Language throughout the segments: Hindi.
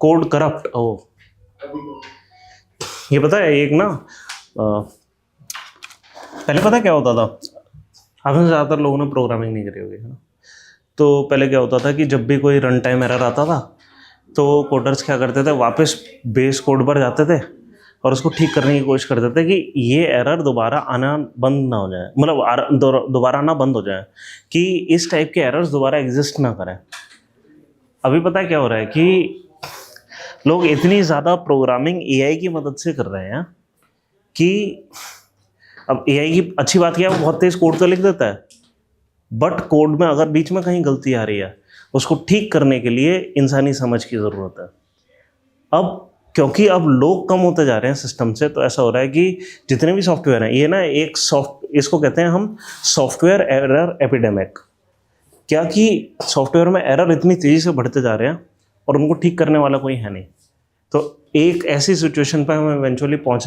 Code corrupt. ओ, ये पता है एक ना पहले पता क्या होता था, आपने ज़्यादातर लोगों ने प्रोग्रामिंग नहीं करी होगी, है ना। तो पहले क्या होता था कि जब भी कोई रन टाइम एरर आता था तो कोडर्स क्या करते थे, वापस बेस कोड पर जाते थे और उसको ठीक करने की कोशिश करते थे कि ये एरर दोबारा आना बंद ना हो जाए, मतलब दोबारा आना बंद हो जाए, कि इस टाइप के एरर्स दोबारा एग्जिस्ट ना करें। अभी पता है क्या हो रहा है कि लोग इतनी ज़्यादा प्रोग्रामिंग एआई की मदद से कर रहे हैं कि अब एआई की अच्छी बात क्या है, वो बहुत तेज कोड तो लिख देता है, बट कोड में अगर बीच में कहीं गलती आ रही है उसको ठीक करने के लिए इंसानी समझ की ज़रूरत है। अब क्योंकि अब लोग कम होते जा रहे हैं सिस्टम से, तो ऐसा हो रहा है कि जितने भी सॉफ्टवेयर हैं, ये ना एक इसको कहते हैं हम सॉफ्टवेयर एरर एपिडेमिक। क्या कि सॉफ्टवेयर में एरर इतनी तेज़ी से बढ़ते जा रहे हैं और उनको ठीक करने वाला कोई है नहीं। तो एक ऐसी सिचुएशन पर हम इवेंचुअली पहुंच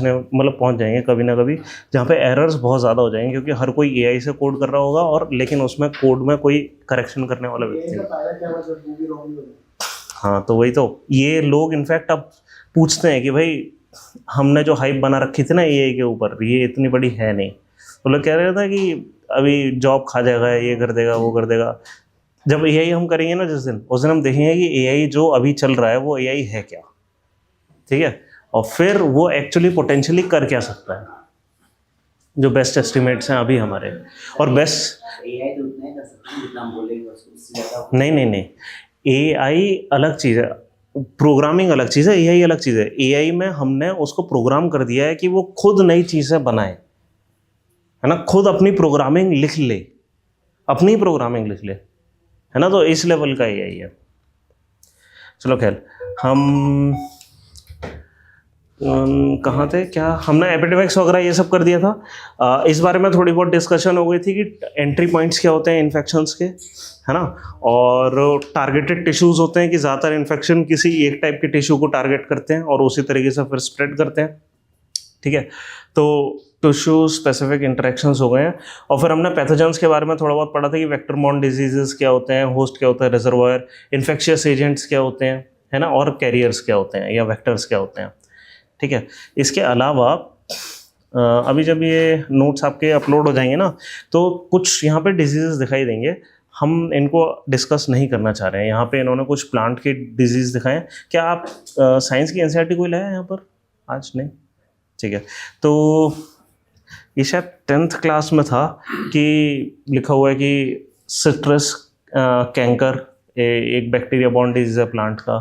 जाएंगे कभी ना कभी, जहाँ पे एरर्स बहुत ज़्यादा हो जाएंगे, क्योंकि हर कोई एआई से कोड कर रहा होगा और लेकिन उसमें कोड में कोई करेक्शन करने वाला व्यक्ति नहीं। हाँ, तो वही तो, ये लोग इनफैक्ट अब पूछते हैं कि भाई हमने जो हाइप बना रखी थी ना एआई के ऊपर, ये इतनी बड़ी है नहीं। तो लोग कह रहे थे कि अभी जॉब खा जाएगा, ये कर देगा, वो कर देगा। जब एआई हम करेंगे ना जिस दिन, उस दिन हम देखेंगे कि एआई जो अभी चल रहा है वो एआई है क्या, ठीक है, और फिर वो एक्चुअली पोटेंशियली कर क्या सकता है, जो बेस्ट एस्टिमेट्स हैं अभी हमारे। और बेस्ट एआई तो उतना ही कर सकता है जितना हम बोलेंगे उससे ज़्यादा। नहीं, एआई अलग चीज़ है, प्रोग्रामिंग अलग चीज़ है, एआई अलग चीज़ है। एआई में हमने उसको प्रोग्राम कर दिया है कि वो खुद नई चीज़ें बनाए, है ना, खुद अपनी प्रोग्रामिंग लिख ले, अपनी प्रोग्रामिंग लिख ले, है ना। तो इस लेवल का एआई है। चलो खैर, हम कहाँ थे, क्या हमने एपिडेमिक्स वगैरह ये सब कर दिया था। इस बारे में थोड़ी बहुत डिस्कशन हो गई थी कि एंट्री पॉइंट्स क्या होते हैं इन्फेक्शंस के, है ना, और टारगेटेड टिश्यूज़ होते हैं कि ज़्यादातर इन्फेक्शन किसी एक टाइप के टिश्यू को टारगेट करते हैं और उसी तरीके से फिर स्प्रेड करते हैं, ठीक है। तो टिश्यू स्पेसिफिक इंटरेक्शंस हो गए हैं। और फिर हमने पैथोजेंस के बारे में थोड़ा बहुत पढ़ा था कि वेक्टर बॉर्न डिजीजेस क्या होते हैं, होस्ट क्या होता है, रिजर्वायर, इन्फेक्शियस एजेंट्स क्या होते हैं, है ना, और कैरियर्स क्या होते हैं या वेक्टर्स क्या होते हैं, ठीक है। इसके अलावा अभी जब ये नोट्स आपके अपलोड हो जाएंगे ना, तो कुछ यहाँ पे डिजीज़ दिखाई देंगे, हम इनको डिस्कस नहीं करना चाह रहे हैं। यहाँ पे इन्होंने कुछ प्लांट के डिजीज़ दिखाए हैं। क्या आप साइंस की एनसीईआरटी कोई लाया यहाँ पर आज? नहीं, ठीक है। तो ये शायद 10th क्लास में था कि लिखा हुआ है कि सिट्रस कैंकर एक बैक्टीरिया बॉर्न डिजीज़ है प्लांट का,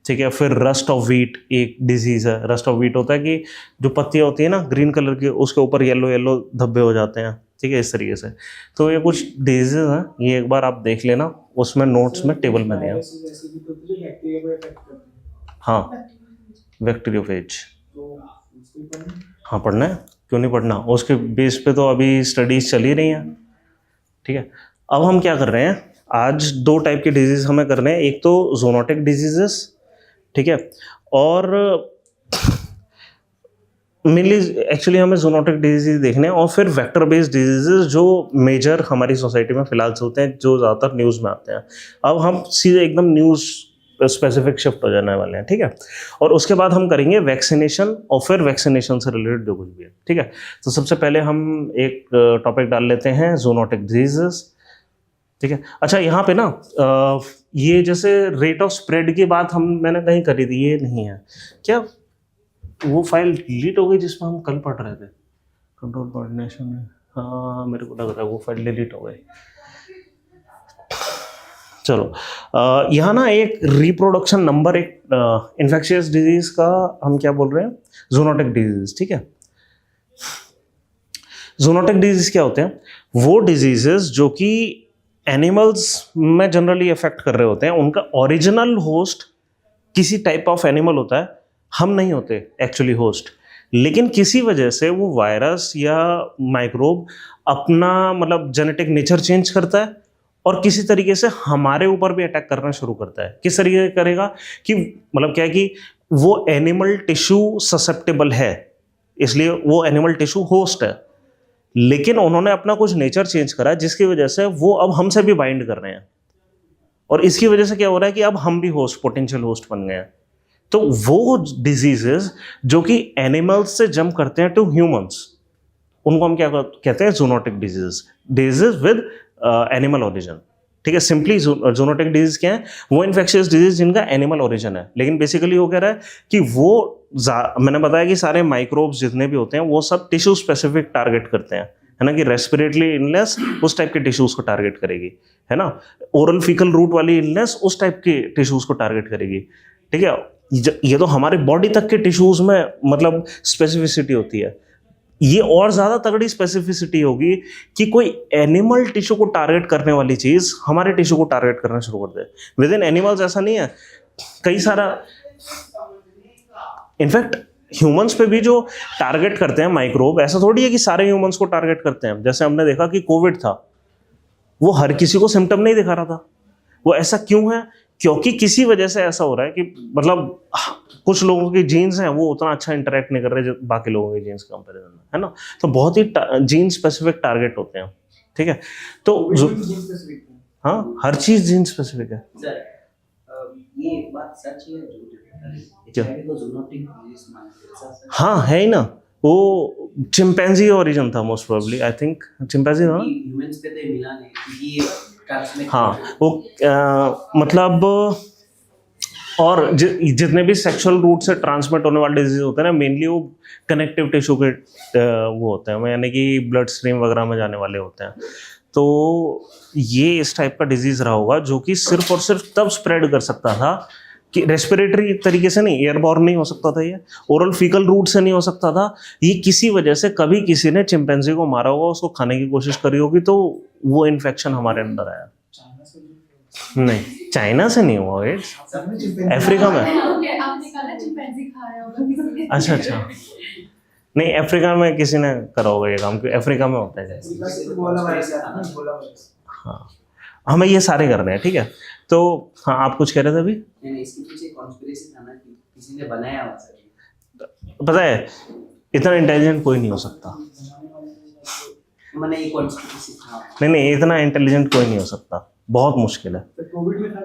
ठीक है। फिर रस्ट ऑफ व्हीट एक डिजीज़ है। रस्ट ऑफ व्हीट होता है कि जो पत्तियाँ होती है ना ग्रीन कलर की, उसके ऊपर येलो येलो धब्बे हो जाते हैं, ठीक है, इस तरीके से। तो ये कुछ डिजीज़ हैं, ये एक बार आप देख लेना, उसमें नोट्स में टेबल में दिया। हाँ, बैक्टीरियोफेज, हाँ पढ़ना है, क्यों नहीं पढ़ना, उसके बेस पे तो अभी स्टडीज चल ही रही हैं, ठीक है। अब हम क्या कर रहे हैं, आज 2 टाइप के डिजीज़ हमें कर रहे हैं। एक तो जोनोटिक डिजीजेस, ठीक है, और मेनली एक्चुअली हमें जोनोटिक डिजीज देखने हैं, और फिर वेक्टर बेस्ड डिजीजेस जो मेजर हमारी सोसाइटी में फिलहाल चलते हैं, जो ज़्यादातर न्यूज़ में आते हैं। अब हम सीधे एकदम न्यूज़ स्पेसिफिक शिफ्ट हो जाने वाले हैं, ठीक है। और उसके बाद हम करेंगे वैक्सीनेशन, और फिर वैक्सीनेशन से रिलेटेड जो कुछ भी है, ठीक है। तो सबसे पहले हम एक टॉपिक डाल लेते हैं, जोनोटिक डिजीजेस, ठीक है। अच्छा, यहाँ पे ना ये जैसे रेट ऑफ स्प्रेड की बात मैंने कहीं करी थी, ये नहीं है क्या? वो फाइल डिलीट हो गई जिसमें हम कल पढ़ रहे थे, कंट्रोल कोऑर्डिनेशन में। हाँ, मेरे को लग रहा है वो फाइल डिलीट हो गई। चलो, यहाँ ना एक रिप्रोडक्शन नंबर, एक इन्फेक्शियस डिजीज का हम क्या बोल रहे हैं, जोनोटिक डिजीज, ठीक है। जोनोटिक डिजीज क्या होते हैं? वो डिजीजेस जो कि एनिमल्स में जनरली अफेक्ट कर रहे होते हैं, उनका ओरिजिनल होस्ट किसी टाइप ऑफ एनिमल होता है, हम नहीं होते एक्चुअली होस्ट, लेकिन किसी वजह से वो वायरस या माइक्रोब अपना मतलब जेनेटिक नेचर चेंज करता है और किसी तरीके से हमारे ऊपर भी अटैक करना शुरू करता है। किस तरीके से करेगा कि मतलब क्या है कि वो एनिमल टिश्यू ससेप्टेबल है, इसलिए वो एनिमल टिश्यू होस्ट है, लेकिन उन्होंने अपना कुछ नेचर चेंज करा है जिसकी वजह से वो अब हमसे भी बाइंड कर रहे हैं और इसकी वजह से क्या हो रहा है कि अब हम भी होस्ट, पोटेंशियल होस्ट बन गए हैं। तो वो डिजीजेस जो कि एनिमल्स से जंप करते हैं टू ह्यूमंस, उनको हम क्या कहते हैं? Zoonotic disease, disease with animal origin. ठीक है, सिंपली जूनोटिक डिजीज क्या है? वो इन्फेक्शियस डिजीज जिनका एनिमल ओरिजिन है, लेकिन बेसिकली वो कह रहा है कि वो मैंने बताया कि सारे माइक्रोब्स जितने भी होते हैं वो सब टिश्यू स्पेसिफिक टारगेट करते हैं, है ना, कि रेस्पिरेटरी इलनेस उस टाइप के टिश्यूज को टारगेट करेगी, है ना, ओरल फीकल रूट वाली इलनेस उस टाइप के टिश्यूज को टारगेट करेगी। ठीक है, ये तो हमारे बॉडी तक के टिश्यूज में मतलब स्पेसिफिसिटी होती है। ये और ज्यादा तगड़ी स्पेसिफिसिटी होगी कि कोई एनिमल टिश्यू को टारगेट करने वाली चीज हमारे टिश्यू को टारगेट करना शुरू कर दे। विद इन एनिमल्स ऐसा नहीं है, कई सारा, इनफैक्ट ह्यूमंस पे भी जो टारगेट करते हैं माइक्रोब, ऐसा थोड़ी है कि सारे ह्यूमंस को टारगेट करते हैं। जैसे हमने देखा कि कोविड था, वो हर किसी को सिम्टम नहीं दिखा रहा था। वो ऐसा क्यों है? क्योंकि किसी वजह से ऐसा हो रहा है कि मतलब कुछ लोगों के जीन्स हैं वो उतना अच्छा इंटरेक्ट नहीं कर रहे बाकी लोगों के जीन्स कंपैरिजन में, है ना। तो बहुत ही जीन स्पेसिफिक टारगेट होते हैं। ठीक है, तो हाँ, हर चीज जीन स्पेसिफिक है। सर, ये बात सच है क्या? तो जूनोटिक डिजीज मानते हैं सर? हाँ, है ही ना, वो चिंपैंजी ओरिजिन था most probably, I think chimpanzee था। ह्यूमंस पे तो मिला नहीं क्योंकि ये ट्रांसमिट, हाँ, वो मतलब और जितने भी सेक्सुअल रूट से ट्रांसमिट होने वाले डिजीज होते हैं ना, मेनली वो कनेक्टिव टिश्यू के वो होते हैं, यानी कि ब्लड स्ट्रीम वगैरह में जाने वाले होते हैं। तो ये इस टाइप का डिजीज रहा होगा जो कि सिर्फ और सिर्फ तब स्प्रेड कर सकता था कि रेस्पिरेटरी तरीके से नहीं, एयरबॉर्न नहीं हो सकता था, ये ओरल फीकल रूट से नहीं हो सकता था। ये किसी वजह से कभी किसी ने चिंपैंजी को मारा होगा, उसको खाने की कोशिश करी होगी, तो वो इन्फेक्शन हमारे अंदर आया। नहीं, चाइना से नहीं हुआ एड्स, अफ्रीका में। अच्छा अच्छा, नहीं अफ्रीका में किसी ने करा होगा ये काम, क्योंकि अफ्रीका में होता है। हाँ, हमें ये सारे करने हैं। ठीक है, तो हाँ, आप कुछ कह रहे थे अभी? नहीं, इसके पीछे कॉन्स्पिरेसी था ना कि किसी ने बनाया हुआ सर। पता है, इतना इंटेलिजेंट कोई नहीं हो सकता। मैंने ये कॉन्स्पिरेसी था। नहीं, इतना इंटेलिजेंट कोई नहीं हो सकता, बहुत मुश्किल है। कोविड में था?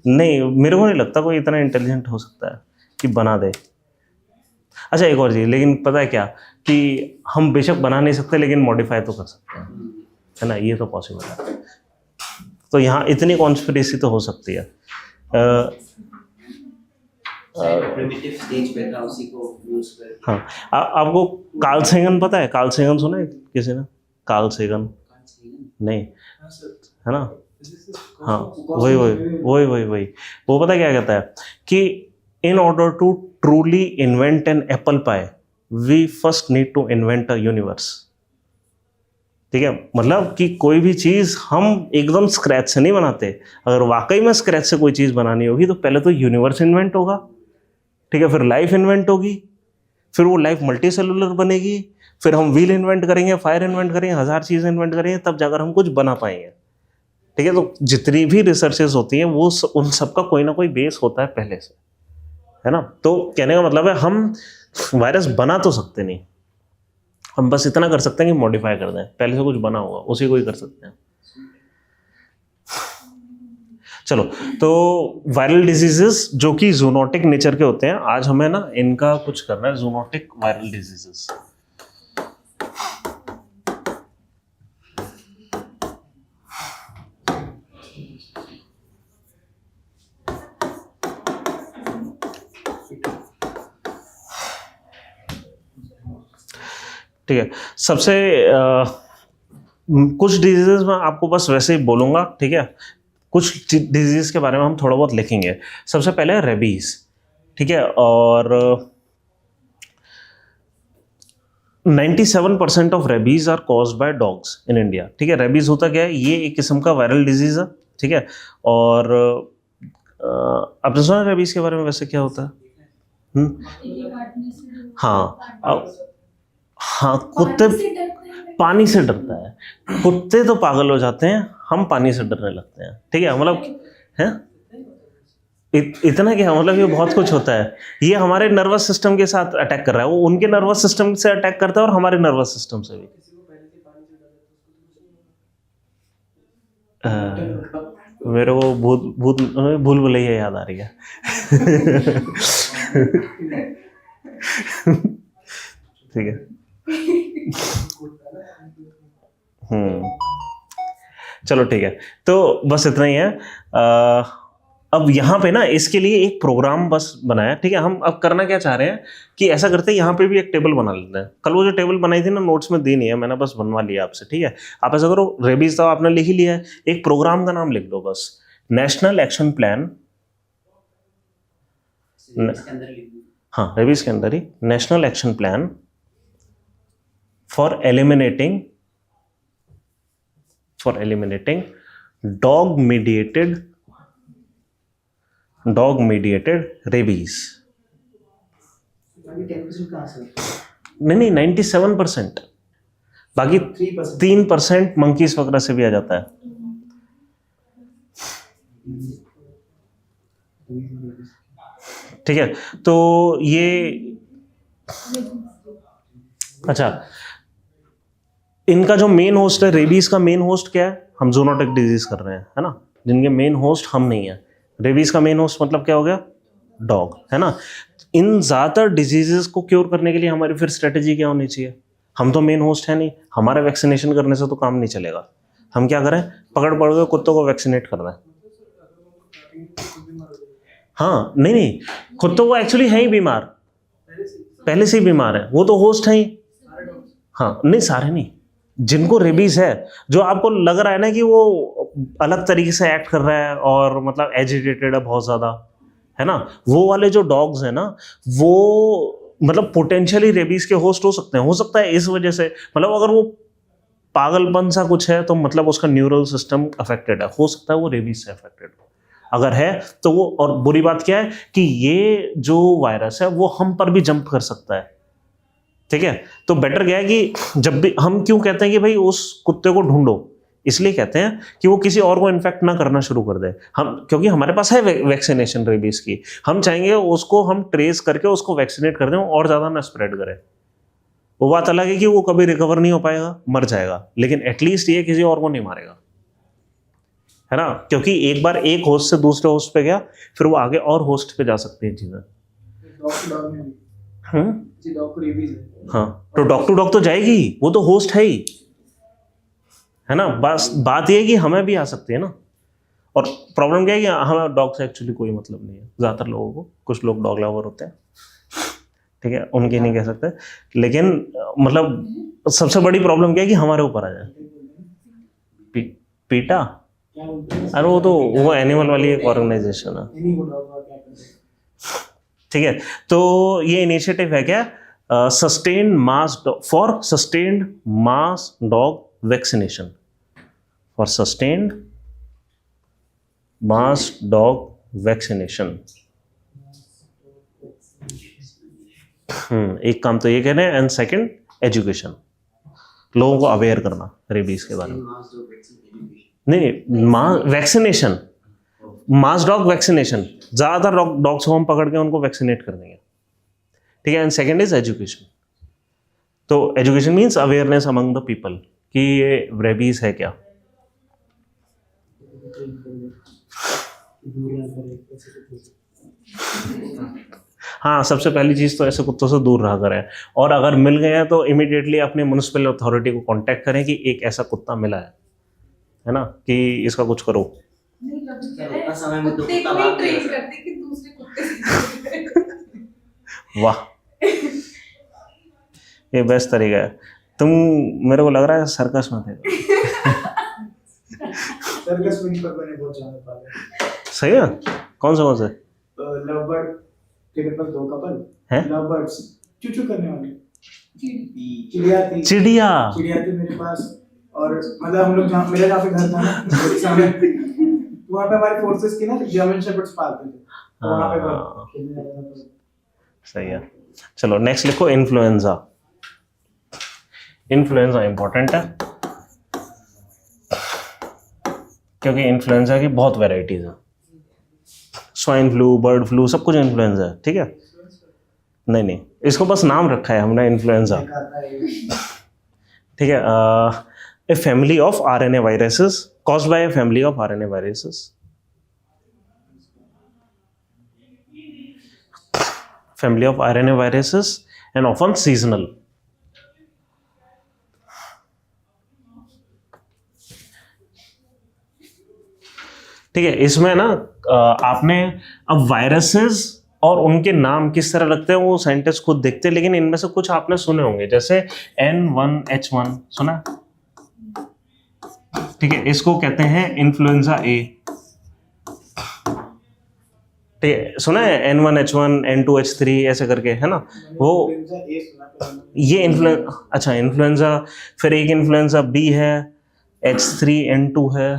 नहीं, मेरे को नहीं लगता कोई इतना इंटेलिजेंट हो सकता है कि बना दे। अच्छा, एक और चीज़, लेकिन पता है क्या, कि हम बेशक बना नहीं सकते लेकिन मॉडिफाई तो कर सकते हैं, है ना, ये तो पॉसिबल है। तो यहाँ इतनी कॉन्स्पिरेसी तो हो सकती है। प्रिमिटिव स्टेज पे था, उसी को यूज कर। हाँ, आपको कार्ल सेगन पता है? कार्ल सेगन सुना है किसी ने? कार्ल सेगन नहीं, है ना। हाँ, वही वो पता क्या कहता है कि in order to truly invent an apple pie we first need to invent a universe. ठीक है, मतलब कि कोई भी चीज़ हम एकदम स्क्रैच से नहीं बनाते। अगर वाकई में स्क्रैच से कोई चीज़ बनानी होगी तो पहले तो यूनिवर्स इन्वेंट होगा, ठीक है, फिर लाइफ इन्वेंट होगी, फिर वो लाइफ मल्टी सेलुलर बनेगी, फिर हम व्हील इन्वेंट करेंगे, फायर इन्वेंट करेंगे, 1000 चीज़ें इन्वेंट करेंगे, तब जाकर हम कुछ बना पाएंगे। ठीक है, तो जितनी भी रिसर्चेज होती हैं वो उन सब का कोई ना कोई बेस होता है पहले से, है ना। तो कहने का मतलब है हम वायरस बना तो सकते नहीं, हम बस इतना कर सकते हैं कि मॉडिफाई कर दें, पहले से कुछ बना होगा उसी को ही कर सकते हैं। चलो, तो वायरल डिजीजेस जो कि जूनोटिक नेचर के होते हैं, आज हमें ना इनका कुछ करना है, जूनोटिक वायरल डिजीजेस। ठीक है, सबसे कुछ डिजीजेस में आपको बस वैसे ही बोलूंगा, ठीक है, कुछ डिजीज के बारे में हम थोड़ा बहुत लिखेंगे। सबसे पहले रेबीज, ठीक है, और 97% of rabies are caused by dogs in India. ठीक है, रेबीज होता क्या है? ये एक किस्म का वायरल डिजीज है, ठीक है, और आपने सुना रेबीज के बारे में? वैसे क्या होता है? हाँ, कुत्ते पानी से डरता है, कुत्ते तो पागल हो जाते हैं, हम पानी से डरने लगते हैं। ठीक है, मतलब है इतना क्या, मतलब ये बहुत कुछ होता है। ये हमारे नर्वस सिस्टम के साथ अटैक कर रहा है, वो उनके नर्वस सिस्टम से अटैक करता है और हमारे नर्वस सिस्टम से भी। मेरे को भूल भुलैया याद आ रही है। ठीक है। चलो ठीक है, तो बस इतना ही है। अब यहाँ पे ना इसके लिए एक प्रोग्राम बस बनाया, ठीक है। हम अब करना क्या चाह रहे हैं कि ऐसा करते हैं, यहाँ पे भी एक टेबल बना लेते हैं। कल वो जो टेबल बनाई थी ना, नोट्स में दी नहीं है मैंने, बस बनवा लिया आपसे, ठीक है। आप ऐसा करो, रेबीज तो आपने लिख ही लिया है, एक प्रोग्राम का नाम लिख दो बस, नेशनल एक्शन प्लान। इसके अंदर लिख दो। हाँ, रेबीज के अंदर ही, national action plan for eliminating dog mediated rabies। 10% कहाँ से? नहीं 97%, बाकी 3% मंकीज वगैरह से भी आ जाता है। ठीक है, तो ये अच्छा, इनका जो मेन होस्ट है, रेबीज का मेन होस्ट क्या है? हम जूनोटिक डिजीज कर रहे हैं, है ना, जिनके मेन होस्ट हम नहीं है। रेबीज का मेन होस्ट मतलब क्या हो गया? डॉग, है ना। इन ज़्यादातर डिजीजेस को क्योर करने के लिए हमारी फिर स्ट्रेटेजी क्या होनी चाहिए? हम तो मेन होस्ट है नहीं, हमारा वैक्सीनेशन करने से तो काम नहीं चलेगा। हम क्या करें? पकड़ के कुत्तों को वैक्सीनेट करना है। हाँ, नहीं, खुद तो वो एक्चुअली है ही बीमार, पहले से ही बीमार है, वो तो होस्ट है ही। हाँ, नहीं सारे नहीं, जिनको रेबीज है, जो आपको लग रहा है ना कि वो अलग तरीके से एक्ट कर रहा है और मतलब एजिटेटेड है बहुत ज़्यादा, है ना, वो वाले जो डॉग्स हैं ना, वो मतलब पोटेंशियली रेबीज के होस्ट हो सकते हैं। हो सकता है इस वजह से, मतलब अगर वो पागलपन सा कुछ है तो मतलब उसका न्यूरल सिस्टम अफेक्टेड है, हो सकता है वो रेबीज से अफेक्टेड हो। अगर है तो वो, और बुरी बात क्या है कि ये जो वायरस है वो हम पर भी जंप कर सकता है, ठीक है। तो बेटर क्या है कि जब भी हम, क्यों कहते हैं कि भाई उस कुत्ते को ढूंढो, इसलिए कहते हैं कि वो किसी और को इन्फेक्ट ना करना शुरू कर दे। हम, क्योंकि हमारे पास है वैक्सीनेशन रेबीज की, हम चाहेंगे उसको हम ट्रेस करके उसको वैक्सीनेट कर दें और ज़्यादा ना स्प्रेड करे। वो बात अलग है कि वो कभी रिकवर नहीं हो पाएगा, मर जाएगा, लेकिन एटलीस्ट ये किसी और को नहीं मारेगा, है ना। क्योंकि एक बार एक होस्ट से दूसरे होस्ट पे गया, फिर वो आगे और होस्ट पे जा सकती है चीज़ें। हाँ, तो डॉग टू डॉग तो जाएगी, वो तो होस्ट है ही, है ना। बस बात ये है कि हमें भी आ सकती है ना। और प्रॉब्लम क्या है कि हमें डॉग से एक्चुअली कोई मतलब नहीं है ज़्यादातर लोगों को। कुछ लोग डॉग लवर होते हैं, ठीक है, उनकी नहीं कह सकते, लेकिन मतलब सबसे बड़ी प्रॉब्लम क्या है कि हमारे ऊपर आ जाए। पीटा, अरे वो एनिमल वाली एक ऑर्गेनाइजेशन है, ठीक है। तो ये इनिशिएटिव है क्या? Sustained mass dog vaccination, for sustained mass dog vaccination. एक काम तो ये कह रहे हैं, एंड सेकंड एजुकेशन, लोगों को अवेयर करना रेबीज के बारे में। नहीं, वैक्सीनेशन, मास डॉग वैक्सीनेशन, ज़्यादातर डॉग्स को हम पकड़ के उनको वैक्सीनेट कर देंगे, ठीक है। And second is education. तो education means awareness among the people कि ये रेबीज है क्या। हाँ, सबसे पहली चीज़ तो ऐसे कुत्तों से दूर रहा करें, और अगर मिल गए तो इमीडिएटली अपने म्युनिसिपल अथॉरिटी को कांटेक्ट करें कि एक ऐसा कुत्ता मिला है ना, कि इसका कुछ करो। वाह, ये बेस्ट तरीका है। तुम, मेरे को लग रहा है सर्कस में थे। सर्कस में नहीं, पर मैंने बहुत जाने पाले। सही है। कौन से लव बर्ड, तेरे पास 2 कपल हैं? लव बर्ड्स चूचू करने वाले चिड़िया थी मेरे पास। और मतलब हम लोग जहाँ पे घर था ना, वहाँ पे हमारे फोर्सेस की ना जर्मन शेपर्ड्स पालते थे, तो वहाँ पे खेलने जाता था। सही है। चलो नेक्स्ट लिखो, इन्फ्लुएंजा। इन्फ्लुएंजा इंपॉर्टेंट है, क्योंकि इन्फ्लुएंजा की बहुत वैरायटीज है। स्वाइन फ्लू, बर्ड फ्लू, सब कुछ इन्फ्लुएंजा है, ठीक है। नहीं, इसको बस नाम रखा है हमने इन्फ्लुएंजा, ठीक है। A family of RNA viruses caused by a family of RNA viruses. Family of RNA viruses and often seasonal. ठीक है, इसमें ना आपने अब वायरसेस और उनके नाम किस तरह रखते हैं वो साइंटिस्ट खुद देखते हैं, लेकिन इनमें से कुछ आपने सुने होंगे, जैसे N1H1 सुना, ठीक है, इसको कहते हैं इन्फ्लुएंजा ए। ठीक है, सुना है N1H1 N2H3 ऐसे करके, है ना, वो ये अच्छा इन्फ्लुएंजा, फिर एक इन्फ्लुएंजा बी है, H3N2 है,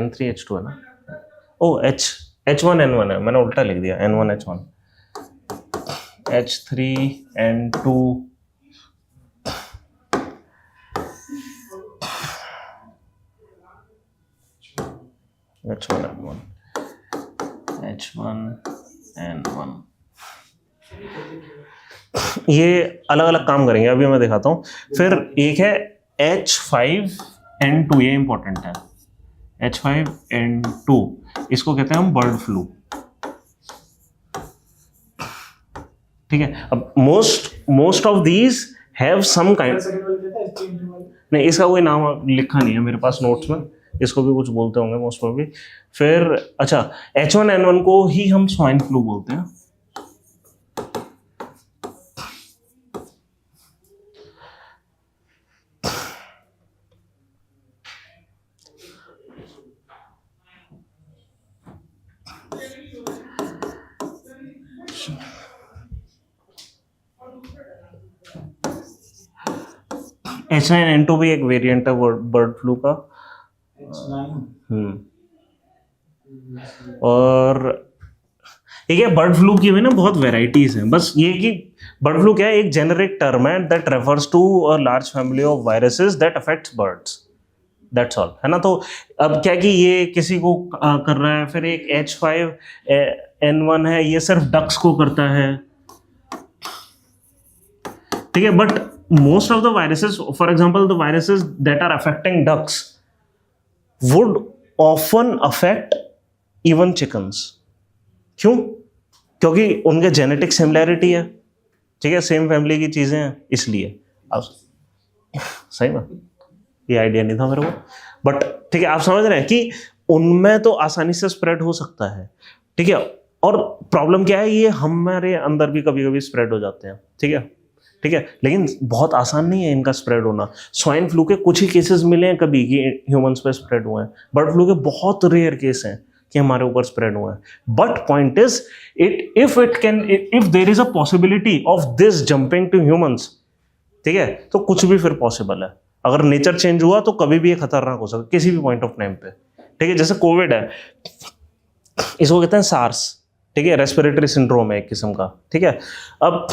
N3H2 है ना, ओ H1N1 है, मैंने उल्टा लिख दिया, N1H1 H3N2 H1N1 H1N1 ये अलग अलग काम करेंगे, अभी मैं दिखाता हूँ। फिर एक है H5N2, ये इंपॉर्टेंट है, H5N2, इसको कहते हैं हम बर्ड फ्लू। ठीक है, अब most of these have some kind, नहीं इसका कोई नाम लिखा नहीं है मेरे पास नोट्स में, इसको भी कुछ बोलते होंगे मोस्ट प्रॉब्ली। फिर अच्छा H1N1 को ही हम स्वाइन फ्लू बोलते हैं। H9N2 भी एक वेरिएंट है बर्ड फ्लू का। और एक है बर्ड फ्लू की भी ना बहुत वेराइटीज हैं, बस ये कि बर्ड फ्लू क्या है, एक जेनेरिक टर्म है that refers to a large family of viruses that affects birds, that's all, है ना। तो अब क्या कि ये किसी को कर रहा है, फिर एक H5N1 है, ये सिर्फ डक्स को करता है, ठीक है। But most of the viruses, for example the viruses that are affecting ducks would often affect even chickens। क्यों? क्योंकि उनके जेनेटिक सिमिलैरिटी है, ठीक है, सेम फैमिली की चीजें हैं, इसलिए। आप सही में ये आइडिया नहीं था मेरे को, बट ठीक है, आप समझ रहे हैं कि उनमें तो आसानी से स्प्रेड हो सकता है, ठीक है। और प्रॉब्लम क्या है, ये हमारे अंदर भी कभी कभी स्प्रेड हो जाते हैं, ठीक है, लेकिन बहुत आसान नहीं है इनका स्प्रेड होना। स्वाइन फ्लू के कुछ ही केसेस मिले हैं कभी कि ह्यूमंस पे स्प्रेड हुए हैं, बर्ड फ्लू के बहुत रेयर केस हैं कि हमारे ऊपर स्प्रेड हुए हैं। But point is if there is a possibility of this jumping to humans, ठीक है, तो कुछ भी फिर पॉसिबल है। अगर नेचर चेंज हुआ तो कभी भी ये खतरनाक हो सकता है किसी भी पॉइंट ऑफ टाइम पे, ठीक है। जैसे कोविड है, इसको कहते हैं सार्स, ठीक है, रेस्पिरेटरी सिंड्रोम है एक किस्म का, ठीक है। अब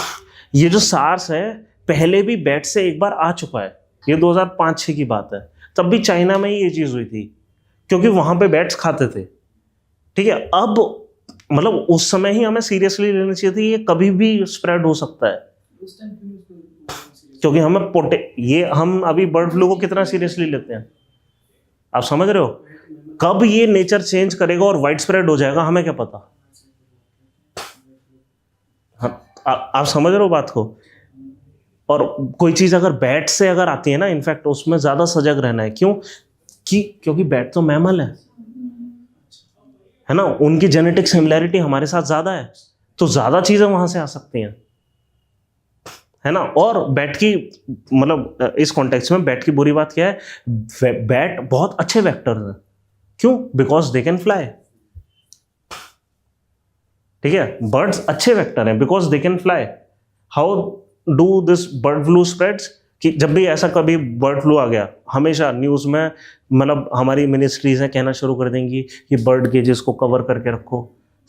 ये जो सार्स है पहले भी बैट से एक बार आ चुका है, ये 2005-6 की बात है, तब भी चाइना में ही ये चीज हुई थी, क्योंकि वहां पे बैट्स खाते थे, ठीक है। अब मतलब उस समय ही हमें सीरियसली लेना चाहिए थी, ये कभी भी स्प्रेड हो सकता है, क्योंकि हम अभी बर्ड फ्लू को कितना सीरियसली लेते हैं, आप समझ रहे हो। कब ये नेचर चेंज करेगा और वाइड स्प्रेड हो जाएगा हमें क्या पता। आप समझ रहे हो बात को। और कोई चीज अगर बैट से अगर आती है ना, इनफैक्ट उसमें ज्यादा सजग रहना है, क्योंकि बैट तो मैमल है ना, उनकी जेनेटिक सिमिलैरिटी हमारे साथ ज्यादा है, तो ज्यादा चीजें वहां से आ सकती हैं, है ना। और बैट की मतलब इस कॉन्टेक्स्ट में बैट की बुरी बात क्या है, बैट बहुत अच्छे वेक्टर्स हैं, क्यों? बिकॉज दे कैन फ्लाई, ठीक है। बर्ड्स अच्छे वेक्टर हैं because they can fly. How do this bird flu spreads, कि जब भी ऐसा कभी बर्ड फ्लू आ गया, हमेशा न्यूज में मतलब हमारी मिनिस्ट्रीज हैं कहना शुरू कर देंगी कि बर्ड केजेस को कवर करके रखो।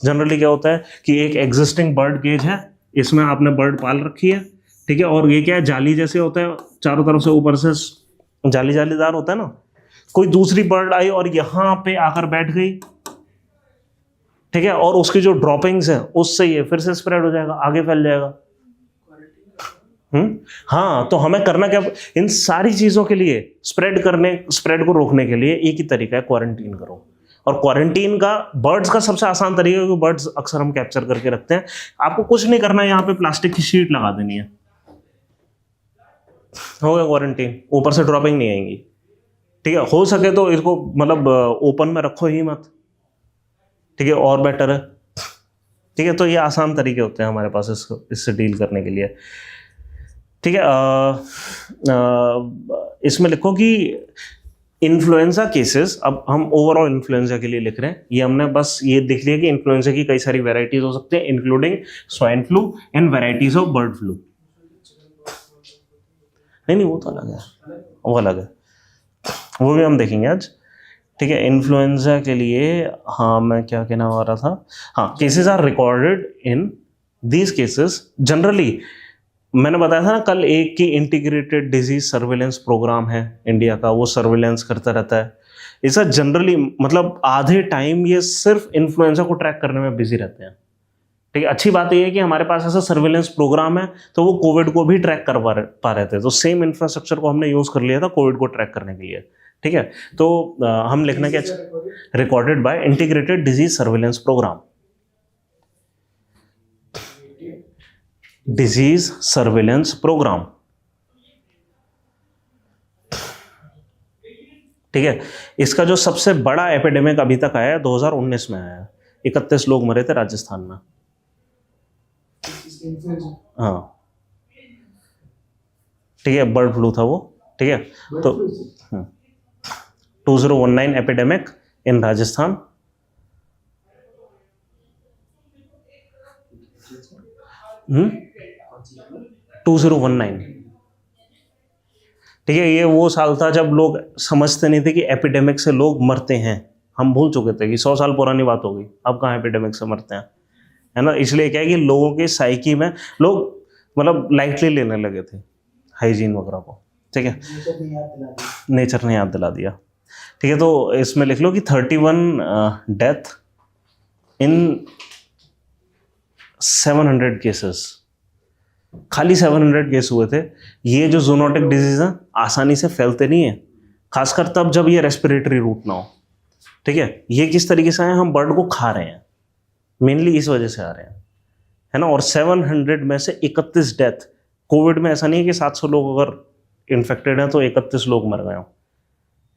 जनरली क्या होता है कि एक एग्जिस्टिंग बर्ड केज है, इसमें आपने बर्ड पाल रखी है, ठीक है, और ये क्या है, जाली जैसे होता है, चारों तरफ से ऊपर से जालीदार होता है ना। कोई दूसरी बर्ड आई और यहाँ पे आकर बैठ गई, ठीक है, और उसकी जो ड्रॉपिंग्स है उससे ये फिर से स्प्रेड हो जाएगा, आगे फैल जाएगा। हाँ, तो हमें करना क्या, इन सारी चीजों के लिए स्प्रेड को रोकने के लिए एक ही तरीका है, क्वारंटीन करो। और क्वारंटीन का बर्ड्स का सबसे आसान तरीका है, क्योंकि बर्ड्स अक्सर हम कैप्चर करके रखते हैं। आपको कुछ नहीं करना है, यहाँ पे प्लास्टिक की शीट लगा देनी है, हो गया क्वारंटीन, ऊपर से ड्रॉपिंग नहीं आएंगी। ठीक है, हो सके तो इसको मतलब ओपन में रखो ही मत, ठीक है, और बेटर है। ठीक है, तो ये आसान तरीके होते हैं हमारे पास इससे डील करने के लिए। ठीक है, इसमें लिखो कि इन्फ्लुएंजा केसेस, अब हम ओवरऑल इन्फ्लुएंजा के लिए लिख रहे हैं, ये हमने बस ये देख लिया कि इन्फ्लुएंजा की कई सारी वेराइटीज हो सकते हैं, including swine flu and varieties of bird flu. नहीं, वो तो अलग है, वो अलग है, वो भी हम देखेंगे आज। ठीक है, इन्फ्लुएंजा के लिए, हाँ मैं क्या कहना आ रहा था, हाँ, cases are recorded in these cases generally, मैंने बताया था ना कल एक की इंटीग्रेटेड डिजीज सर्विलेंस प्रोग्राम है इंडिया का, वो सर्विलेंस करता रहता है। इसका जनरली मतलब आधे टाइम ये सिर्फ इन्फ्लुएंजा को ट्रैक करने में बिजी रहते हैं। ठीक है, अच्छी बात यह है कि हमारे पास ऐसा सर्विलेंस प्रोग्राम है, तो वो कोविड को भी ट्रैक कर पा रहे थे, तो सेम इंफ्रास्ट्रक्चर को हमने यूज कर लिया था कोविड को ट्रैक करने के लिए। ठीक है, तो हम लिखना क्या, recorded by integrated disease surveillance program, disease surveillance program. ठीक है, इसका जो सबसे बड़ा एपिडेमिक अभी तक आया है 2019 में आया है, 31 लोग मरे थे राजस्थान में। हाँ, ठीक है, बर्ड फ्लू था वो। ठीक है, तो 2019 एपिडेमिक इन राजस्थान। हम्म 2019। ठीक है, ये वो साल था जब लोग समझते नहीं थे कि एपिडेमिक से लोग मरते हैं। हम भूल चुके थे कि 100 साल पुरानी बात हो गई, अब कहाँ एपिडेमिक से मरते हैं, है ना। इसलिए क्या है कि लोगों के साइकी में लोग मतलब लाइटली लेने लगे थे हाइजीन वगैरह को। ठीक है, नेचर ने याद दिला दिया। ठीक है, तो इसमें लिख लो कि 31 डेथ इन 700 केसेस, खाली 700 केस हुए थे। ये जो जूनोटिक डिजीज है आसानी से फैलते नहीं है, खासकर तब जब ये रेस्पिरेटरी रूट ना हो। ठीक है, ये किस तरीके से आए, हम बर्ड को खा रहे हैं, मेनली इस वजह से आ रहे हैं, है ना। और 700 में से 31 डेथ। कोविड में ऐसा नहीं है कि 700 लोग अगर इन्फेक्टेड हैं तो 31 लोग मर गए हो।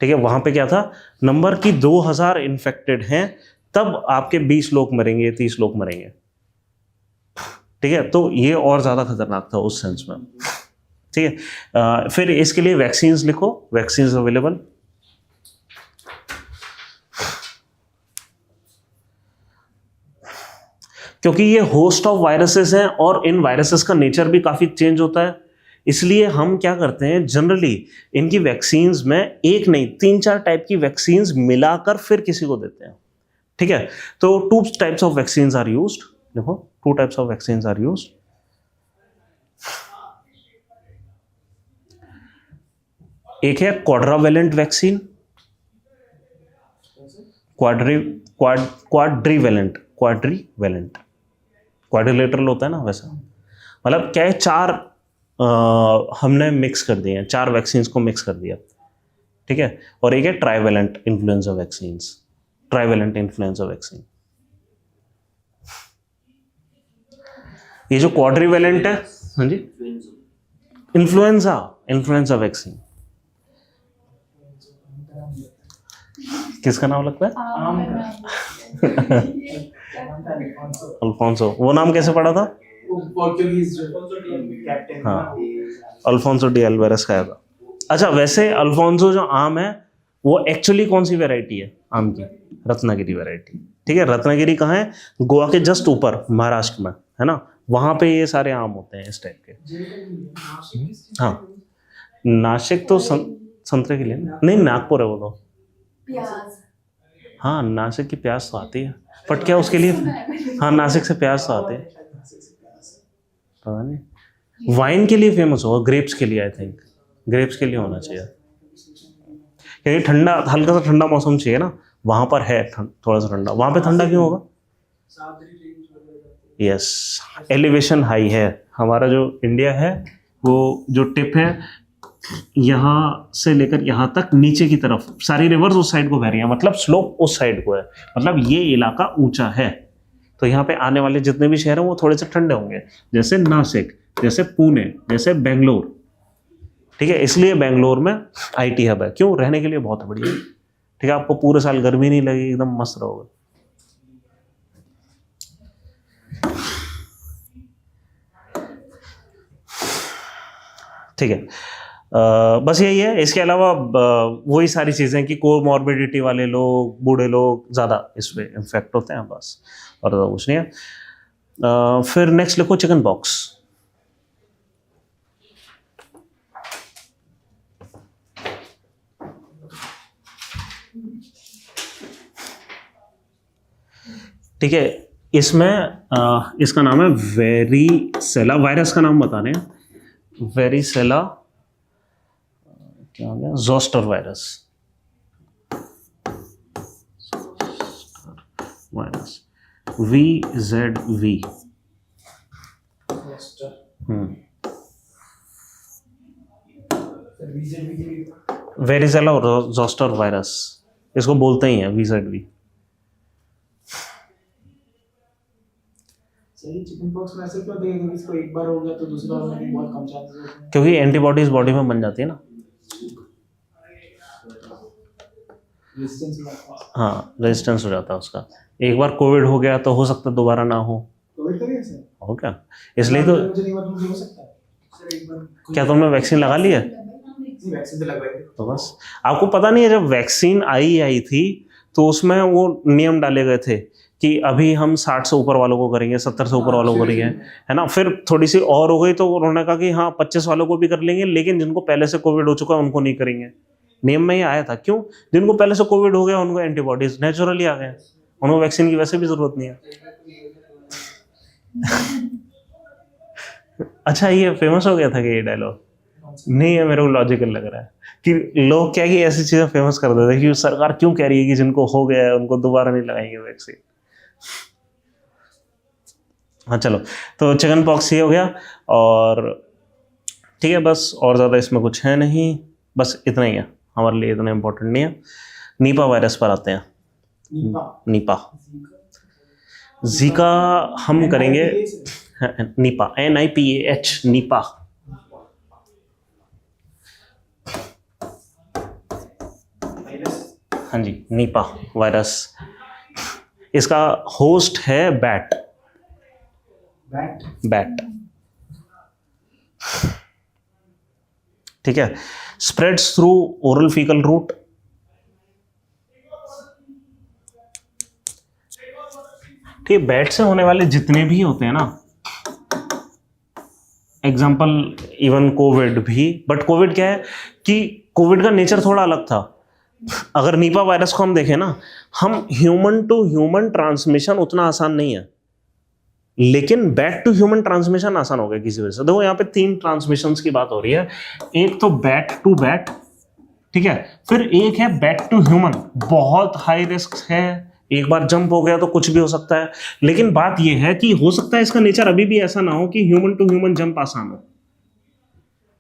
ठीक है, वहां पे क्या था नंबर की 2000 इन्फेक्टेड हैं, तब आपके 20 लोग मरेंगे, 30 लोग मरेंगे। ठीक है, तो ये और ज़्यादा खतरनाक था उस सेंस में। ठीक है, फिर इसके लिए वैक्सीन्स लिखो, वैक्सीन्स अवेलेबल। क्योंकि ये होस्ट ऑफ वायरसेस हैं और इन वायरसेस का नेचर भी काफ़ी चेंज होता है, इसलिए हम क्या करते हैं जनरली इनकी वैक्सीन्स में एक नहीं 3-4 टाइप की वैक्सीन्स मिलाकर फिर किसी को देते हैं। ठीक है, तो 2 types of vaccines are used. देखो 2 types of vaccines are used. एक है क्वाड्रावेलेंट वैक्सीन, क्वाड्रीवेलेंट, क्वाड्रिलेटरल होता है ना वैसा, मतलब क्या है 4 हमने मिक्स कर दिए हैं, 4 वैक्सीन्स को मिक्स कर दिया। ठीक है, और एक है trivalent influenza vaccines, trivalent influenza vaccine. ये जो क्वाड्रीवेलेंट है, हाँ जी, इन्फ्लुएंजा वैक्सीन। किसका नाम लगता है? अल्फोंसो। वो नाम कैसे पड़ा था? हाँ, अल्फोंसो डी अल्वारेस का था। अच्छा, वैसे अल्फोंसो जो आम है वो एक्चुअली कौन सी वैरायटी है आम की? रत्नागिरी वैरायटी। ठीक है, रत्नागिरी कहाँ है? गोवा के जस्ट ऊपर महाराष्ट्र में, है ना, वहां पे ये सारे आम होते हैं इस टाइप के। हाँ, नासिक तो संतरे के लिए नहीं, नागपुर है वो तो। प्याज। हाँ, नासिक की प्याज तो आती है, बट क्या उसके लिए, हाँ नासिक से प्याज तो आते हैं, पता नहीं। वाइन के लिए फेमस होगा, ग्रेप्स के लिए, आई थिंक ग्रेप्स के लिए होना चाहिए, क्योंकि ठंडा, हल्का सा ठंडा मौसम चाहिए ना, वहां पर है थोड़ा सा ठंडा। वहां पे ठंडा क्यों होगा? यस, एलिवेशन हाई है। हमारा जो इंडिया है वो जो टिप है यहाँ से लेकर यहाँ तक नीचे की तरफ सारी रिवर्स उस साइड को बह रही है, मतलब स्लोप उस साइड को है, मतलब ये इलाका ऊंचा है। तो यहाँ पे आने वाले जितने भी शहर हैं वो थोड़े से ठंडे होंगे, जैसे नासिक, जैसे पुणे, जैसे बेंगलोर। ठीक है, इसलिए बेंगलोर में आईटी हब है। क्यों? रहने के लिए बहुत बढ़िया है। ठीक है, आपको पूरे साल गर्मी नहीं लगेगी, एकदम मस्त रहोगे। ठीक है, बस यही है। इसके अलावा वही सारी चीज़ें कि कोमॉर्बिडिटी वाले लोग, बूढ़े लोग ज़्यादा इस पे इन्फेक्ट होते हैं, बस, और ज़्यादा कुछ नहीं है। फिर नेक्स्ट लिखो चिकन पॉक्स। ठीक है, इसमें इसका नाम है वेरिसेला। वायरस का नाम बता रहे हैं, वेरिसेला क्या हो गया, zoster virus. Virus VZV। Varicella और जोस्टर वायरस, इसको बोलते ही हैं VZV। सही, चिकन पॉक्स में ऐसे क्यों होता है कि इसको एक बार हो गया तो दूसरा होने के बहुत कम चांसेस होते हैं? क्योंकि एंटीबॉडीज बॉडी में बन जाती है ना। रेजिस्टेंस हो जाता है। हाँ, रेजिस्टेंस हो जाता है उसका। एक बार कोविड हो गया तो हो सकता है दोबारा ना हो। कोविड का भी ऐसा है? हो क्या? इसलिए तो मुझे नहीं पता, मुझे हो सकता है सर एक बार। क्या तुमने वैक्सीन लगा ली है? नहीं, वैक्सीन तो लगवाई थी। तो बस, आपको पता नहीं है जब वैक्सीन आई थी तो उसमें वो नियम डाले गए थे कि अभी हम 60 से ऊपर वालों को करेंगे, 70 से ऊपर वालों को करेंगे, है ना। फिर थोड़ी सी और हो गई तो उन्होंने कहा कि हाँ 25 वालों को भी कर लेंगे, लेकिन जिनको पहले से कोविड हो चुका है उनको नहीं करेंगे। नियम में ही आया था। क्यों? जिनको पहले से कोविड हो गया उनको एंटीबॉडीज नेचुरली आ गए, उनको वैक्सीन की वैसे भी जरूरत नहीं है। अच्छा, ये फेमस हो गया था कि ये डायलॉग नहीं है, मेरे को लॉजिकल लग रहा है कि लोग क्या कि ऐसी चीजें फेमस कर देते हैं कि सरकार क्यों कह रही है कि जिनको हो गया है उनको दोबारा नहीं लगाएंगे वैक्सीन। हाँ चलो, तो चिकन पॉक्स ये हो गया, और ठीक है बस, और ज़्यादा इसमें कुछ है नहीं, बस इतना ही है, हमारे लिए इतना इम्पोर्टेंट नहीं है। नीपा वायरस पर आते हैं। नीपा, जीका हम करेंगे नीपा, NIPAH, नीपा। हाँ जी, नीपा वायरस। इसका होस्ट है बैट। बैट, ठीक है। Spreads through oral faecal route. ठीक है, बैट से होने वाले जितने भी होते हैं ना, एग्जाम्पल इवन कोविड भी, बट कोविड क्या है कि कोविड का नेचर थोड़ा अलग था। अगर नीपा वायरस को हम देखें ना, हम ह्यूमन टू ह्यूमन ट्रांसमिशन उतना आसान नहीं है, लेकिन बैट टू ह्यूमन ट्रांसमिशन आसान हो गया किसी वजह से। देखो यहाँ पे 3 ट्रांसमिशंस की बात हो रही है। एक तो बैट टू बैट, ठीक है, फिर एक है बैट टू ह्यूमन, बहुत हाई रिस्क है, एक बार जंप हो गया तो कुछ भी हो सकता है। लेकिन बात यह है कि हो सकता है इसका नेचर अभी भी ऐसा ना हो कि ह्यूमन टू ह्यूमन जंप आसान हो।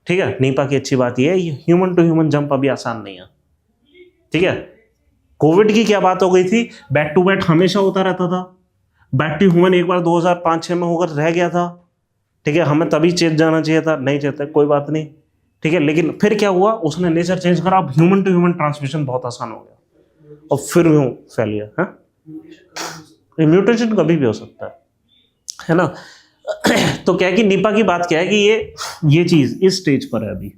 ठीक है, नीपा की अच्छी बात यह है ह्यूमन टू ह्यूमन जंप अभी आसान नहीं है। ठीक है, कोविड की क्या बात हो गई थी, बैट टू बैट हमेशा होता रहता था, बैट टू ह्यूमन एक बार 2005-6 में होकर रह गया था। ठीक है, हमें तभी चेत जाना चाहिए था, नहीं चेता कोई बात नहीं। ठीक है, लेकिन फिर क्या हुआ, उसने नेचर चेंज करा, अब ह्यूमन टू ह्यूमन ट्रांसमिशन बहुत आसान हो गया और फिर यूं फैल गया। म्यूटेशन कभी भी हो सकता है ना। तो क्या है कि नीपा की बात क्या है कि ये चीज इस स्टेज पर है अभी।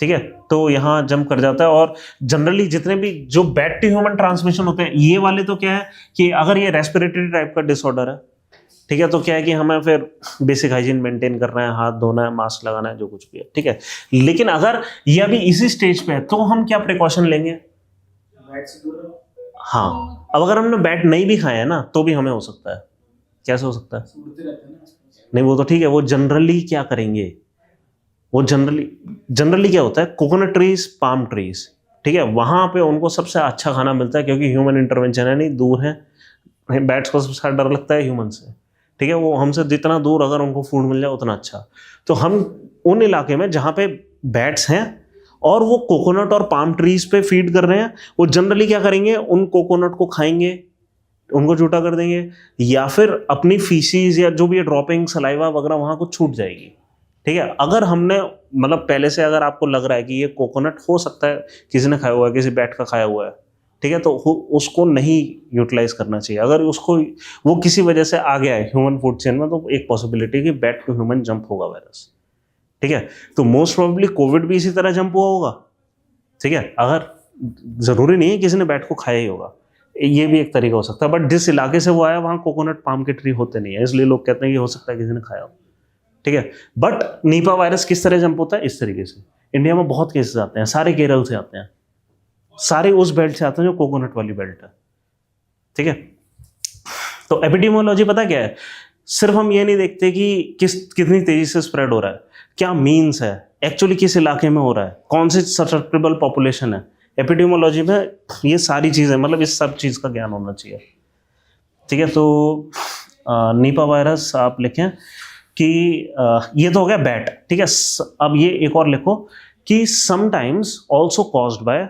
ठीक है, तो यहां जंप कर जाता है। और जनरली जितने भी जो बैट टू ह्यूमन ट्रांसमिशन होते हैं, ये वाले तो क्या है कि अगर ये रेस्पिरेटरी टाइप का डिसऑर्डर है, ठीक है, तो क्या है कि हमें फिर बेसिक हाइजीन मेंटेन करना है, हाथ धोना है, मास्क लगाना है, जो कुछ भी है। ठीक है, लेकिन अगर ये अभी इसी स्टेज पे है तो हम क्या प्रिकॉशन लेंगे? हाँ, अब अगर हमने बैट नहीं भी खाया है ना तो भी हमें हो सकता है। कैसे हो सकता है? नहीं, वो तो ठीक है, वो जनरली क्या करेंगे, वो जनरली क्या होता है, कोकोनट ट्रीज, पाम ट्रीज, ठीक है, वहां पे उनको सबसे अच्छा खाना मिलता है क्योंकि ह्यूमन इंटरवेंशन है नहीं, दूर है। बैट्स को सबसे डर लगता है ह्यूमन से। ठीक है, वो हमसे जितना दूर अगर उनको फूड मिल जाए उतना अच्छा। तो हम उन इलाके में जहाँ पे बैट्स हैं और वो कोकोनट और पाम ट्रीज पे फीड कर रहे हैं, वो जनरली क्या करेंगे, उन कोकोनट को खाएंगे, उनको झूठा कर देंगे, या फिर अपनी फीसीज या जो भी ड्रॉपिंग सलाइवा वगैरह वहाँ को छूट जाएगी। ठीक है, अगर हमने मतलब पहले से अगर आपको लग रहा है कि ये कोकोनट हो सकता है किसी ने खाया हुआ है, किसी बैट का खाया हुआ है, ठीक है, तो उसको नहीं यूटिलाइज करना चाहिए। अगर उसको वो किसी वजह से आ गया है ह्यूमन फूड चेन में, तो एक पॉसिबिलिटी कि बैट टू ह्यूमन जंप होगा वायरस। ठीक है, तो मोस्ट प्रोबेबली कोविड भी इसी तरह जंप हुआ होगा। ठीक है, अगर जरूरी नहीं है किसी ने बैट को खाया ही होगा, ये भी एक तरीका हो सकता है। बट जिस इलाके से वो आया वहाँ कोकोनट पाम के ट्री होते नहीं है, इसलिए लोग कहते हैं कि हो सकता है किसी ने खाया हो। ठीक है, बट नीपा वायरस किस तरह जंप होता है, इस तरीके से। इंडिया में बहुत केसेस आते हैं, सारे केरल से आते हैं, सारे उस बेल्ट से आते हैं जो कोकोनट वाली बेल्ट है। ठीक है, तो एपिडेमियोलॉजी पता क्या है, सिर्फ हम ये नहीं देखते कि कितनी तेजी से स्प्रेड हो रहा है, क्या मीन्स है, एक्चुअली किस इलाके में हो रहा है, कौन सी ससेप्टेबल पॉपुलेशन है। एपिडेमियोलॉजी में ये सारी चीज़ें, मतलब इस सब चीज़ का ज्ञान होना चाहिए। ठीक है, तो नीपा वायरस आप लिखें कि ये तो हो गया बैट। ठीक है, अब ये एक और लिखो कि sometimes also caused by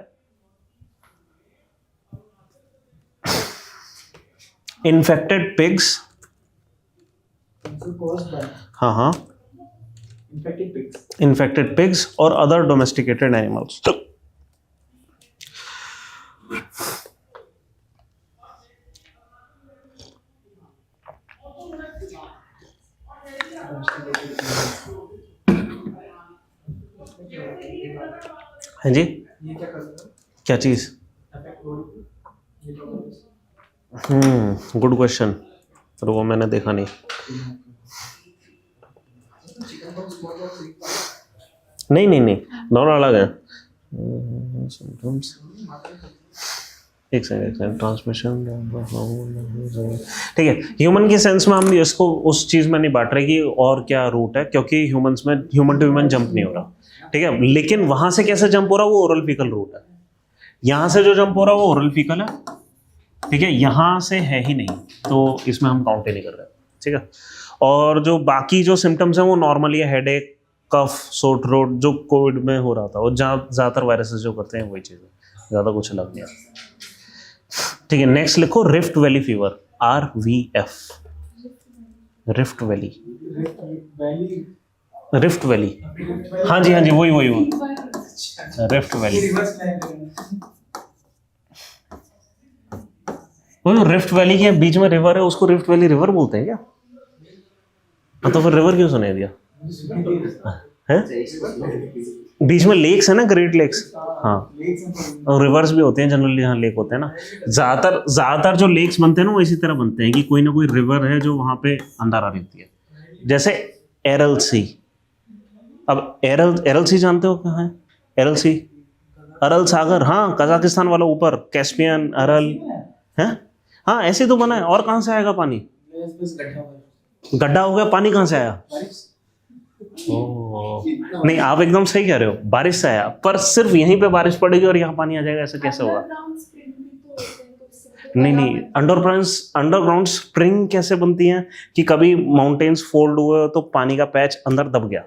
infected pigs. हाँ हाँ, इन्फेक्टेड पिग्स और अदर डोमेस्टिकेटेड एनिमल्स। हाँ जी, ये क्या कर रहे हो? क्या चीज? गुड क्वेश्चन, पर वो मैंने देखा नहीं। नहीं नहीं नहीं, दोनों अलग हैं। एक सेकंड, ट्रांसमिशन। ठीक है, ह्यूमन के सेंस में हम इसको उस चीज में नहीं बांट रहे कि और क्या रूट है, क्योंकि ह्यूमंस में ह्यूमन टू ह्यूमन जंप नहीं हो रहा। ठीक है, लेकिन वहां से कैसे जंप हो रहा है, वो ओरल फीकल रूट है। यहां से जो जंप हो रहा है वो ओरल फीकल है। ठीक है, यहां से है ही नहीं, तो इसमें हम काउंट ही नहीं कर रहे। ठीक है, और जो बाकी जो सिम्टम्स हैं वो नॉर्मली है, हेडेक, कफ, सोर थ्रोट, जो कोविड में हो रहा था, और ज्यादातर वायरसेस जो करते हैं वही चीज़ है, ज़्यादा कुछ अलग नहीं है। ठीक है, नेक्स्ट लिखो rift valley fever, RVF, rift valley. Rift valley, हाँ जी हाँ जी, वही रिफ्ट वैली। वो रिफ्ट वैली के बीच में रिवर है, उसको रिफ्ट वैली रिवर बोलते हैं क्या? हाँ, तो फिर रिवर क्यों सुनाई दिया है? बीच में लेक्स है ना, ग्रेट लेक्स। हाँ, और रिवर्स भी होते हैं जनरली, यहाँ लेक होते हैं ना। ज्यादातर जो लेक्स बनते हैं ना वो इसी तरह बनते हैं कि कोई ना कोई रिवर है जो वहां पे अंदर आ रहती है, जैसे एरल सी। अब एरल सी जानते हो कहाँ है? एरल सी, अरल सागर, हाँ, कजाकिस्तान वाला ऊपर, कैस्पियन, अरल है। हाँ, ऐसे तो बना है, और कहाँ से आएगा पानी? गड्ढा हो गया, पानी कहाँ से आया? ओह नहीं, आप एकदम सही कह रहे हो, बारिश से आया, पर सिर्फ यहीं पे बारिश पड़ेगी और यहाँ पानी आ जाएगा, ऐसा कैसे होगा? नहीं, अंडरग्राउंड स्प्रिंग कैसे बनती हैं कि कभी माउंटेन्स फोल्ड हुए तो पानी का पैच अंदर दब गया।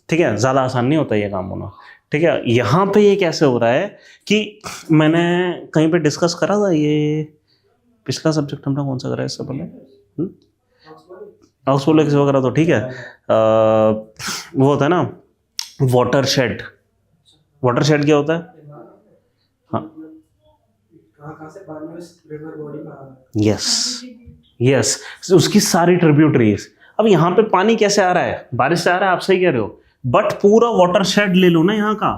ठीक है, ज्यादा आसान नहीं होता ये काम होना। ठीक है, यहाँ पे ये कैसे हो रहा है कि मैंने कहीं पे डिस्कस करा था, ये पिछला सब्जेक्ट हमने कौन सा करा है इससे पहले, ऑक्सफोर्ड वगैरह, तो ठीक है। वो होता है ना वाटरशेड। वाटरशेड क्या होता है? हाँ, यस, उसकी सारी ट्रिब्यूटरीज। अब यहाँ पे पानी कैसे आ रहा है? बारिश से आ रहा है, आप सही कह रहे हो, बट पूरा वाटरशेड ले लो ना यहाँ का,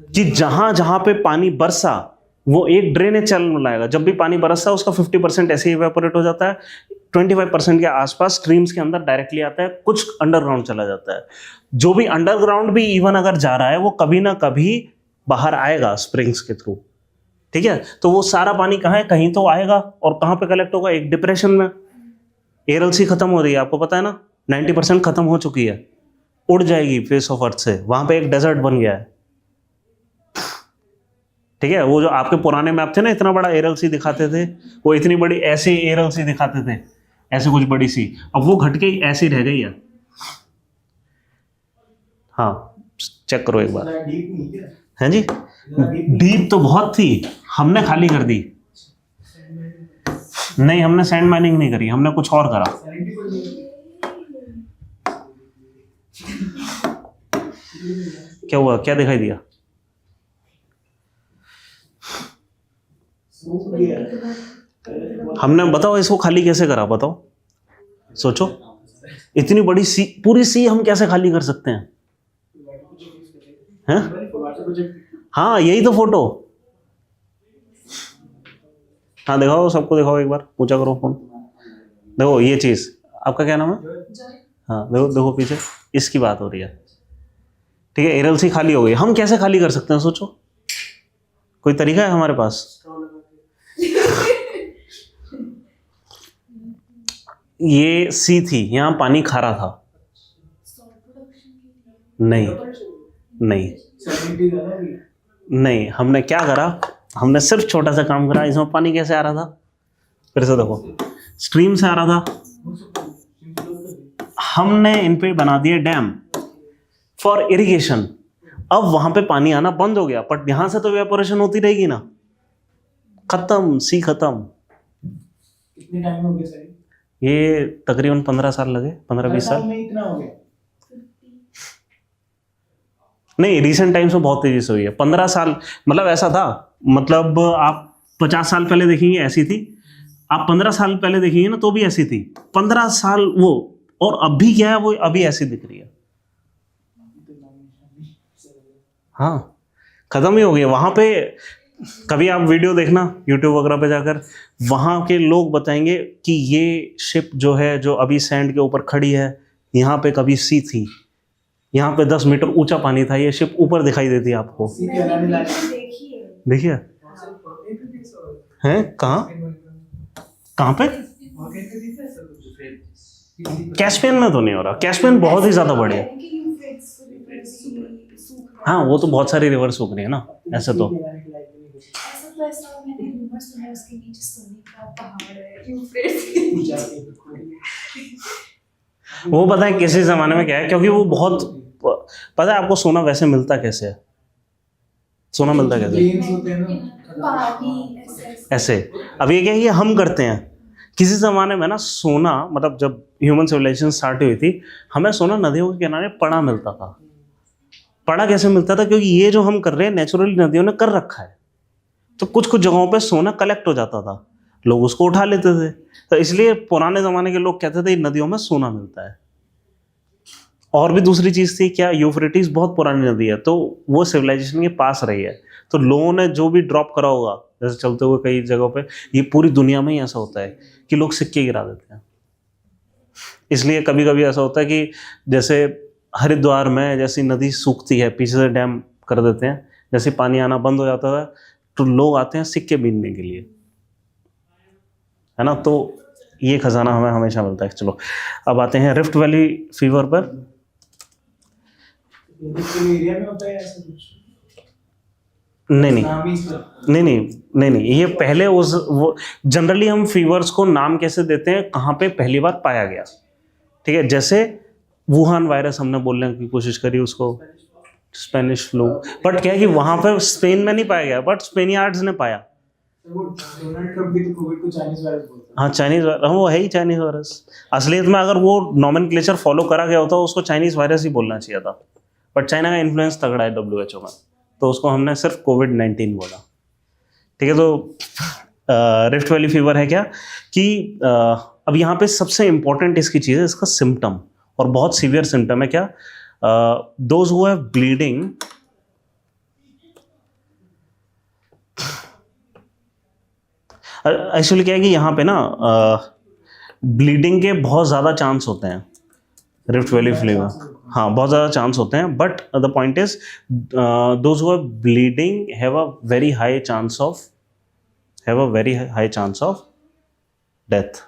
कि जहां जहां पे पानी बरसा वो एक ड्रेनेज चैनल बनाएगा। जब भी पानी बरसता है उसका 50% ऐसे ही इवेपोरेट हो जाता है, 25% के आसपास स्ट्रीम्स के अंदर डायरेक्टली आता है, कुछ अंडरग्राउंड चला जाता है। जो भी अंडरग्राउंड भी इवन अगर जा रहा है वो कभी ना कभी बाहर आएगा स्प्रिंग्स के थ्रू। ठीक है, तो वो सारा पानी कहाँ है? कहीं तो आएगा, और कहाँ पे कलेक्ट होगा? एक डिप्रेशन में। एरल सी खत्म हो रही है, आपको पता है ना, 90% खत्म हो चुकी है, उड़ जाएगी फेस ऑफ अर्थ से, वहां पे एक डेजर्ट बन गया है। ठीक है, वो जो आपके पुराने मैप थे ना, इतना बड़ा एरल सी दिखाते थे, वो इतनी बड़ी ऐसे एरल सी दिखाते थे, ऐसे कुछ बड़ी सी, अब वो घट के ऐसी रह गई है। हाँ चेक करो एक बार। डीप नहीं क्या? हैं जी, डीप तो बहुत थी, हमने खाली कर दी। नहीं, हमने सैंड माइनिंग नहीं करी, हमने कुछ और करा। क्या हुआ, क्या दिखाई दिया? हमने, बताओ इसको खाली कैसे करा, बताओ, सोचो। इतनी बड़ी सी, पूरी सी हम कैसे खाली कर सकते हैं? हैं? हाँ यही तो फोटो। हाँ दिखाओ, सबको दिखाओ एक बार, पूछा करो फोन। देखो ये चीज, आपका क्या नाम है? हाँ देखो देखो पीछे, इसकी बात हो रही है। ठीक है, एरल सी खाली हो गई, हम कैसे खाली कर सकते हैं, सोचो। कोई तरीका है हमारे पास? ये सी थी, यहां पानी खारा था। नहीं नहीं नहीं, हमने क्या करा, हमने सिर्फ छोटा सा काम करा। इसमें पानी कैसे आ रहा था, फिर से देखो, स्ट्रीम से आ रहा था, हमने इन पे बना दिया डैम फॉर इरिगेशन। अब वहां पे पानी आना बंद हो गया, बट यहां से तो इवेपोरेशन होती रहेगी ना। खत्म, सी खत्म। कितने टाइम हो गया सर? ये तकरीबन 15 साल लगे, 15-20 साल में इतना हो गया? नहीं, रिसेंट टाइम्स में बहुत तेजी से हुई है। 15 साल मतलब ऐसा था, मतलब आप 50 साल पहले देखेंगे ऐसी थी, आप 15 साल पहले देखेंगे ना तो भी ऐसी थी। 15 साल वो, और अभी क्या है, वो अभी ऐसी दिख रही है। हाँ खत्म ही हो गया। वहां पे कभी आप वीडियो देखना यूट्यूब वगैरह पे जाकर, वहां के लोग बताएंगे कि ये शिप जो है, जो अभी सैंड के ऊपर खड़ी है, यहाँ पे कभी सी थी, यहाँ पे 10 मीटर ऊंचा पानी था, ये शिप ऊपर दिखाई देती है आपको। देखिए हैं, कहाँ कहाँ पे? कैस्पियन में तो नहीं हो रहा, कैस्पियन बहुत ही ज्यादा बड़े है। हाँ वो तो बहुत सारी रिवर सूख रही है ना, ऐसे तो। मैंने रूमर सुना है उसके नीचे सोने का पहाड़ है, यूफ्रेट्स। वो पता है किसी जमाने में क्या है, क्योंकि वो बहुत, पता है आपको सोना वैसे मिलता कैसे है? सोना मिलता कैसे? पानी ऐसे। अब ये क्या है, ये हम करते हैं। किसी जमाने में ना सोना, मतलब जब ह्यूमन सिविलाइजेशन स्टार्ट हुई थी, हमें सोना नदियों के किनारे पड़ा मिलता था। पड़ा कैसे मिलता था? क्योंकि ये जो हम कर रहे हैं नेचुरली नदियों ने कर रखा है, तो कुछ कुछ जगहों पे सोना कलेक्ट हो जाता था, लोग उसको उठा लेते थे। तो इसलिए पुराने जमाने के लोग कहते थे नदियों में सोना मिलता है। और भी दूसरी चीज थी क्या, यूफ्रेटिस बहुत पुरानी नदी है, तो वो सिविलाइजेशन के पास रही है, तो लोगों ने जो भी ड्रॉप करा होगा, जैसे चलते हुए कई जगहों पे, ये पूरी दुनिया में ही ऐसा होता है कि लोग सिक्के गिरा देते हैं। इसलिए कभी कभी ऐसा होता है कि जैसे हरिद्वार में जैसी नदी सूखती है, पीछे से डैम कर देते हैं, जैसे पानी आना बंद हो जाता है तो लोग आते हैं सिक्के बीनने के लिए, है ना। तो ये खजाना हमें हमेशा मिलता है। चलो अब आते हैं रिफ्ट वैली फीवर पर। एरिया में होता है ऐसा कुछ? नहीं नहीं, ये पहले उस, वो जनरली हम फीवर्स को नाम कैसे देते हैं, कहाँ पे पहली बार पाया गया, ठीक है। जैसे वुहान वायरस हमने बोलने की कोशिश करी, उसको स्पेनिश फ्लू, बट क्या है कि वहां पे स्पेन में नहीं पाया गया, बट स्पेनियार्ड्स ने पाया। वो डोनाल्ड ट्रम्प भी तो कोविड को चाइनीज वायरस बोलता है। हाँ चाइनीज वायरस, वो है ही चाइनीज वायरस। असलियत में अगर वो नॉमेनक्लेचर फॉलो करा गया होता, उसको चाइनीज वायरस ही बोलना चाहिए था, बट चाइना का इन्फ्लुएंस तगड़ा है WHO में, तो उसको हमने सिर्फ कोविड-19 बोला, ठीक है। तो रिफ्ट वैली फीवर है क्या कि अब यहाँ पे सबसे इंपॉर्टेंट इसकी चीज़ है इसका सिम्टम, और बहुत सीवियर सिम्टम है क्या, those who have bleeding, actually क्या है कि यहाँ पे ना ब्लीडिंग के बहुत ज़्यादा चांस होते हैं रिफ्ट वैली फीवर। हाँ बहुत ज़्यादा चांस होते हैं, but the point is those who are bleeding have a very high chance of death.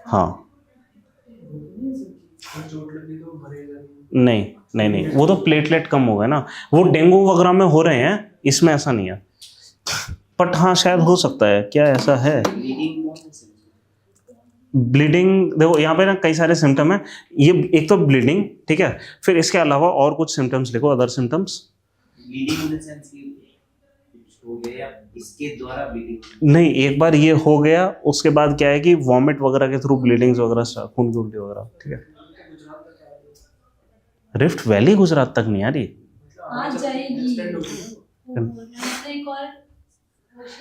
हाँ चोट लगी तो भरेगा नहीं, नहीं नहीं, वो तो प्लेटलेट कम हो गए ना, वो डेंगू वगैरह में हो रहे हैं, इसमें ऐसा नहीं है। बट हाँ शायद हो सकता है, क्या ऐसा है? ब्लीडिंग कौन से ब्लीडिंग देखो यहाँ पे ना कई सारे सिम्टम है, ये एक तो ब्लीडिंग, ठीक है, फिर इसके अलावा और कुछ सिम्टम्स लिखो, other symptoms. Bleeding in the sense कि कुछ हो गया या इसके द्वारा ब्लीडिंग? नहीं, एक बार ये हो गया, उसके बाद क्या है कि वॉमिट वगैरह के थ्रू ब्लीडिंग्स वगैरह, खून की उल्टी वगैरह, ठीक है। रिफ्ट वैली गुजरात तक नहीं आ रही? हाँ जाएगी एक और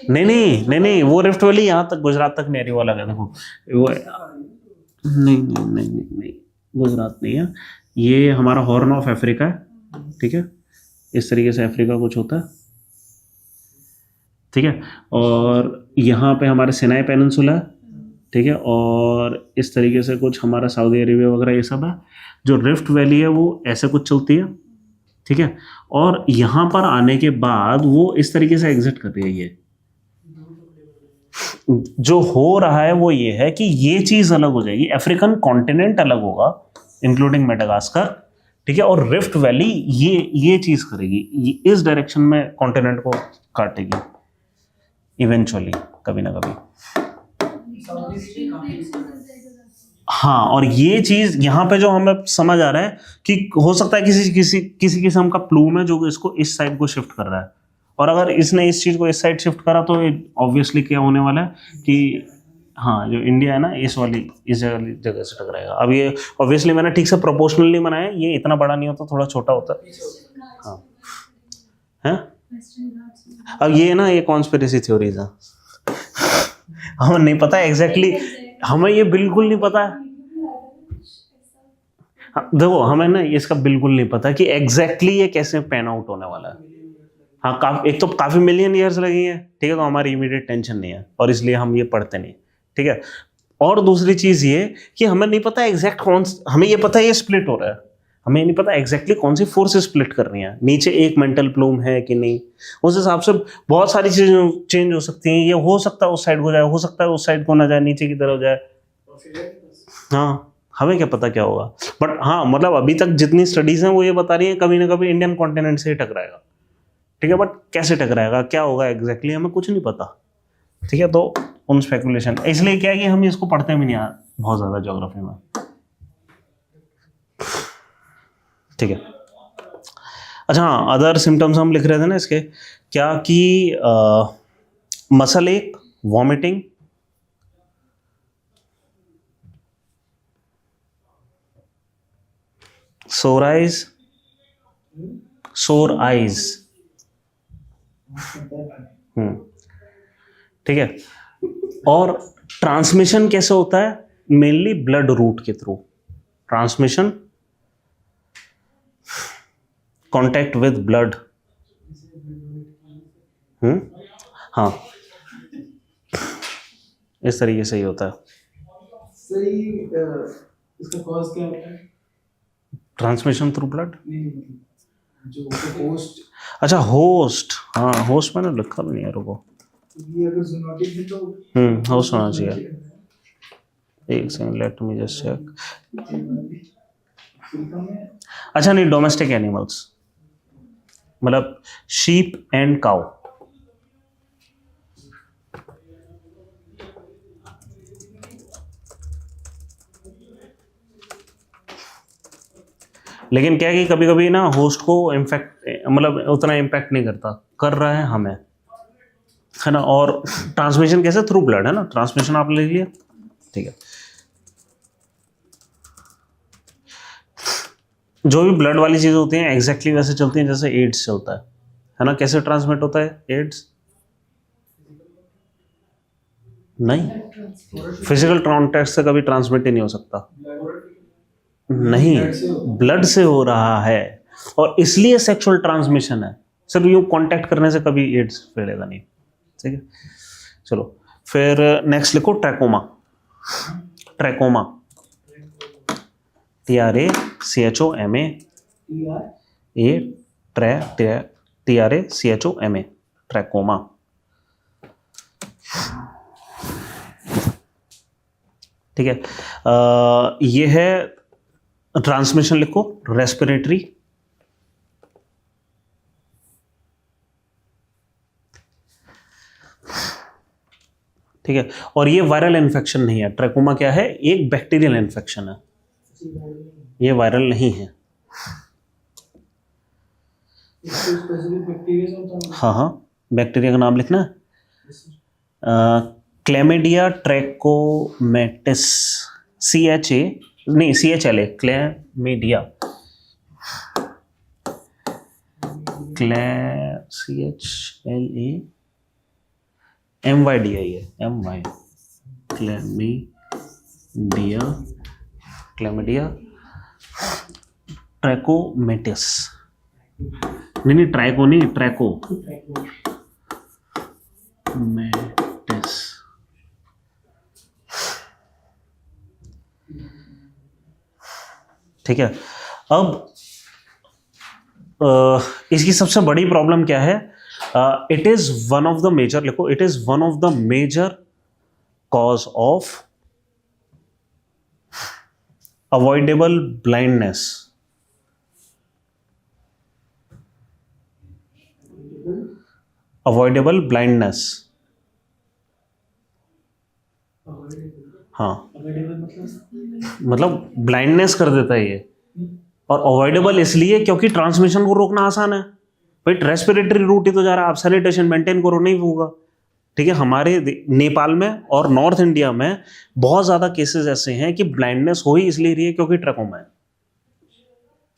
नहीं नहीं नहीं नहीं, वो रिफ्ट वैली यहाँ तक गुजरात तक नहीं आ रही, वो अलग है। देखो वो नहीं नहीं नहीं नहीं नहीं, गुजरात नहीं है, ये हमारा हॉर्न ऑफ अफ्रीका है, ठीक है, इस तरीके से अफ्रीका कुछ होता है, ठीक है, और यहाँ पे हमारे सिनाई पेनिनसुला है, ठीक है, और इस तरीके से कुछ हमारा सऊदी अरेबिया वगैरह ये सब है। जो रिफ्ट वैली है वो ऐसे कुछ चलती है, ठीक है, और यहाँ पर आने के बाद वो इस तरीके से एग्जिट कर रही है। ये जो हो रहा है वो ये है कि ये चीज अलग हो जाएगी, अफ्रीकन कॉन्टिनेंट अलग होगा इंक्लूडिंग मेडागास्कर, ठीक है, और रिफ्ट वैली ये चीज करेगी, ये इस डायरेक्शन में कॉन्टिनेंट को काटेगी इवेंचुअली, कभी ना कभी। हाँ, और ये चीज यहाँ पे जो हमें समझ आ रहा है कि हो सकता है किसी किस्म का प्लूम है जो इसको इस साइड को शिफ्ट कर रहा है, और अगर इसने इस चीज को इस साइड शिफ्ट करा तो ऑब्वियसली क्या होने वाला है कि हाँ, जो इंडिया है ना, इस जगह से टकराएगा। अब ये ऑब्वियसली मैंने ठीक से प्रोपोर्शनली बनाया, ये इतना बड़ा नहीं होता, थोड़ा छोटा होता है। हाँ है, अब ये ना, ये कॉन्स्पिरेसी थ्योरीज है, हमें नहीं पता एग्जैक्टली, हमें ये बिल्कुल नहीं पता है। हाँ, देखो हमें ना इसका बिल्कुल नहीं पता कि एग्जैक्टली ये कैसे पैन आउट होने वाला है। हाँ, एक तो काफी मिलियन ईयर्स लगेंगे, ठीक है, तो हमारी इमीडिएट टेंशन नहीं है और इसलिए हम ये पढ़ते नहीं, ठीक है। और दूसरी चीज ये कि हमें नहीं पता एग्जैक्ट हमें ये पता है ये स्प्लिट हो रहा है, हमें नहीं पता एग्जैक्टली कौन सी फोर्स स्प्लिट कर रही है, नीचे एक मेंटल प्लूम है कि नहीं, उस हिसाब से बहुत सारी चीजें चेंज हो सकती हैं। ये हो सकता है उस साइड को जाए, हो सकता है उस साइड को ना जाए, नीचे की तरफ जाए। हाँ, हमें क्या पता क्या होगा, बट हाँ मतलब अभी तक जितनी स्टडीज हैं वो ये बता रही हैं कभी ना कभी इंडियन कॉन्टिनेंट से ही टकराएगा, ठीक है, बट कैसे टकराएगा, क्या होगा एग्जैक्टली हमें कुछ नहीं पता, ठीक है। तो उन स्पेकुलेशन, इसलिए क्या है कि हम इसको पढ़ते भी नहीं बहुत ज्यादा ज्योग्राफी में, ठीक है। अच्छा हाँ, अदर सिम्टम्स हम लिख रहे थे ना इसके, क्या कि मसल एक, वॉमिटिंग, सोर आइज, ठीक है। और ट्रांसमिशन कैसे होता है, मेनली ब्लड रूट के through, transmission contact with blood, हाँ, इस तरीके से ही होता है। सही, इसका कॉज क्या होता है? ट्रांसमिशन थ्रू ब्लड, जो होस्ट, अच्छा होस्ट, हाँ होस्ट मैंने लिखा भी नहीं है, रुको, ये अगर जूनोटिक है तो होस्ट होना चाहिए, एक second let me just check. अच्छा नहीं, डोमेस्टिक एनिमल्स मतलब शीप एंड काउ, लेकिन क्या है कि कभी कभी ना होस्ट को इम्पैक्ट मतलब उतना इम्पैक्ट नहीं करता, कर रहा है हमें, है ना। और ट्रांसमिशन कैसे, थ्रू ब्लड, है ना, ट्रांसमिशन आप ले लिया, ठीक है। जो भी ब्लड वाली चीज़ होती हैं एग्जैक्टली वैसे चलती हैं जैसे एड्स चलता है ना। कैसे ट्रांसमिट होता है एड्स? नहीं, फिजिकल कॉन्टैक्ट से कभी ट्रांसमिट ही नहीं हो सकता, नहीं, ब्लड से हो रहा है, और इसलिए सेक्सुअल ट्रांसमिशन है, सिर्फ यूं कांटेक्ट करने से कभी एड्स फैलेगा नहीं, ठीक है। चलो फिर नेक्स्ट लिखो, trachoma, trachoma, TRACHOMA, TRACHOMA, trachoma, ठीक है। ये है ट्रांसमिशन, लिखो रेस्पिरेटरी, ठीक है, और ये वायरल इन्फेक्शन नहीं है। ट्रैकोमा क्या है, एक बैक्टीरियल इन्फेक्शन है, ये वायरल नहीं है। स्पेसिफिक बैक्टीरिया से होता है। हाँ हाँ, बैक्टीरिया का नाम लिखना है, क्लैमिडिया ट्रैकोमेटिस, CHA नहीं CHLA, क्लैमिडिया, CHLA MYDI है, MY, क्लैमिडिया ट्रैकोमेटिस, नहीं ट्राइको नहीं, ट्रैकोमेटिस। ठीक है, अब इसकी सबसे बड़ी प्रॉब्लम क्या है, it is one of the major, लिखो, it is one of the major cause of avoidable blindness. Avoidable blindness, हाँ, मतलब ब्लाइंडनेस कर देता है ये। और अवॉइडेबल इसलिए क्योंकि ट्रांसमिशन को रोकना आसान है भाई, रेस्पिरेटरी रूट ही तो जा रहा है, आप सैनिटेशन मेंटेन करो नहीं होगा। ठीक है, हमारे नेपाल में और नॉर्थ इंडिया में बहुत ज़्यादा केसेस ऐसे हैं कि ब्लाइंडनेस हो ही इसलिए रही है क्योंकि ट्रैकोमा है,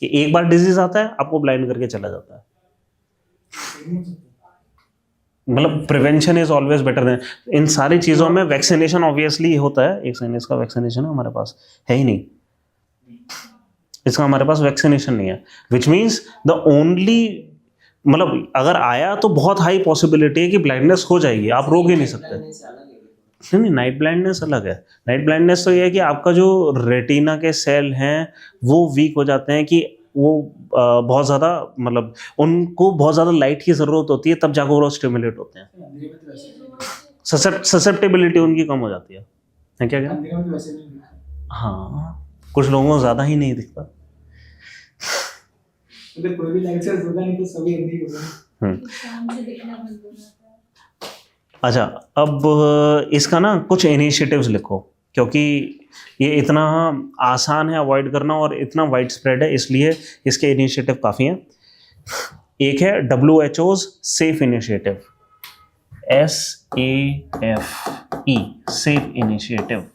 कि एक बार डिजीज आता है आपको ब्लाइंड करके चला जाता है। मतलब prevention is always better than, इन सारी चीज़ों में वैक्सीनेशन ऑब्वियसली होता है। एक साइनस का वैक्सीनेशन है हमारे पास, है ही नहीं, इसका हमारे पास वैक्सीनेशन नहीं है, विच मीन्स द ओनली, मतलब अगर आया तो बहुत हाई पॉसिबिलिटी है कि ब्लाइंडनेस हो जाएगी, आप रोक ही नहीं सकते। नहीं, नाइट ब्लाइंडनेस अलग है। नाइट ब्लाइंडनेस तो ये है कि आपका जो रेटिना के सेल हैं वो वीक हो जाते हैं, कि वो बहुत ज़्यादा, मतलब उनको बहुत ज़्यादा लाइट की ज़रूरत होती है, तब जाकर वो स्टिमुलेट होते हैं, ससेप्टेबिलिटी उनकी कम हो जाती है क्या क्या? हाँ, कुछ लोगों को ज़्यादा ही नहीं दिखता। कोई भी लाइट से होगा नहीं तो सभी अंधी हो गए। शाम से दिखना बंद हो जाता है। अच्छा, अब इसका ना कुछ इनिशिएटिव्स लिखो, क्योंकि ये इतना आसान है अवॉइड करना और इतना वाइड स्प्रेड है, इसलिए इसके इनिशिएटिव काफ़ी हैं। एक है WHO's safe initiative, SAFE, safe initiative.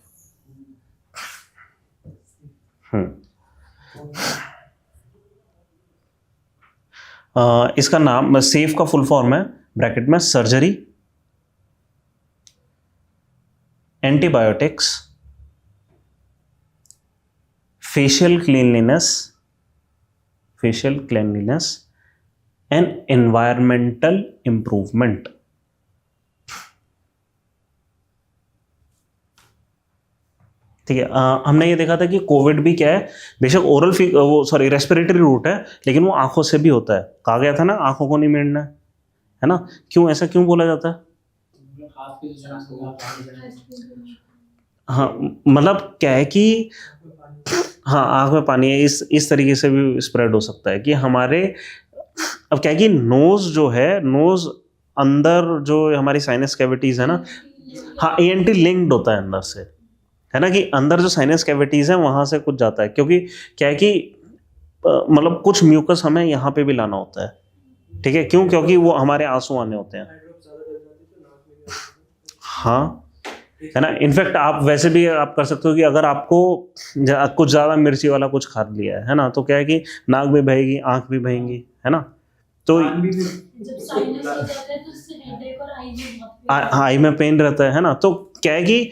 इसका नाम, सेफ का फुल फॉर्म है ब्रैकेट में surgery, antibiotics, facial cleanliness and environmental improvement. ठीक है, हमने ये देखा था कि कोविड भी क्या है, बेशक रेस्पिरेटरी रूट है, लेकिन वो आंखों से भी होता है। कहा गया था ना, आंखों को नहीं मेड़ना है ना? क्यों, ऐसा क्यों बोला जाता है? हाँ, मतलब क्या है कि हाँ, आंख में पानी है, इस तरीके से भी स्प्रेड हो सकता है कि हमारे, अब क्या है कि नोज जो है, नोज अंदर जो हमारी साइनस कैविटीज है ना, हाँ, ENT लिंक्ड होता है अंदर से, है ना, कि अंदर जो साइनस कैविटीज है वहां से कुछ जाता है, क्योंकि क्या है कि मतलब कुछ म्यूकस हमें यहाँ पे भी लाना होता है। ठीक है, क्यों? क्योंकि वो हमारे आंसू आने होते हैं। हाँ, है ना, इनफैक्ट आप वैसे भी आप कर सकते हो कि अगर आपको कुछ ज़्यादा मिर्ची वाला कुछ खा लिया है ना, तो क्या है कि नाक भी बहेगी, आँख भी बहेंगी, है ना, तो जब साइनस हो जाता है तो उससे हेडेक और आई में बहुत आई में पेन रहता है ना, तो क्या है कि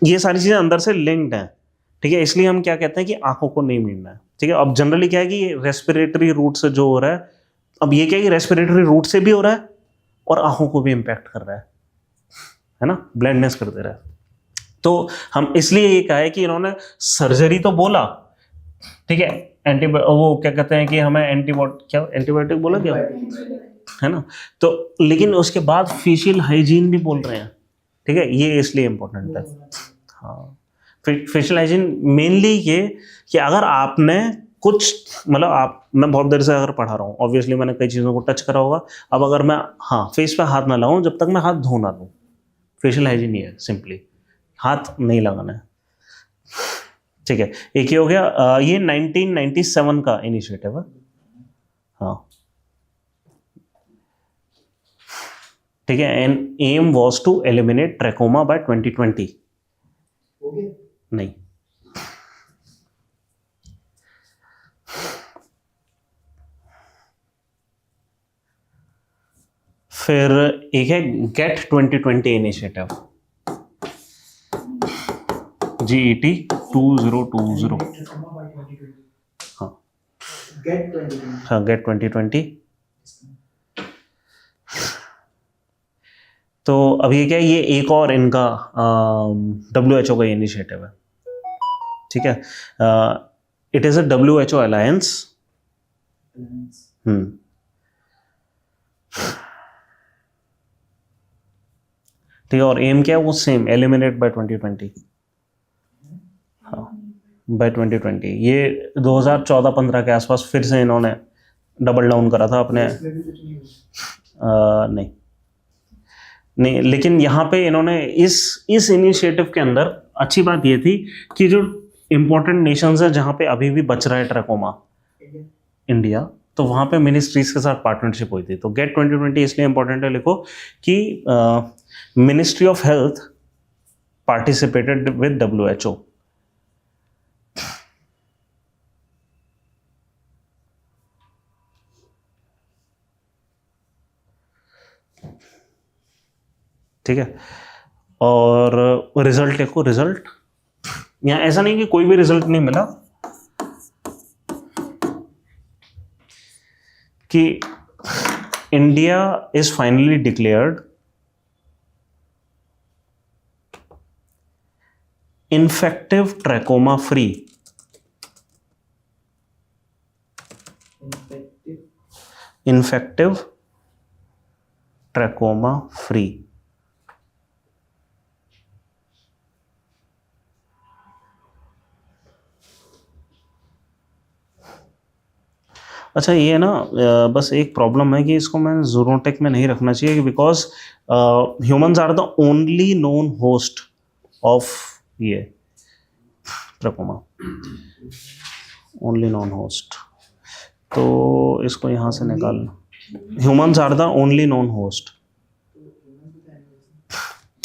ये सारी चीज़ें अंदर से लिंक्ड हैं। ठीक है, इसलिए हम क्या कहते हैं कि आंखों को नहीं मीड़ना है। ठीक है, अब जनरली क्या है कि रेस्पिरेटरी रूट से जो हो रहा है, अब ये क्या है कि रेस्पिरेटरी रूट से भी हो रहा है और आंखों को भी इम्पैक्ट कर रहा है ना, ब्लाइंडनेस कर दे रहा है। तो हम इसलिए ये कहा है कि इन्होंने सर्जरी तो बोला, ठीक है, वो क्या कहते हैं कि हमें एंटीबायोटिक बोला क्या, है ना, तो लेकिन उसके बाद फेशियल हाइजीन भी बोल रहे हैं। ठीक है, ये इसलिए इम्पोर्टेंट है। हाँ, फेशियल हाइजीन मेनली ये कि अगर आपने कुछ, मतलब मैं बहुत देर से अगर पढ़ा रहा हूँ, ऑब्वियसली मैंने कई चीज़ों को टच करा होगा, अब अगर मैं, हाँ, फेस पे हाथ ना लाऊं जब तक मैं हाथ धो ना लूँ, फेशियल हाइजीन ही है सिंपली, हाथ नहीं लगाना है। ठीक है, एक ये हो गया। ये 1997 का इनिशिएटिव है। हाँ ठीक है, and aim was to eliminate trachoma by 2020। हो गया। नहीं, फिर एक है गेट 2020 इनिशिएटिव, GET 2020। हाँ गेट 2020। हाँ, गेट 2020। तो अब ये क्या है, ये एक और इनका WHO का इनिशिएटिव है। ठीक है, it is a WHO alliance. ठीक है, और एम क्या है, वो सेम, एलिमिनेट बाय 2020। हाँ, बाय 2020। ये 2014-15 के आसपास फिर से इन्होंने डबल डाउन करा था अपने। इसमें भी कुछ नहीं हुआ। नहीं नहीं, लेकिन यहाँ पे इन्होंने इस इनिशिएटिव के अंदर अच्छी बात ये थी कि जो इम्पोर्टेंट नेशंस है जहाँ पे अभी भी बच रहा है ट्रैकोमा, इंडिया, तो वहाँ पे मिनिस्ट्रीज के साथ पार्टनरशिप हुई थी। तो गेट 2020 इसलिए इम्पोर्टेंट है, लिखो कि ministry of health participated with WHO। ठीक है, और रिजल्ट देखो, रिजल्ट यहाँ ऐसा नहीं कि कोई भी रिजल्ट नहीं मिला, कि India is finally declared infective trachoma free. Infective trachoma free. अच्छा, ये ना बस एक प्रॉब्लम है कि इसको मैं ज़ूनोटेक में नहीं रखना चाहिए, because humans are the only known host of ये ट्रैकोमा, ओनली नॉन होस्ट। तो इसको यहाँ से निकालना, humans are the only non host.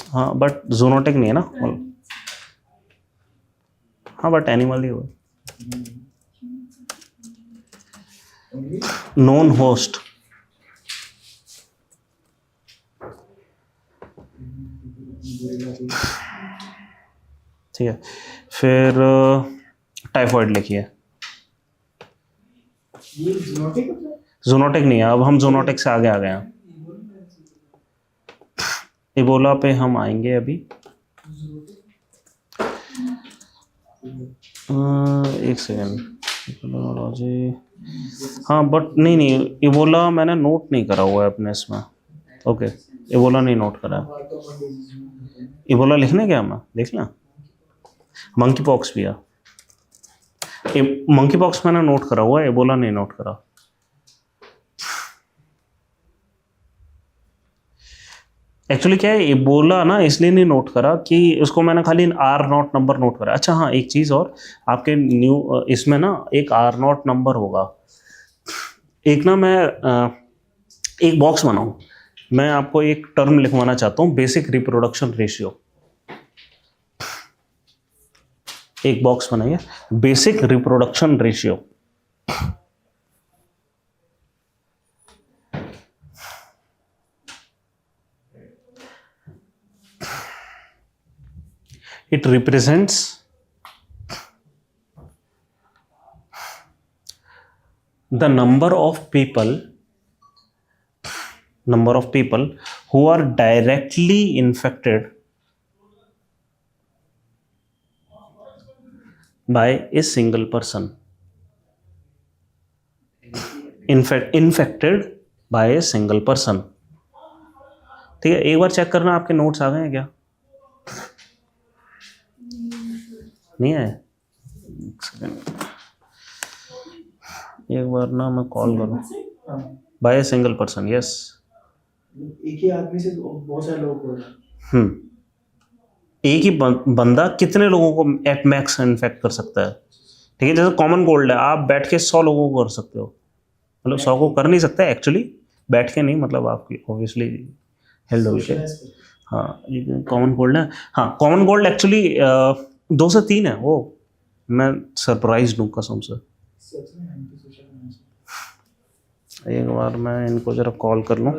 हाँ, बट ज़ूनोटेक नहीं है ना, हाँ बट एनिमल ही हुआ, नॉन होस्ट। ठीक है, फिर टाइफॉइड लिखिए। ये ज़ूनोटिक होता है? ज़ूनोटिक नहीं है, अब हम ज़ूनोटिक से आगे आ गए हैं। इबोला पे हम आएंगे अभी। एक सेकेंड, हाँ बट नहीं, इबोला मैंने नोट नहीं करा हुआ है अपने इसमें। ओके, इबोला नहीं नोट करा है। इबोला लिखने क्या मैं देख लें, मंकी पॉक्स भी है। मंकी पॉक्स मैंने नोट करा हुआ है, इबोला नहीं नोट करा। एक्चुअली क्या है, इबोला ना इसलिए नहीं नोट करा कि उसको मैंने खाली R0 नंबर नोट करा। अच्छा हाँ, एक चीज़ और, आपके न्यू इसमें ना एक R0 नंबर होगा। एक ना मैं एक बॉक्स बनाऊं, मैं आपको एक टर्म लिखवाना चाहता हूँ, बेसिक रिप्रोडक्शन रेशियो। एक बॉक्स बनाइए, basic reproduction ratio. It represents the number of people who are directly infected by a single person. Infected by a single person. ठीक है, एक बार चेक करना आपके नोट्स आ गए हैं क्या? नहीं है, एक बार ना मैं कॉल करूं। By a single person, yes. एक ही आदमी से बहुत सारे लोग हो रहे हैं। एक ही बंदा कितने लोगों को एट मैक्स इन्फेक्ट कर सकता है? ठीक है, जैसे कॉमन कोल्ड है, आप बैठ के 100 लोगों को कर सकते हो, मतलब 100 को कर नहीं सकते एक्चुअली, बैठ के नहीं, मतलब आपकी ऑब्वियसली हेल्थ होगी। हाँ, ये कॉमन कोल्ड है। हाँ, कॉमन कोल्ड एक्चुअली 2 से 3 है वो, मैं सरप्राइज हूँ कसम से। एक बार मैं इनको जरा कॉल कर लूँ,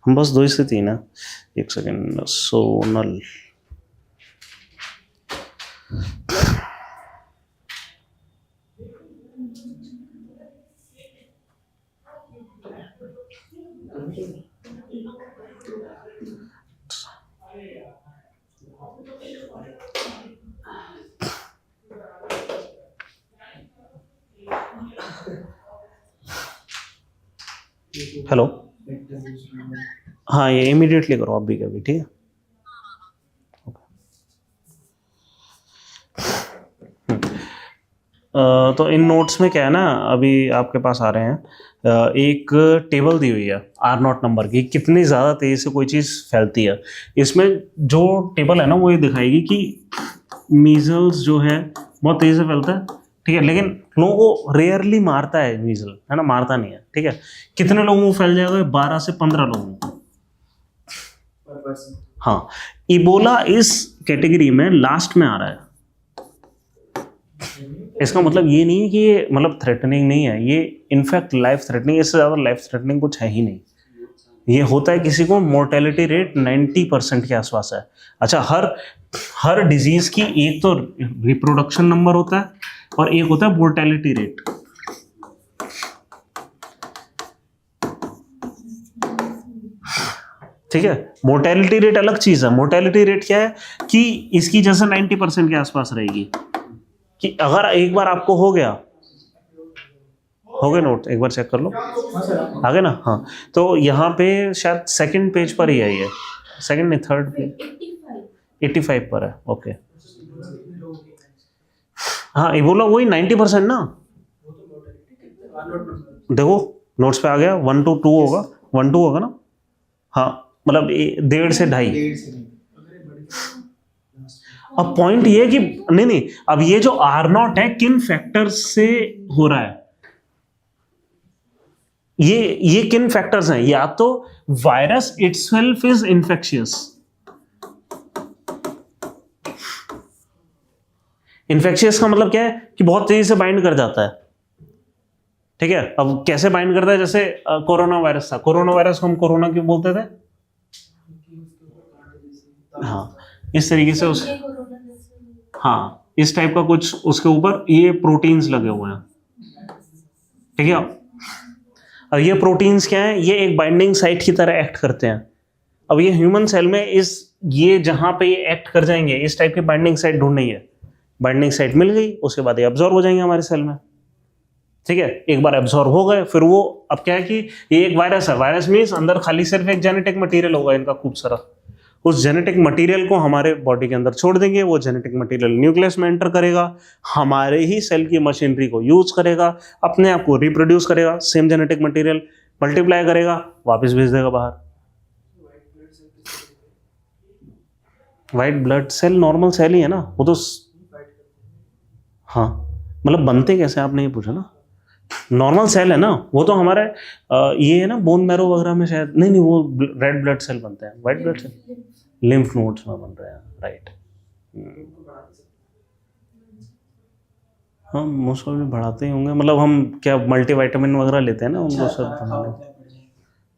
हम बस 2 से 3 है। एक सेकेंड, सोनल हेलो। हाँ, ये इमीडिएटली करो अभी के अभी, ठीक है। तो इन नोट्स में क्या है ना, अभी आपके पास आ रहे हैं, एक टेबल दी हुई है R0 नंबर की, कितनी ज़्यादा तेज़ी से कोई चीज़ फैलती है। इसमें जो टेबल है ना वो ये दिखाएगी कि मीजल्स जो है बहुत तेज़ी से फैलता है, ठीक है, लेकिन लोगों को रेयरली मारता है मीजल, है ना, मारता नहीं है, ठीक है। कितने लोगों को फैल जाएगा? 12 से 15 लोगों को। हाँ, इबोला इस कैटेगरी में लास्ट में आ रहा है। इसका मतलब ये नहीं है कि ये मतलब थ्रेटनिंग नहीं है, ये इनफैक्ट लाइफ थ्रेटनिंग, इससे ज़्यादा लाइफ थ्रेटनिंग कुछ है ही नहीं। ये होता है किसी को मोर्टेलिटी रेट 90% के आसपास है। अच्छा, हर डिजीज की एक तो रिप्रोडक्शन नंबर होता है और एक होता है मोर्टेलिटी रेट। ठीक है, मोर्टेलिटी रेट अलग चीज है। मोर्टेलिटी रेट क्या है कि इसकी जैसे 90% के आसपास रहेगी, कि अगर एक बार आपको हो गया नोट, एक बार चेक कर लो, आ गए ना। हाँ, तो यहाँ पे शायद सेकंड पेज पर ही है ये, सेकंड नहीं थर्ड पे, 85 पर है। ओके, हाँ, इबोला वही 90% ना, देखो नोट्स पे आ गया 1 to 2 होगा, 1 2 होगा ना। हाँ, मतलब 1.5 से 2.5। अब पॉइंट ये है कि नहीं, अब ये जो R0 है किन फैक्टर्स से हो रहा है, ये किन फैक्टर्स हैं? या तो virus itself is infectious, infectious का मतलब क्या है कि बहुत तेजी से बाइंड कर जाता है, ठीक है। अब कैसे बाइंड करता है? जैसे कोरोना वायरस था, कोरोना वायरस को हम कोरोना क्यों बोलते थे? हाँ, इस तरीके से उस, हाँ, इस टाइप का कुछ उसके ऊपर ये प्रोटीन्स लगे हुए हैं, ठीक है। अब ये प्रोटीन्स क्या है? ये एक बाइंडिंग साइट की तरह एक्ट करते हैं। अब ये ह्यूमन सेल में ये जहां पे ये एक्ट कर जाएंगे, इस टाइप की बाइंडिंग साइट ढूंढनी है, बाइंडिंग साइट मिल गई, उसके बाद ये अब्जॉर्ब हो जाएंगे हमारे सेल में, ठीक है। एक बार अब्जॉर्ब हो गए, फिर वो, अब क्या है कि ये एक वायरस है, वायरस मीन्स अंदर खाली सिर्फ एक जेनेटिक मटेरियल होगा इनका खूब सारा, उस जेनेटिक मटेरियल को हमारे बॉडी के अंदर छोड़ देंगे, वो जेनेटिक मटेरियल न्यूक्लियस में एंटर करेगा, हमारे ही सेल की मशीनरी को यूज करेगा, अपने आप को रिप्रोड्यूस करेगा, सेम जेनेटिक मटेरियल मल्टीप्लाई करेगा, वापस भेज देगा बाहर। White blood cell normal cell ही है ना वो तो। हाँ, मतलब बनते कैसे आपने ये पूछा ना, नॉर्मल सेल है ना वो तो हमारे ये है ना बोन मैरो वगैरह में शायद, नहीं वो रेड ब्लड सेल बनते हैं, white blood cell lymph nodes में बन रहे हैं, राइट। हाँ, मोस्ट ऑफ बढ़ाते ही होंगे, मतलब हम क्या मल्टीविटामिन वगैरह लेते हैं ना उनको सब बनाने।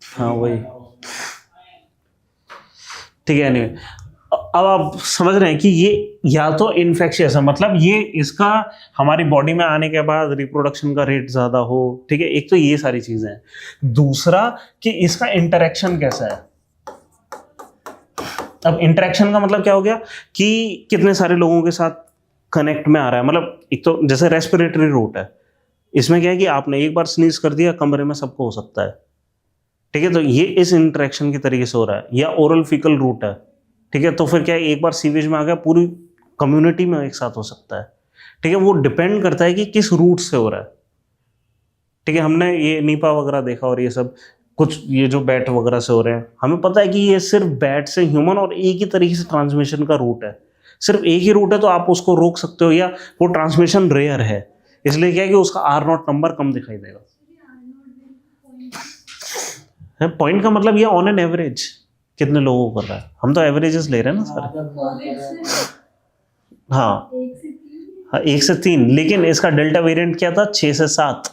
हाँ वही, ठीक है। नहीं, अब आप समझ रहे हैं कि ये या तो इन्फेक्शियस है, मतलब ये इसका हमारी बॉडी में आने के बाद रिप्रोडक्शन का रेट ज्यादा हो, ठीक है, एक तो ये सारी चीजें हैं। दूसरा कि इसका इंटरेक्शन कैसा है। अब इंटरेक्शन का मतलब क्या हो गया कि कितने सारे लोगों के साथ कनेक्ट में आ रहा है, मतलब एक तो जैसे रेस्पिरेटरी रूट है, इसमें क्या है कि आपने एक बार स्नीज कर दिया, कमरे में सबको हो सकता है, ठीक है, तो ये इस इंटरेक्शन के तरीके से हो रहा है। या ओरल फीकल रूट है, ठीक है, तो फिर क्या है, एक बार सीवेज में आ गया, पूरी कम्युनिटी में एक साथ हो सकता है, ठीक है। वो डिपेंड करता है कि किस रूट से हो रहा है, ठीक है। हमने ये नीपा वगैरह देखा और ये सब कुछ ये जो बैट वगैरह से हो रहे हैं, हमें पता है कि ये सिर्फ बैट से ह्यूमन और एक ही तरीके से ट्रांसमिशन का रूट है, सिर्फ एक ही रूट है, तो आप उसको रोक सकते हो, या वो ट्रांसमिशन रेयर है, इसलिए क्या है कि उसका R0 नंबर कम दिखाई देगा। पॉइंट का मतलब ये ऑन एन एवरेज कितने लोगों को कर रहा है, हम तो एवरेजेस ले रहे हैं ना सारे। हाँ हाँ 1 से 3, लेकिन इसका डेल्टा वेरिएंट क्या था 6 से 7,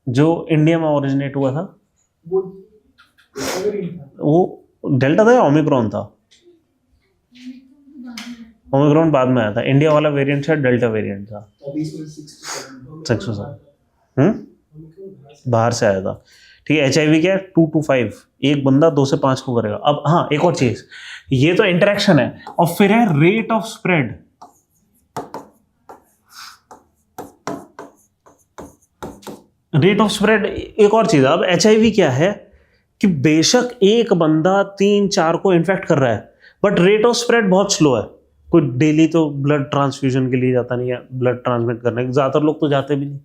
जो इंडिया में ओरिजिनेट हुआ था वो डेल्टा था या ओमिक्रॉन था? ओमिक्रॉन बाद में आया था, इंडिया वाला वेरिएंट शायद डेल्टा वेरिएंट था। 607 बाहर से आया था, ठीक है। HIV क्या है 2 to 5, एक बंदा 2 से 5 को करेगा। अब हाँ एक और चीज, ये तो इंटरेक्शन है, और फिर है rate of spread. Rate of spread एक और चीज है। अब HIV क्या है कि बेशक एक बंदा 3-4 को इन्फेक्ट कर रहा है, बट रेट ऑफ स्प्रेड बहुत स्लो है। कोई डेली तो ब्लड ट्रांसफ्यूजन के लिए जाता नहीं है, ब्लड ट्रांसमिट करने, ज्यादातर लोग तो जाते भी नहीं,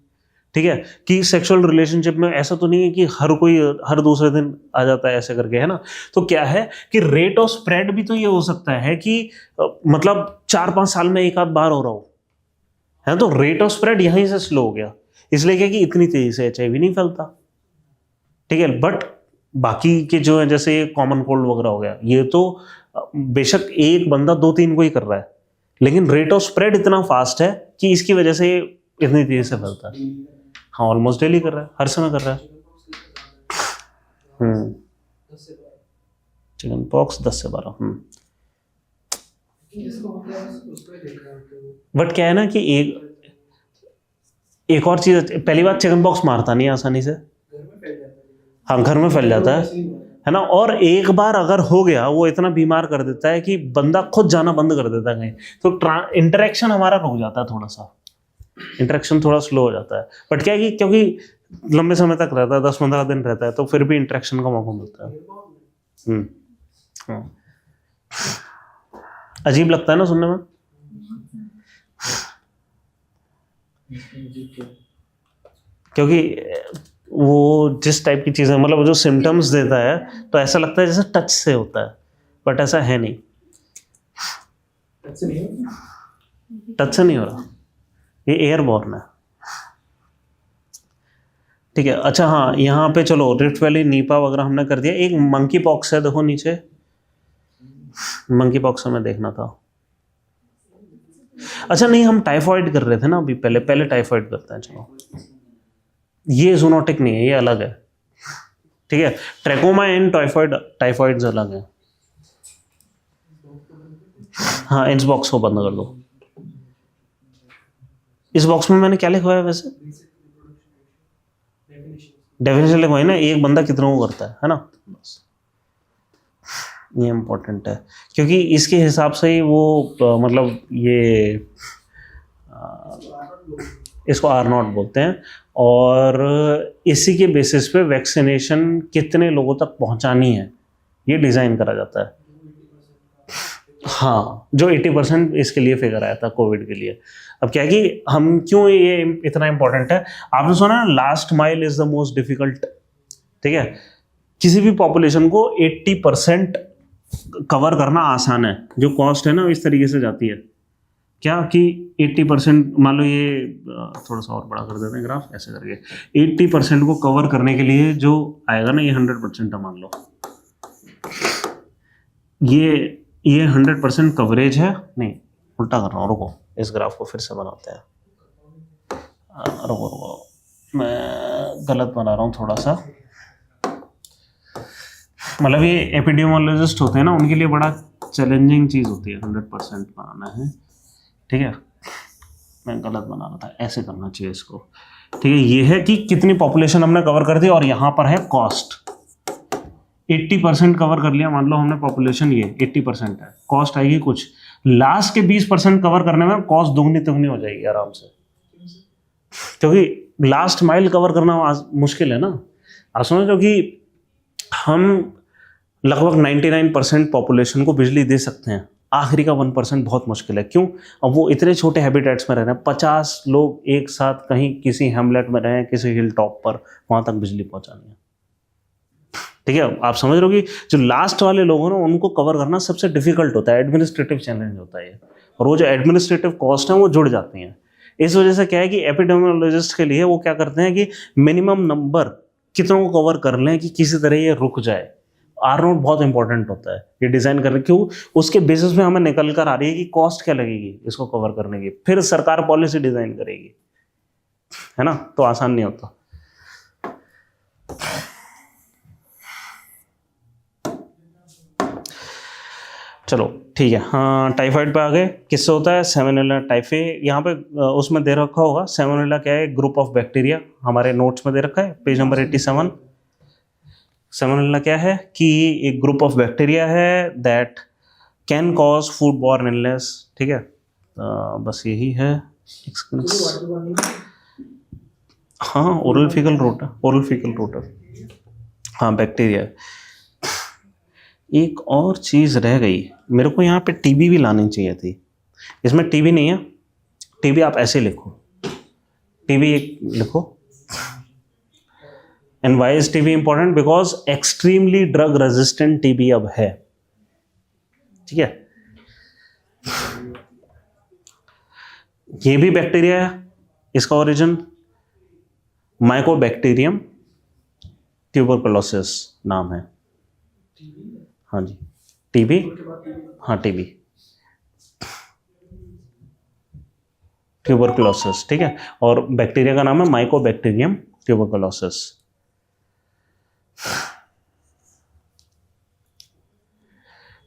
ठीक है। कि सेक्सुअल रिलेशनशिप में ऐसा तो नहीं है कि हर कोई हर दूसरे दिन आ जाता है ऐसे करके, है ना। तो क्या है कि रेट ऑफ स्प्रेड भी तो ये हो सकता है कि मतलब 4-5 साल में एक आध बार हो रहा हो, है। तो रेट ऑफ स्प्रेड यहीं से स्लो हो गया, इसलिए क्या कि इतनी तेजी से HIV नहीं फैलता, ठीक है। बट बाकी के जो है जैसे कॉमन कोल्ड वगैरह हो गया, ये तो बेशक एक बंदा 2-3 को ही कर रहा है, लेकिन रेट ऑफ स्प्रेड इतना फास्ट है कि इसकी वजह से इतनी तेजी से फैलता है। हाँ ऑलमोस्ट डेली कर रहा है, हर समय कर रहा है। चिकन पॉक्स 10 से 12। बट क्या है ना कि एक और चीज, पहली बात चिकन पॉक्स मारता नहीं आसानी से, हाँ घर में फैल जाता है ना। और एक बार अगर हो गया, वो इतना बीमार कर देता है कि बंदा खुद जाना बंद कर देता है कहीं, तो इंटरेक्शन हमारा रुक जाता है, थोड़ा सा इंटरेक्शन थोड़ा स्लो हो जाता है। बट क्या है कि क्योंकि लंबे समय तक रहता है, 10-15 दिन रहता है, तो फिर भी इंटरेक्शन का मौका मिलता है। हाँ। अजीब लगता है ना सुनने में, क्योंकि वो जिस टाइप की चीजें, मतलब जो सिम्टम्स देता है, तो ऐसा लगता है जैसे टच से होता है, बट ऐसा है नहीं। टच से नहीं हो रहा, ये एयरबॉर्न है, ठीक है। अच्छा हाँ यहाँ पे चलो रिफ्ट वैली, नीपा वगैरह हमने कर दिया। एक मंकी पॉक्स है, देखो नीचे, मंकी पॉक्स हमें देखना था। अच्छा नहीं, हम टाइफॉइड कर रहे थे ना अभी, पहले टाइफॉइड करते हैं। चलो ये जूनोटिक नहीं है, ये अलग है, ठीक है। ट्रैकोमा एंड टाइफॉइड अलग है। हाँ इस बॉक्स को बंद कर दो। इस बॉक्स में मैंने क्या लिखवाया वैसे? डेफिनेशन लिखवाई ना, एक बंदा कितनों को करता है ना, बस ये इम्पोर्टेंट है, क्योंकि इसके हिसाब से ही वो मतलब ये इसको R0 बोलते हैं, और इसी के बेसिस पे वैक्सीनेशन कितने लोगों तक पहुंचानी है ये डिज़ाइन करा जाता है। हाँ जो 80% इसके लिए फिगर आया था कोविड के लिए। अब क्या है कि हम क्यों ये इतना इंपॉर्टेंट है, आपने सुना last mile is the most difficult, ठीक है। किसी भी पॉपुलेशन को 80% कवर करना आसान है, जो कॉस्ट है ना इस तरीके से जाती है क्या कि 80%, मान लो ये थोड़ा सा और बड़ा कर देते हैं ग्राफ ऐसे करके, 80% को कवर करने के लिए जो आएगा ना ये 100% है। मान लो ये 100% कवरेज है, नहीं उल्टा कर रहा हूँ, रुको इस ग्राफ को फिर से बनाते हैं। रुको मैं गलत बना रहा हूँ थोड़ा सा, मतलब ये एपिडेमियोलॉजिस्ट होते हैं ना, उनके लिए बड़ा चैलेंजिंग चीज़ होती है 100% बनाना है, ठीक है। मैं गलत बना रहा था, ऐसे करना चाहिए इसको, ठीक है। ये है कि कितनी पॉपुलेशन हमने कवर कर दी, और यहाँ पर है कॉस्ट। 80% कवर कर लिया, मान लो हमने पॉपुलेशन ये 80% है, कॉस्ट आएगी कुछ, लास्ट के 20% कवर करने में कॉस्ट दुगनी हो जाएगी आराम से, क्योंकि लास्ट माइल कवर करना मुश्किल है ना। आप समझो कि हम लगभग 99% पॉपुलेशन को बिजली दे सकते हैं, आखिरी का 1% बहुत मुश्किल है। क्यों? अब वो इतने छोटे हैबिटेट्स में रह रहे हैं, 50 लोग एक साथ कहीं किसी हैमलेट में रहे, किसी हिल टॉप पर, वहाँ तक बिजली पहुँचानी है। ठीक है, आप समझ रहे हो कि जो लास्ट वाले लोग हैं ना उनको कवर करना सबसे डिफिकल्ट होता है, एडमिनिस्ट्रेटिव चैलेंज होता है ये, और वो जो एडमिनिस्ट्रेटिव कॉस्ट है वो जुड़ जाती हैं। इस वजह से क्या है कि एपिडेमियोलॉजिस्ट के लिए वो क्या करते हैं कि मिनिमम नंबर कितनों को कवर कर लें कि किसी तरह ये रुक जाए। आर नोट बहुत इंपॉर्टेंट होता है ये डिज़ाइन करने, क्यों, उसके बेसिस पे हमें निकल कर आ रही है कि कॉस्ट क्या लगेगी इसको कवर करने की, फिर सरकार पॉलिसी डिज़ाइन करेगी, है ना, तो आसान नहीं होता। चलो ठीक है, हाँ टाइफाइड पे आ गए। किससे होता है? सैमोनेला टाइफे। यहाँ पे उसमें दे रखा होगा सैमोनेला क्या है, ग्रुप ऑफ बैक्टीरिया, हमारे नोट्स में दे रखा है पेज नंबर 87। सैमोनेला क्या है कि एक ग्रुप ऑफ बैक्टीरिया है that can cause food borne illness. ठीक है, बस यही है। हाँ oral faecal route, oral faecal route, हाँ बैक्टीरिया। एक और चीज़ रह गई, मेरे को यहाँ पे टीबी भी लानी चाहिए थी, इसमें टीबी नहीं है। टीबी आप ऐसे लिखो, टीबी एक लिखो। And why is TB important? Because extremely drug resistant TB अब है। ठीक है, ये भी बैक्टीरिया है, इसका ओरिजिन माइकोबैक्टीरियम ट्यूबरकुलोसिस नाम है। हाँ जी, टीबी, हाँ टीबी, ट्यूबरकुलोसिस। ठीक है, और बैक्टीरिया का नाम है माइकोबैक्टीरियम ट्यूबरकुलोसिस।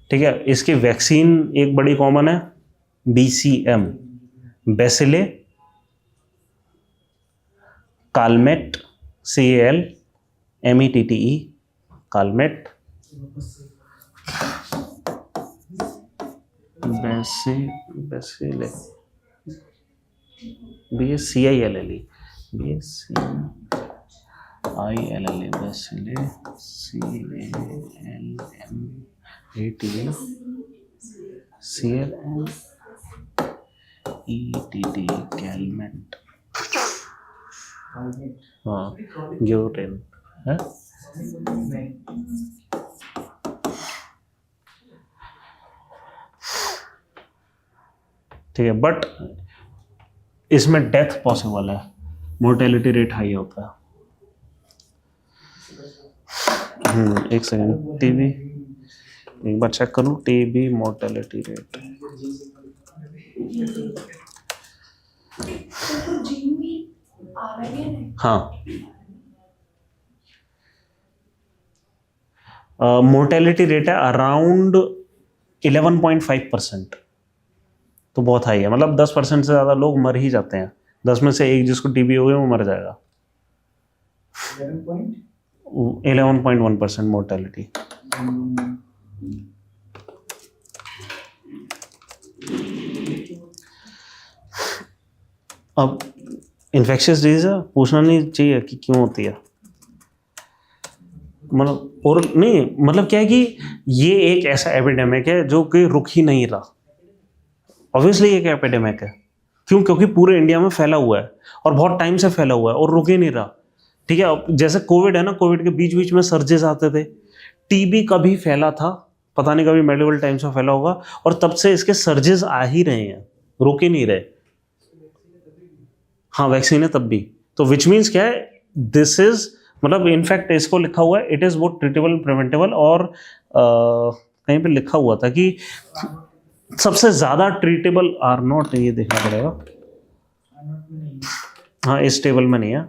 ठीक है, इसकी वैक्सीन एक बड़ी कॉमन है, BCM, Bacille Calmette, CALMETTE, Calmette, Bacille, BSCILLE, BSCILLE, Bacille, CALMETTE, Calmette, हाँ ग्यूटेन है। ठीक है, बट इसमें डेथ पॉसिबल है, मोर्टेलिटी रेट हाई होता है। एक सेकेंड, टीबी एक बार चेक करूं, टीबी मोर्टेलिटी रेट। हाँ, मोर्टेलिटी रेट है अराउंड 11.5%, तो बहुत हाई है, मतलब 10% से ज़्यादा लोग मर ही जाते हैं। 10 में से एक जिसको टीबी हो गया वो मर जाएगा। 11.1% मोर्टेलिटी। अब इन्फेक्शियस डिजीज है, पूछना नहीं चाहिए कि क्यों होती है, मतलब और नहीं, मतलब क्या है कि ये एक ऐसा एपिडेमिक है जो कि रुक ही नहीं रहा। ऑब्वियसली एक एपिडेमिक है, क्यों? क्योंकि पूरे इंडिया में फैला हुआ है और बहुत टाइम से फैला हुआ है और रुक ही नहीं रहा। ठीक है, अब जैसे कोविड है ना, कोविड के बीच बीच में सर्जेस आते थे। टीबी कभी फैला था, पता नहीं, कभी मेडिवल टाइम से फैला होगा, और तब से इसके सर्जेस आ ही रहे हैं, रुक ही नहीं रहे। हाँ वैक्सीन है तब भी, तो विच मीन्स क्या है, दिस इज, मतलब इनफैक्ट इसको लिखा हुआ है it is both treatable preventable, और कहीं पे लिखा हुआ था कि सबसे ज्यादा ट्रीटेबल आर नॉट, ये देखना पड़ेगा, हाँ इस टेबल में नहीं है,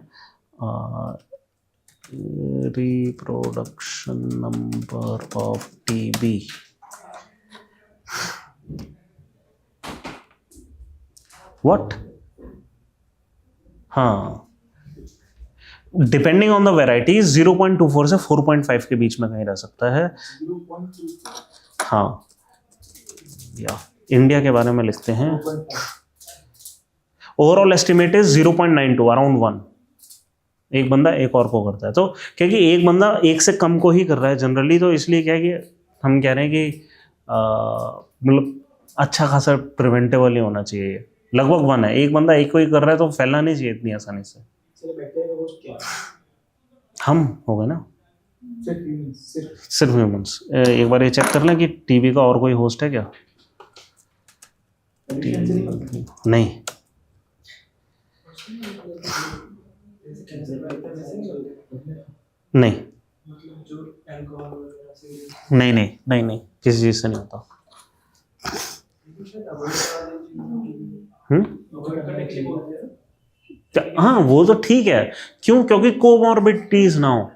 reproduction number of TB, what, हाँ डिपेंडिंग ऑन द वेराइटी 0.24 से 4.5 के बीच में कहीं रह सकता है। हाँ, या इंडिया के बारे में लिखते हैं, ओवरऑल एस्टिमेट इज 0.92, अराउंड 1। एक बंदा एक और को करता है, तो क्योंकि एक बंदा एक से कम को ही कर रहा है जनरली, तो इसलिए क्या है कि हम कह रहे हैं कि मतलब अच्छा खासा प्रिवेंटेबल ही होना चाहिए, लगभग 1 है। एक बंदा एक को ही कर रहा है तो फैलना नहीं चाहिए इतनी आसानी से। हम हो गए ना, सिर्फ humans, सिर्फ सिर्फ ह्यूमंस। एक बार ये चेक कर लें कि टीबी का और कोई होस्ट है क्या? condition से नहीं बनता। नहीं, जैसे कैंसर का होता है वैसे नहीं होता। नहीं, मतलब जो अल्कोहल वगैरह से नहीं, नहीं, नहीं, नहीं, किसी चीज़ से नहीं होता। हाँ, वो तो ठीक है। क्यों? क्योंकि कोमॉर्बिडिटीज ना हो।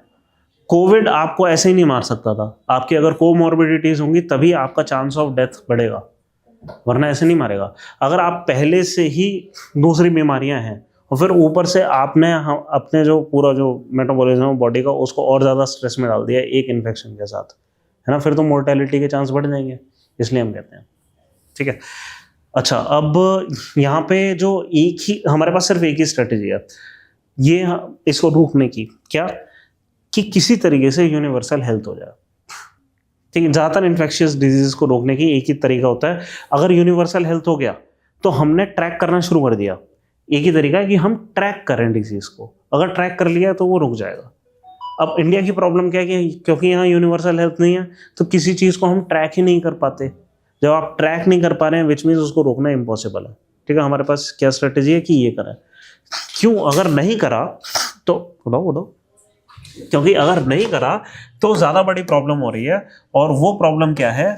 कोविड आपको ऐसे ही नहीं मार सकता था। आपकी अगर कोमॉर्बिडिटीज होंगी तभी आपका चांस ऑफ डेथ बढ़ेगा, वरना ऐसे नहीं मारेगा। अगर आप पहले से ही दूसरी बीमारियां हैं और फिर ऊपर से आपने अपने जो पूरा जो मेटाबॉलिज्म है बॉडी का उसको और ज़्यादा स्ट्रेस में डाल दिया एक इन्फेक्शन के साथ, है ना, फिर तो मोर्टेलिटी के चांस बढ़ जाएंगे। इसलिए हम कहते हैं, ठीक है। अच्छा, अब यहाँ पे जो एक ही हमारे पास सिर्फ एक ही स्ट्रेटेजी है ये इसको रोकने की, क्या कि किसी तरीके से यूनिवर्सल हेल्थ हो जाए, ठीक है। ज़्यादातर इन्फेक्शियस डिजीज को रोकने की एक ही तरीका होता है। अगर यूनिवर्सल हेल्थ हो गया तो हमने ट्रैक करना शुरू कर दिया। एक ही तरीका है कि हम ट्रैक करें डिजीज को। अगर ट्रैक कर लिया तो वो रुक जाएगा। अब इंडिया की प्रॉब्लम क्या है कि क्योंकि यहाँ यूनिवर्सल हेल्थ नहीं है तो किसी चीज़ को हम ट्रैक ही नहीं कर पाते। जब आप ट्रैक नहीं कर पा रहे हैं विच मीन्स उसको रोकना इम्पॉसिबल है, ठीक है। हमारे पास क्या स्ट्रेटेजी है कि ये करें। क्यों? अगर नहीं करा तो उड़ाओ, क्योंकि अगर नहीं करा तो ज़्यादा बड़ी प्रॉब्लम हो रही है। और वो प्रॉब्लम क्या है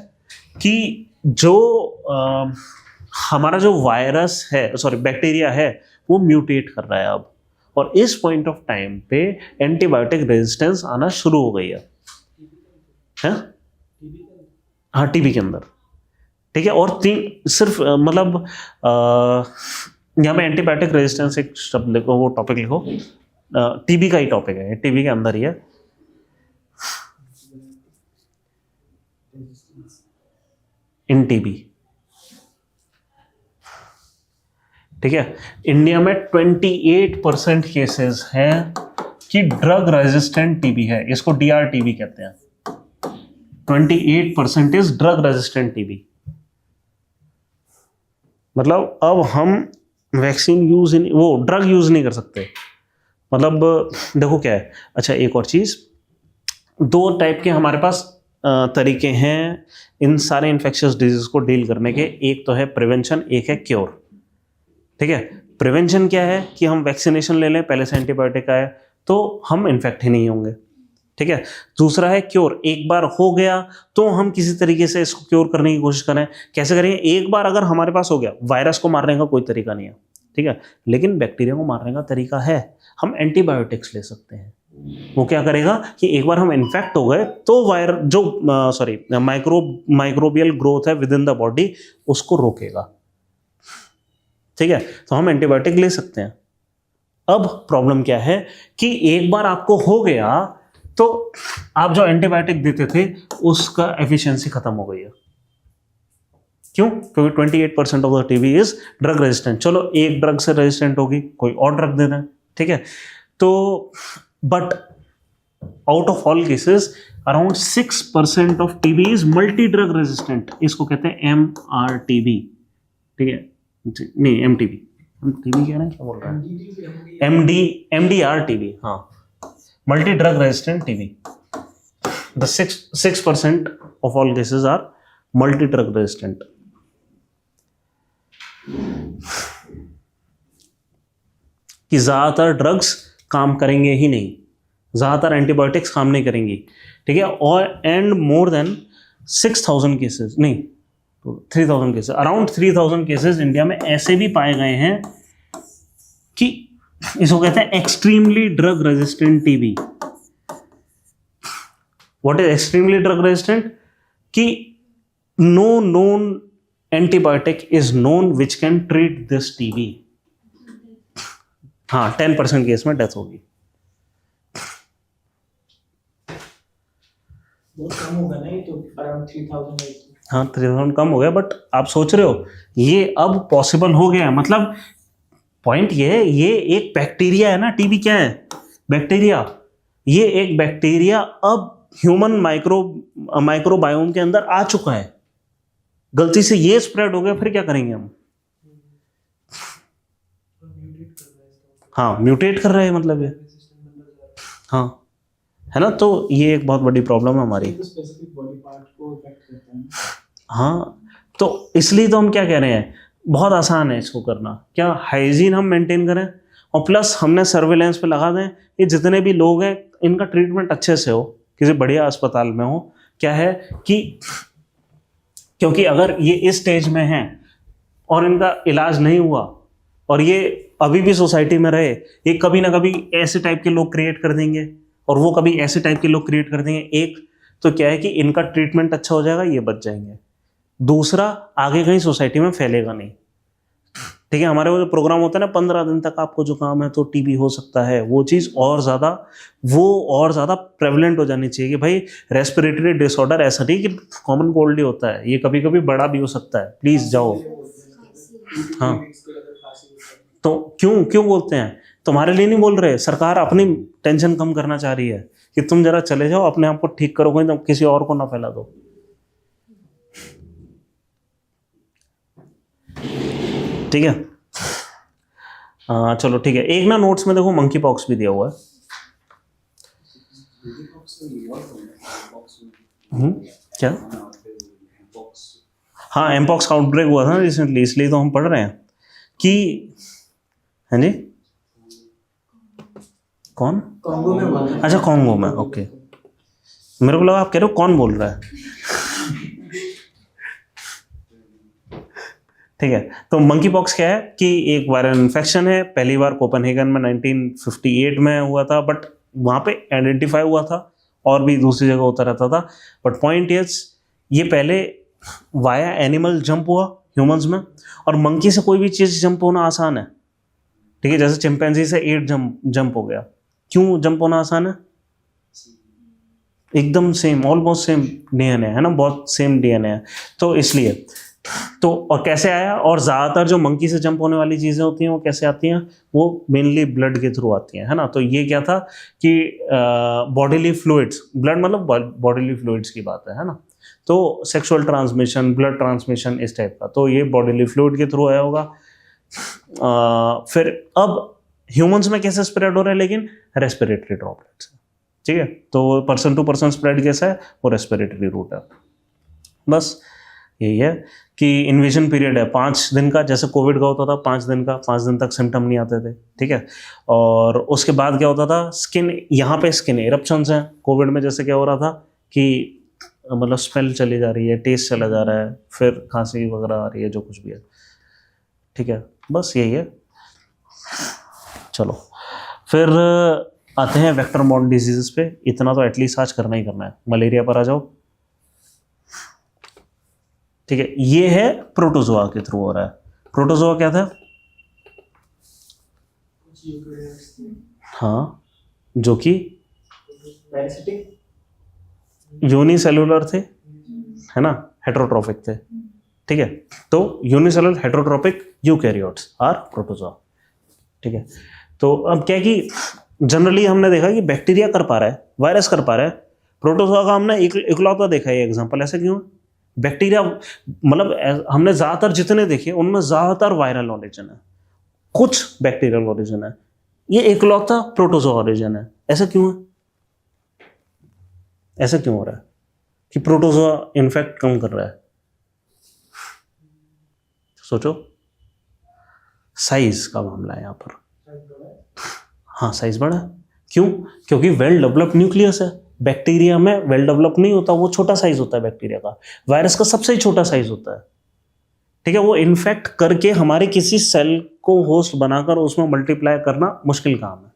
कि जो हमारा जो वायरस है, सॉरी बैक्टीरिया है, वो म्यूटेट कर रहा है अब। और इस पॉइंट ऑफ टाइम पे एंटीबायोटिक रेजिस्टेंस आना शुरू हो गई है, हाँ, टीबी के अंदर, ठीक है। और सिर्फ मतलब यहाँ पे एंटीबायोटिक रेजिस्टेंस एक शब्द लिखो, वो टॉपिक लिखो, टीबी का ही टॉपिक है, टीबी के अंदर ही है। इन टीबी, ठीक है। इंडिया में 28% केसेस हैं कि ड्रग रेजिस्टेंट टीबी है, इसको DRTB कहते हैं। 28% इज ड्रग रेजिस्टेंट टीबी। मतलब अब हम वैक्सीन वो ड्रग यूज नहीं कर सकते। मतलब देखो क्या है। अच्छा, एक और चीज, दो टाइप के हमारे पास तरीके हैं इन सारे इन्फेक्शियस डिजीज को डील करने के। एक तो है प्रिवेंशन, एक है क्योर, ठीक है। प्रिवेंशन क्या है कि हम वैक्सीनेशन ले लें, पहले से एंटीबायोटिक आए तो हम इन्फेक्ट ही नहीं होंगे, ठीक है। दूसरा है क्योर, एक बार हो गया तो हम किसी तरीके से इसको क्योर करने की कोशिश करें। कैसे करेंगे? एक बार अगर हमारे पास हो गया, वायरस को मारने का कोई तरीका नहीं है, ठीक है, लेकिन बैक्टीरिया को मारने का तरीका है। हम एंटीबायोटिक्स ले सकते हैं। वो क्या करेगा कि एक बार हम इन्फेक्ट हो गए तो माइक्रोबियल ग्रोथ है विद इन द बॉडी, उसको रोकेगा, ठीक है। तो हम एंटीबायोटिक ले सकते हैं। अब प्रॉब्लम क्या है कि एक बार आपको हो गया तो आप जो एंटीबायोटिक देते थे उसका एफिशिएंसी खत्म हो गई है। क्यों? क्योंकि 28% of the TB is drug resistant. चलो, एक ड्रग से रेजिस्टेंट होगी, कोई और ड्रग दे दें, ठीक है। तो but out of all cases around 6% of TB is multi drug resistant. इसको कहते हैं MRTB, ठीक है, नहीं MTB, हम टीबी कह रहे हैं, क्या बोल रहे हैं? MDR-TB, हाँ, multi drug resistant TB. The 6% of all cases are multi drug resistant. कि ज्यादातर ड्रग्स काम करेंगे ही नहीं, ज्यादातर एंटीबायोटिक्स काम नहीं करेंगी, ठीक है। और एंड मोर देन 6,000 केसेस, नहीं, 3,000 केसेस, अराउंड 3,000 केसेस इंडिया में ऐसे भी पाए गए हैं कि इसको कहते हैं extremely drug resistant TB. What is extremely drug resistant? कि no known antibiotic is known which can treat this TB. हाँ, 10% केस में डेथ होगी। बहुत कम होगा ना ये तो, अराउंड 3,000। हाँ, 3,000 कम हो गया, बट आप सोच रहे हो ये अब पॉसिबल हो गया। मतलब पॉइंट ये है, ये एक बैक्टीरिया है ना, टीबी क्या है? बैक्टीरिया। ये एक बैक्टीरिया अब ह्यूमन माइक्रोबायोम के अंदर आ चुका है। गलती से ये स्प्रेड हो गया, फिर क्या करेंगे हम? हाँ, म्यूटेट कर रहे हैं, मतलब ये, हाँ, है ना। तो ये एक बहुत बड़ी प्रॉब्लम है हमारी। तो स्पेसिफिक बॉडी पार्ट को अफेक्ट करता है। हाँ, तो इसलिए तो हम क्या कह रहे हैं, बहुत आसान है इसको करना। क्या हाइजीन हम मेंटेन करें और प्लस हमने सर्वेलेंस पे लगा दें कि जितने भी लोग हैं इनका ट्रीटमेंट अच्छे से हो, किसी बढ़िया अस्पताल में हो। क्या है कि क्योंकि अगर ये इस स्टेज में हैं और इनका इलाज नहीं हुआ और ये अभी भी सोसाइटी में रहे, ये कभी ना कभी ऐसे टाइप के लोग क्रिएट कर देंगे और वो कभी ऐसे टाइप के लोग क्रिएट कर देंगे। एक तो क्या है कि इनका ट्रीटमेंट अच्छा हो जाएगा, ये बच जाएंगे। दूसरा, आगे कहीं सोसाइटी में फैलेगा नहीं। ठीक है, हमारे वो जो प्रोग्राम होता है ना 15 दिन तक आपको जुकाम है तो टीबी हो सकता है, वो चीज़ और ज़्यादा प्रेवलेंट हो जानी चाहिए कि भाई रेस्पिरेटरी डिसऑर्डर ऐसा नहीं कि कॉमन कोल्ड ही होता है, ये कभी कभी बड़ा भी हो सकता है, प्लीज़ जाओ। हाँ, तो क्यों बोलते हैं, तुम्हारे लिए नहीं बोल रहे, सरकार अपनी टेंशन कम करना चाह रही है कि तुम जरा चले जाओ अपने आप को ठीक करो, कहीं तो किसी और को ना फैला दो। ठीक है, चलो ठीक है। एक ना नोट्स में देखो मंकी पॉक्स भी दिया हुआ है। क्या? हाँ, एमपॉक्स का आउटब्रेक हुआ था रिसेंटली, इसलिए तो हम पढ़ रहे हैं कि, हाँ जी, कौन? कॉन्गो में हुआ था। अच्छा, कॉन्गो में, ओके। मेरे को लगा आप कह रहे हो कौन बोल रहा है। ठीक है, तो मंकी पॉक्स क्या है कि एक वायरल इन्फेक्शन है। पहली बार कोपेनहेगन में 1958 में हुआ था, बट वहाँ पे आइडेंटिफाई हुआ था, और भी दूसरी जगह होता रहता था। बट पॉइंट इज, ये पहले वाया एनिमल जंप हुआ ह्यूमंस में, और मंकी से कोई भी चीज़ जंप होना आसान है। ठीक है, जैसे चिंपैंजी से 8 जंप हो गया। क्यों जंप होना आसान है? एकदम सेम, ऑलमोस्ट सेम डीएनए है ना, बहुत सेम डीएनए है, तो इसलिए। तो और कैसे आया, और ज़्यादातर जो मंकी से जंप होने वाली चीज़ें होती हैं वो कैसे आती हैं, वो मेनली ब्लड के थ्रू आती हैं, है ना। तो ये क्या था कि बॉडीली फ्लूइड्स, ब्लड मतलब बॉडीली फ्लूइड्स की बात है ना। तो सेक्सुअल ट्रांसमिशन, ब्लड ट्रांसमिशन, इस टाइप का, तो ये बॉडीली फ्लूइड के थ्रू आया होगा। फिर अब ह्यूमंस में कैसे स्प्रेड हो रहा है, लेकिन रेस्पिरेटरी ड्रॉपलेट्स। ठीक है, तो पर्सन टू पर्सन स्प्रेड कैसा है, वो रेस्पिरेटरी रूट है। बस यही है कि इन्वेजन पीरियड है 5 दिन का, जैसे कोविड का होता था 5 दिन का, 5 दिन तक सिम्टम नहीं आते थे। ठीक है, और उसके बाद क्या होता था, स्किन, यहाँ पे स्किन एरप्शंस हैं। कोविड में जैसे क्या हो रहा था कि मतलब स्मेल चली जा रही है, टेस्ट चला जा रहा है, फिर खांसी वगैरह आ रही है, जो कुछ भी है। ठीक है, बस यही है। चलो फिर आते हैं वेक्टर बॉर्न डिजीजेस पे। इतना तो एटलीस्ट आज करना ही करना है। मलेरिया पर आ जाओ। ठीक है, ये है प्रोटोजोआ के थ्रू हो रहा है। प्रोटोजोआ क्या था? हाँ, जो कि पैरासिटिक यूनिसेलुलर थे, है ना, हेटेरोट्रॉफिक थे। ठीक है, तो unicellular heterotrophic eukaryotes are protozoa. ठीक है, तो अब क्या है कि जनरली हमने देखा कि बैक्टीरिया कर पा रहा है, वायरस कर पा रहा है, प्रोटोजोआ का हमने इकलौता देखा है एग्जांपल। ऐसा क्यों? बैक्टीरिया मतलब हमने ज़्यादातर जितने देखे उनमें ज़्यादातर वायरल ओरिजिन है, कुछ बैक्टीरियल ओरिजिन है, ये इकलौता प्रोटोजोआ ओरिजिन है। ऐसा क्यों है? ऐसा क्यों हो रहा है कि प्रोटोजोआ इन्फेक्ट कम कर रहा है? सोचो, साइज का मामला है यहाँ पर। हाँ, साइज बड़ा है। क्यों? क्योंकि वेल डेवलप्ड न्यूक्लियस है। बैक्टीरिया में वेल डेवलप नहीं होता, वो छोटा साइज होता है बैक्टीरिया का। वायरस का सबसे छोटा साइज होता है। ठीक है, वो इन्फेक्ट करके हमारे किसी सेल को होस्ट बनाकर उसमें मल्टीप्लाई करना मुश्किल काम है।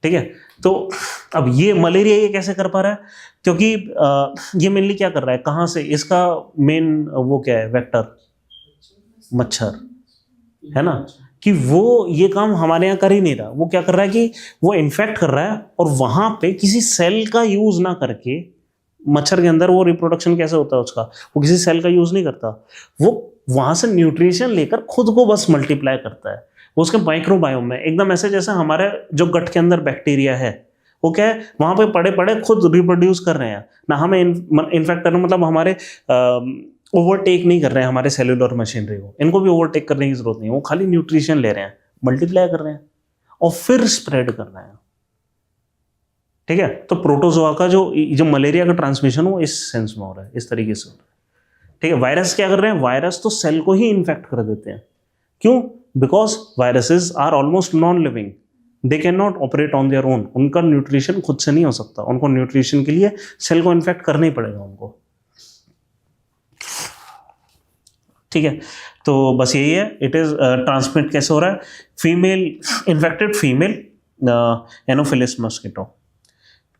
ठीक है, तो अब ये मलेरिया ये कैसे कर पा रहा है? क्योंकि ये मेनली क्या कर रहा है, कहाँ से इसका मेन वो क्या है, वेक्टर मच्छर है ना, कि वो ये काम हमारे यहाँ कर ही नहीं रहा। वो क्या कर रहा है कि वो इन्फेक्ट कर रहा है और वहाँ पे किसी सेल का यूज ना करके, मच्छर के अंदर वो रिप्रोडक्शन कैसे होता है उसका, वो किसी सेल का यूज नहीं करता, वो वहाँ से न्यूट्रिशन लेकर खुद को बस मल्टीप्लाई करता है। वो उसके माइक्रोबायोम में एकदम ऐसे जैसे हमारे जो गट के अंदर बैक्टीरिया है, वो क्या है, वहाँ पे पड़े पड़े खुद रिप्रोड्यूस कर रहे हैं ना, हमें इन्फेक्ट करना मतलब हमारे ओवरटेक नहीं कर रहे हैं हमारे सेलुलर मशीनरी को। इनको भी ओवरटेक करने की जरूरत नहीं है, वो खाली न्यूट्रिशन ले रहे हैं, मल्टीप्लाई कर रहे हैं और फिर स्प्रेड कर रहे हैं। ठीक है, तो प्रोटोजोआ का जो मलेरिया का ट्रांसमिशन वो इस सेंस में हो रहा है, इस तरीके से हो रहा है। ठीक है, वायरस क्या कर रहे हैं, वायरस तो सेल को ही इन्फेक्ट कर देते हैं। क्यों? Because viruses are almost non living, they can not operate on their own, उनका न्यूट्रिशन खुद से नहीं हो सकता, उनको न्यूट्रिशन के लिए सेल को इन्फेक्ट करना ही पड़ेगा उनको। ठीक है, तो बस यही है, इट इज ट्रांसमिट कैसे हो रहा है, female infected female Anopheles mosquito.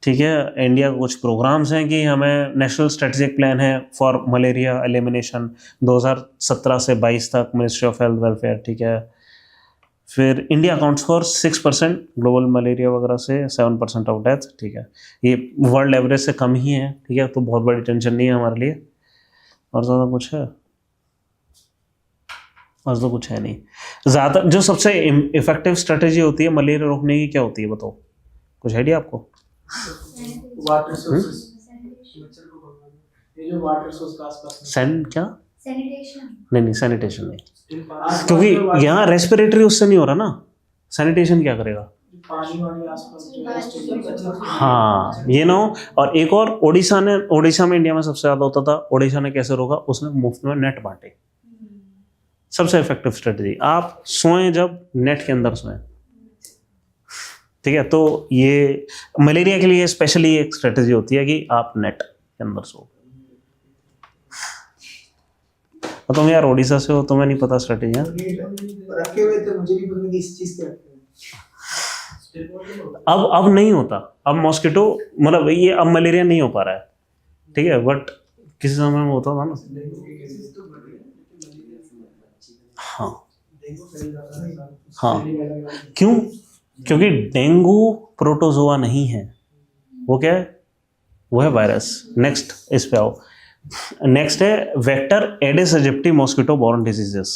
ठीक है, इंडिया के कुछ प्रोग्राम्स हैं कि हमें नेशनल स्ट्रेटेजिक प्लान है फॉर मलेरिया एलिमिनेशन 2017 से 22 तक, मिनिस्ट्री ऑफ हेल्थ वेलफेयर। ठीक है, फिर India accounts for 6% global malaria वगैरह से 7% ऑफ डेथ। ठीक है, ये वर्ल्ड एवरेज से कम ही है। ठीक है, तो बहुत बड़ी टेंशन नहीं है हमारे लिए। और ज़्यादा कुछ है? और तो कुछ है नहीं। ज़्यादा जो सबसे इफेक्टिव स्ट्रेटेजी होती है मलेरिया रोकने की क्या होती है बताओ, कुछ आइडिया आपको? वाटर सोर्सेस, ये जो वाटर सोर्स के आसपास क्या? सैनिटेशन। नहीं, सैनिटेशन नहीं, क्योंकि यहाँ रेस्पिरेटरी उससे नहीं हो रहा ना, सैनिटेशन क्या करेगा? पानी वानी आसपास। हाँ, ये ना हो। और एक और, ओडिशा में इंडिया में सबसे ज़्यादा होता था। ओडिशा ने कैसे रोका? उसने मुफ्त में नेट बांटे। सबसे इफेक्टिव स्ट्रेटजी, आप सोएं जब नेट के अंदर सोएं। ठीक है, तो ये मलेरिया के लिए स्पेशली एक स्ट्रेटजी होती है कि आप नेट के अंदर सो। और तुम यार ओडिशा से हो, तुम्हें नहीं पता स्ट्रेटजी? रखे हुए थे, मुझे नहीं पता कि इस चीज के रखे हुए। अब नहीं होता, अब मॉस्किटो मतलब ये अब मलेरिया नहीं हो पा रहा है। ठीक है, बट किसी समय में होता था ना। हाँ, क्यों? क्योंकि डेंगू प्रोटोजोआ नहीं है, वो क्या है? वो है वायरस। नेक्स्ट, इस पे आओ। नेक्स्ट है vector Aedes aegypti mosquito borne diseases.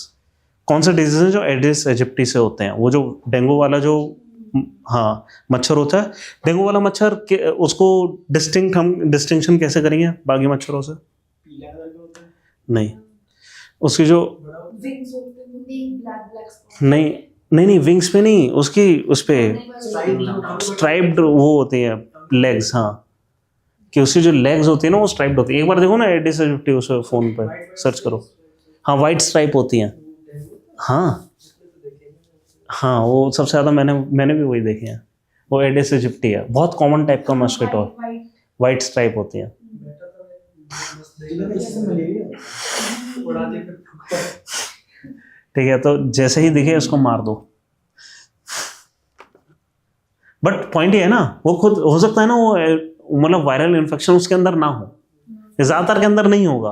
कौन से डिजीज हैं जो एडिस एजिप्टी से होते हैं? वो जो डेंगू वाला जो मच्छर होता है, डेंगू वाला मच्छर के उसको हम डिस्टिंक्शन कैसे करेंगे बाकी मच्छरों से? पीला कलर का होता है। नहीं, उसकी जो विंग्स होते हैं, ब्लैक स्पॉट। नहीं विंग्स पे नहीं, उसकी उस पे स्ट्राइप्ड वो होती है लेग्स। हाँ, कि उसकी जो लेग्स होती है ना वो स्ट्राइप्ड होती है। एक बार देखो ना एडिस एजिप्टी, उस फोन पे सर्च करो। हाँ, वाइट स्ट्राइप होती हैं। हाँ, वो सबसे ज़्यादा मैंने भी वही देखे हैं। वो एडिस एजिप्टी है, बहुत कॉमन टाइप का मस्किटो है, वाइट स्ट्राइप होती है। ठीक है, तो जैसे ही दिखे उसको मार दो। बट पॉइंट ये है ना, वो खुद हो सकता है ना, वो मतलब वायरल इन्फेक्शन उसके अंदर ना हो, ज्यादातर के अंदर नहीं होगा,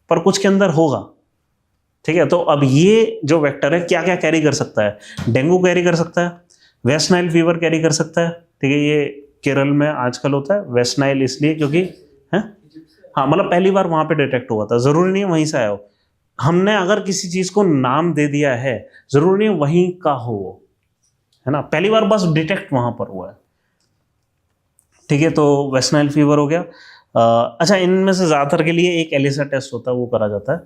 पर कुछ के अंदर होगा। ठीक है, तो अब ये जो वेक्टर है क्या क्या कैरी कर सकता है? डेंगू कैरी कर सकता है, वेस्ट नाइल फीवर कैरी कर सकता है। ठीक है, ये केरल में आजकल होता है। वेस्ट नाइल इसलिए क्योंकि है, हाँ, मतलब पहली बार वहां पे डिटेक्ट हुआ था, जरूरी नहीं है वहीं से आया हो। हमने अगर किसी चीज को नाम दे दिया है, जरूरी नहीं वहीं का हो वो, है ना, पहली बार बस डिटेक्ट वहां पर हुआ है। ठीक है, तो वेस्ट नाइल फीवर हो गया। अच्छा, इनमें से ज्यादातर के लिए एक एलिसा टेस्ट होता है, वो करा जाता है।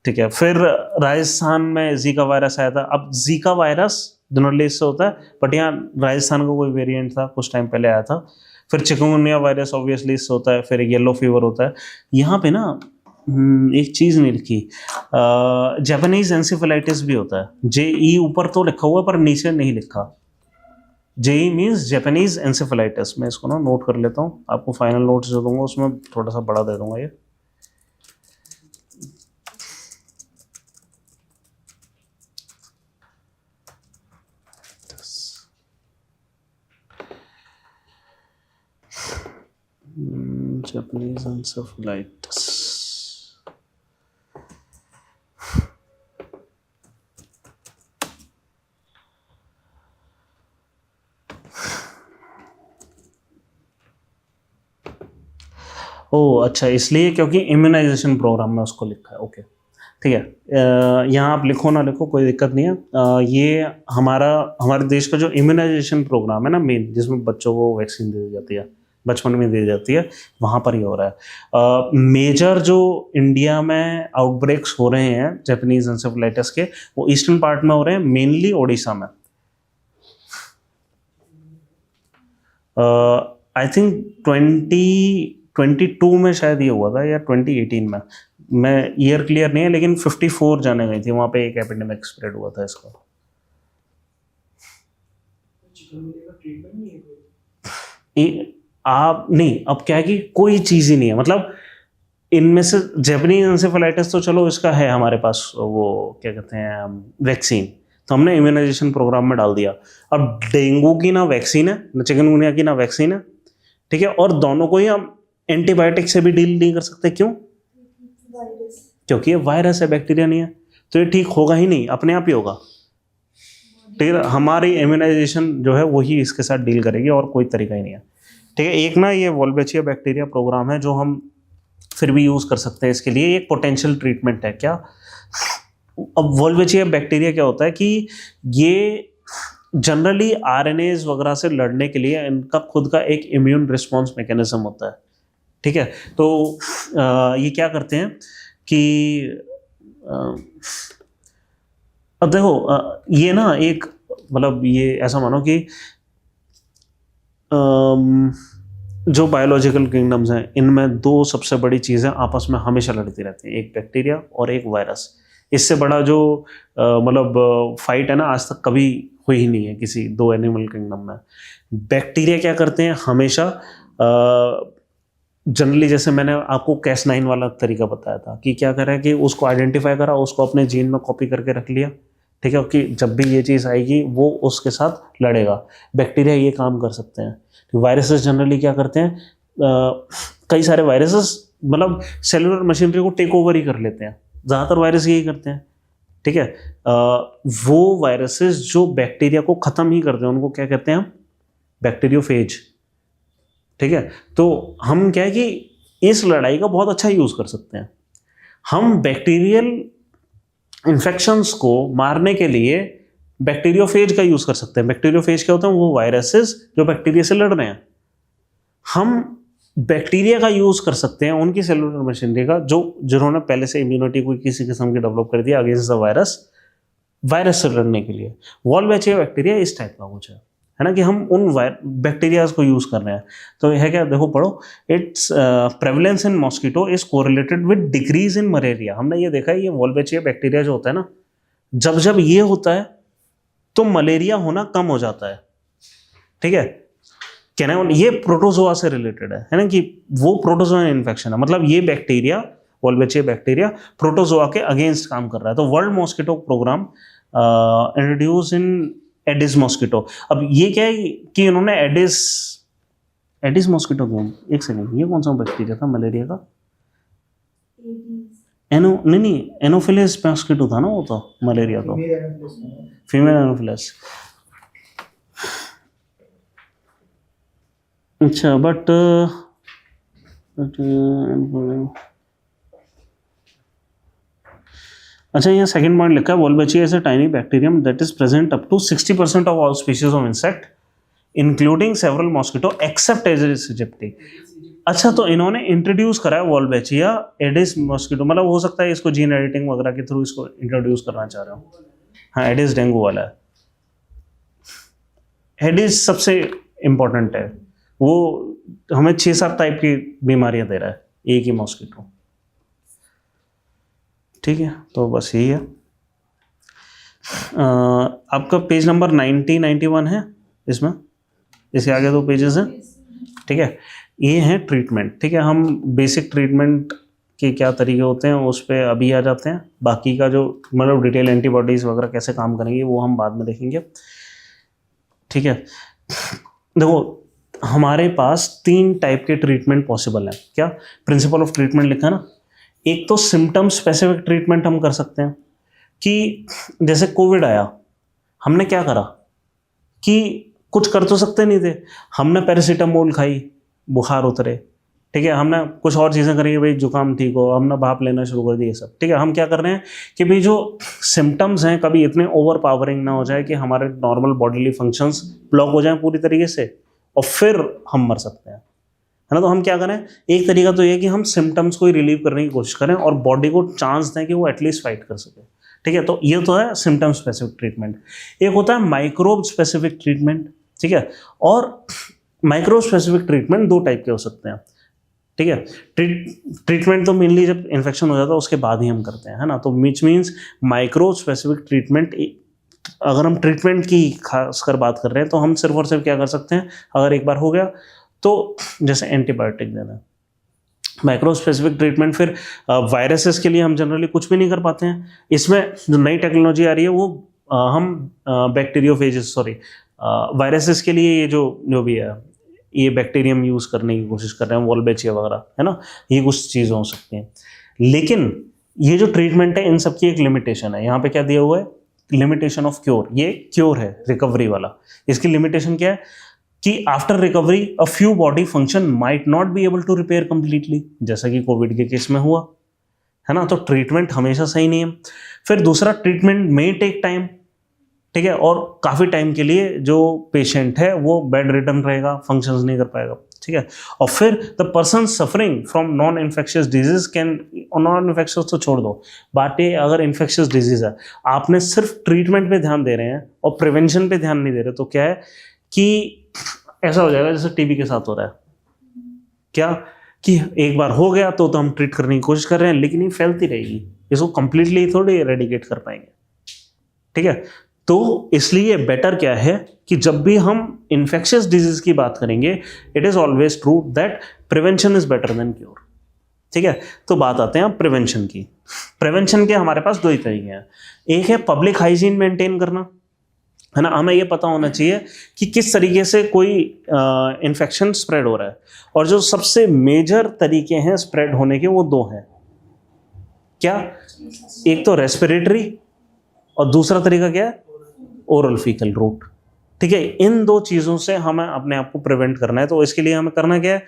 ठीक है, फिर राजस्थान में जीका वायरस आया था। अब जीका वायरस जनरली इससे होता है, बट यहाँ राजस्थान का कोई वेरिएंट था, कुछ टाइम पहले आया था। फिर चिकनगुनिया वायरस ऑब्वियसली इससे होता है। फिर येलो फीवर होता है। यहाँ पे ना एक चीज़ नहीं लिखी, जापानीज एंसेफेलाइटिस भी होता है। JE ऊपर तो लिखा हुआ पर नीचे नहीं लिखा। JE means Japanese encephalitis. मैं इसको ना नोट कर लेता हूँ, आपको फाइनल नोट्स जो दूंगा उसमें थोड़ा सा बड़ा दे दूंगा ये। Japanese encephalitis. ओह अच्छा, इसलिए क्योंकि इम्यूनाइजेशन प्रोग्राम में उसको लिखा है। ओके, ठीक है, यहाँ आप लिखो ना लिखो कोई दिक्कत नहीं है। ये हमारे देश का जो इम्यूनाइजेशन प्रोग्राम है ना मेन, जिसमें बच्चों को वैक्सीन दी जाती है, बचपन में दी जाती है, वहाँ पर ही हो रहा है। मेजर जो इंडिया में आउटब्रेक्स हो रहे हैं जापानीज एंसेफेलाइटिस के, वो ईस्टर्न पार्ट में हो रहे हैं, मेनली ओडिशा में। आई थिंक 2022 में शायद ये हुआ था या 2018 में, मैं ईयर क्लियर नहीं है, लेकिन 54 जाने गई थी वहाँ पे, एक एपिडेमिक स्प्रेड हुआ था इसका। चिकनगुनिया का ट्रीटमेंट नहीं है कोई? आप नहीं, अब क्या है कि कोई चीज़ ही नहीं है, मतलब इनमें से जैपनीज एंसेफेलाइटिस तो चलो इसका है हमारे पास, वो क्या कहते हैं वैक्सीन, तो हमने इम्यूनाइजेशन प्रोग्राम में डाल दिया। अब डेंगू की ना वैक्सीन है, ना चिकनगुनिया की ना वैक्सीन है, ठीक है, और दोनों को ही हम एंटीबायोटिक से भी डील नहीं कर सकते। क्यों? वायरस। क्योंकि ये वायरस है, बैक्टीरिया नहीं है, तो ये ठीक होगा ही नहीं, अपने आप ही होगा। ठीक है, हमारी इम्यूनाइजेशन जो है वही इसके साथ डील करेगी, और कोई तरीका ही नहीं है। ठीक है, एक ना ये वॉल्बेचिया बैक्टीरिया प्रोग्राम है जो हम फिर भी यूज़ कर सकते हैं इसके लिए, एक पोटेंशियल ट्रीटमेंट है। क्या? अब वॉल्बेचिया बैक्टीरिया क्या होता है कि ये जनरली आरएनएज वगैरह से लड़ने के लिए इनका खुद का एक इम्यून रिस्पॉन्स मैकेनिज्म होता है। ठीक है, तो ये क्या करते हैं कि अब देखो ये ना एक, मतलब ये ऐसा मानो कि जो बायोलॉजिकल किंगडम्स हैं इनमें दो सबसे बड़ी चीज़ें आपस में हमेशा लड़ती रहती हैं, एक बैक्टीरिया और एक वायरस। इससे बड़ा जो मतलब फाइट है ना, आज तक कभी हुई ही नहीं है किसी दो एनिमल किंगडम में। बैक्टीरिया क्या करते हैं हमेशा, जनरली जैसे मैंने आपको Cas9 वाला तरीका बताया था कि क्या करा कि उसको आइडेंटिफाई करा, उसको अपने जीन में कॉपी करके रख लिया। ठीक है, कि जब भी ये चीज़ आएगी वो उसके साथ लड़ेगा। बैक्टीरिया ये काम कर सकते हैं। तो वायरसेस जनरली क्या करते हैं, कई सारे वायरसेस मतलब सेलुलर मशीनरी को टेक ओवर ही कर लेते हैं, ज़्यादातर वायरस यही करते हैं। ठीक है, वो वायरसेस जो बैक्टीरिया को ख़त्म ही करते हैं उनको क्या कहते हैं हम? बैक्टीरियोफेज। ठीक है, तो हम क्या है कि इस लड़ाई का बहुत अच्छा यूज़ कर सकते हैं। हम बैक्टीरियल इन्फेक्शंस को मारने के लिए बैक्टीरियोफेज का यूज़ कर सकते हैं। बैक्टीरियोफेज क्या होता है? वो वायरसेस जो बैक्टीरिया से लड़ रहे हैं। हम बैक्टीरिया का यूज़ कर सकते हैं उनकी सेलुलर मशीनरी का, जिन्होंने पहले से इम्यूनिटी कोई किसी किस्म की डेवलप कर दिया अगेंस्ट द वायरस से लड़ने के लिए। वॉल्बेचिया बैक्टीरिया इस टाइप का कुछ है ना, कि हम उन बैक्टीरियाज को यूज़ कर रहे हैं। तो यह क्या, देखो पढ़ो, it's prevalence in mosquito is correlated with decrease in malaria. हमने ये देखा है, ये वॉल्बेचिया बैक्टीरिया जो होता है ना, जब ये होता है तो मलेरिया होना कम हो जाता है। ठीक है, कहना ये प्रोटोजोआ से रिलेटेड है ना, कि वो प्रोटोजोआ इन्फेक्शन है, मतलब ये बैक्टीरिया, वॉल्बेचिया बैक्टीरिया प्रोटोजोआ के अगेंस्ट काम कर रहा है। तो world mosquito program introduce in Aedes mosquito. अब ये क्या है कि इन्होंने एडिस मॉस्किटो क्यों, एक सेकंड, ये कौन सा बैक्टीरिया था मलेरिया का? नहीं, एनोफिलिस मॉस्किटो था ना वो, तो मलेरिया तो फीमेल एनोफिलिस। अच्छा, बट अच्छा, यहाँ सेकंड पॉइंट लिखा है, Wolbachia is a tiny bacterium that is present up to 60% of all species of insect including several mosquito except Aedes aegypti. अच्छा, तो इन्होंने इंट्रोड्यूस करा है वॉल्बेचिया एडिस मॉस्किटो, मतलब हो सकता है इसको जीन एडिटिंग वगैरह के थ्रू इसको इंट्रोड्यूस करना चाह रहे हो। हाँ, एडिस डेंगू वाला है। एडिस सबसे इम्पोर्टेंट है, वो हमें 6-7 टाइप की बीमारियां दे रहा है एक ही मॉस्किटो। ठीक है, तो बस यही है। आपका पेज नंबर 90-91 है इसमें, इसके आगे 2 पेजेस हैं। ठीक है, ये है ट्रीटमेंट। ठीक है, हम बेसिक ट्रीटमेंट के क्या तरीके होते हैं उस पर अभी आ जाते हैं। बाकी का जो मतलब डिटेल एंटीबॉडीज़ वगैरह कैसे काम करेंगी वो हम बाद में देखेंगे। ठीक है, देखो हमारे पास 3 टाइप के ट्रीटमेंट पॉसिबल हैं। क्या प्रिंसिपल ऑफ ट्रीटमेंट लिखा है ना, एक तो सिम्टम स्पेसिफिक ट्रीटमेंट हम कर सकते हैं, कि जैसे कोविड आया, हमने क्या करा कि कुछ कर तो सकते नहीं थे, हमने पैरासीटामोल खाई, बुखार उतरे। ठीक है, हमने कुछ और चीज़ें करी, भाई जुकाम ठीक हो, हमने भाप लेना शुरू कर दिए सब। ठीक है, हम क्या कर रहे हैं कि भाई जो सिम्टम्स हैं कभी इतने ओवर पावरिंग ना हो जाए कि हमारे नॉर्मल बॉडीली फंक्शंस ब्लॉक हो जाएं पूरी तरीके से और फिर हम मर सकते हैं, है ना। तो हम क्या करें, एक तरीका तो ये है कि हम सिम्टम्स को ही रिलीव करने की कोशिश करें और बॉडी को चांस दें कि वो एटलीस्ट फाइट कर सके। ठीक है, तो ये तो है सिम्टम स्पेसिफिक ट्रीटमेंट। एक होता है माइक्रोब स्पेसिफिक ट्रीटमेंट। ठीक है, और माइक्रो स्पेसिफिक ट्रीटमेंट दो टाइप के हो सकते हैं, ठीक है। ट्रीटमेंट तो मेनली जब इन्फेक्शन हो जाता है उसके बाद ही हम करते हैं, है ना। तो which means micro specific treatment, अगर हम ट्रीटमेंट की खासकर बात कर रहे हैं तो हम सिर्फ और सिर्फ क्या कर सकते हैं, अगर एक बार हो गया तो जैसे एंटीबायोटिक देना। माइक्रो स्पेसिफिक ट्रीटमेंट फिर वायरसेस के लिए हम जनरली कुछ भी नहीं कर पाते हैं। इसमें जो नई टेक्नोलॉजी आ रही है वो हम बैक्टीरियोफेजेस वायरसेस के लिए ये जो भी है ये बैक्टीरियम यूज़ करने की कोशिश कर रहे हैं, वॉल्बेचिया वगैरह, है ना। ये कुछ चीज़ें हो सकती हैं, लेकिन ये जो ट्रीटमेंट है इन सब की एक लिमिटेशन है। यहाँ पे क्या दिया हुआ है, लिमिटेशन ऑफ क्योर। ये क्योर है रिकवरी वाला, इसकी लिमिटेशन क्या है कि after recovery a few body function might not be able to repair completely, जैसा कि कोविड के केस में हुआ, है ना। तो ट्रीटमेंट हमेशा सही नहीं है। फिर दूसरा, ट्रीटमेंट में टेक टाइम, ठीक है, और काफ़ी टाइम के लिए जो पेशेंट है वो बेड रिटर्न रहेगा, फंक्शंस नहीं कर पाएगा, ठीक है। और फिर the person suffering from non infectious disease can, non infectious तो छोड़ दो, बात ये अगर इन्फेक्शियस डिजीज है, आपने सिर्फ ट्रीटमेंट पे ध्यान दे रहे हैं और प्रिवेंशन पे ध्यान नहीं दे रहे, तो क्या है कि ऐसा हो जाएगा जैसे टीबी के साथ हो रहा है, क्या कि एक बार हो गया तो हम ट्रीट करने की कोशिश कर रहे हैं, लेकिन ये फैलती रहेगी, इसको कंप्लीटली थोड़ी एरेडिकेट कर पाएंगे, ठीक है। तो इसलिए बेटर क्या है कि जब भी हम इन्फेक्शियस डिजीज की बात करेंगे, it is always true that prevention is better than cure, ठीक है। तो बात आते हैं प्रिवेंशन की। प्रिवेंशन के हमारे पास दो ही तरीके हैं। एक है पब्लिक हाइजीन मेंटेन करना, है ना। हमें ये पता होना चाहिए कि किस तरीके से कोई इन्फेक्शन स्प्रेड हो रहा है, और जो सबसे मेजर तरीके हैं स्प्रेड होने के वो दो हैं। क्या? एक तो रेस्पिरेटरी और दूसरा तरीका क्या है, ओरल फीकल रूट, ठीक है। इन दो चीज़ों से हमें अपने आप को प्रिवेंट करना है। तो इसके लिए हमें करना क्या है,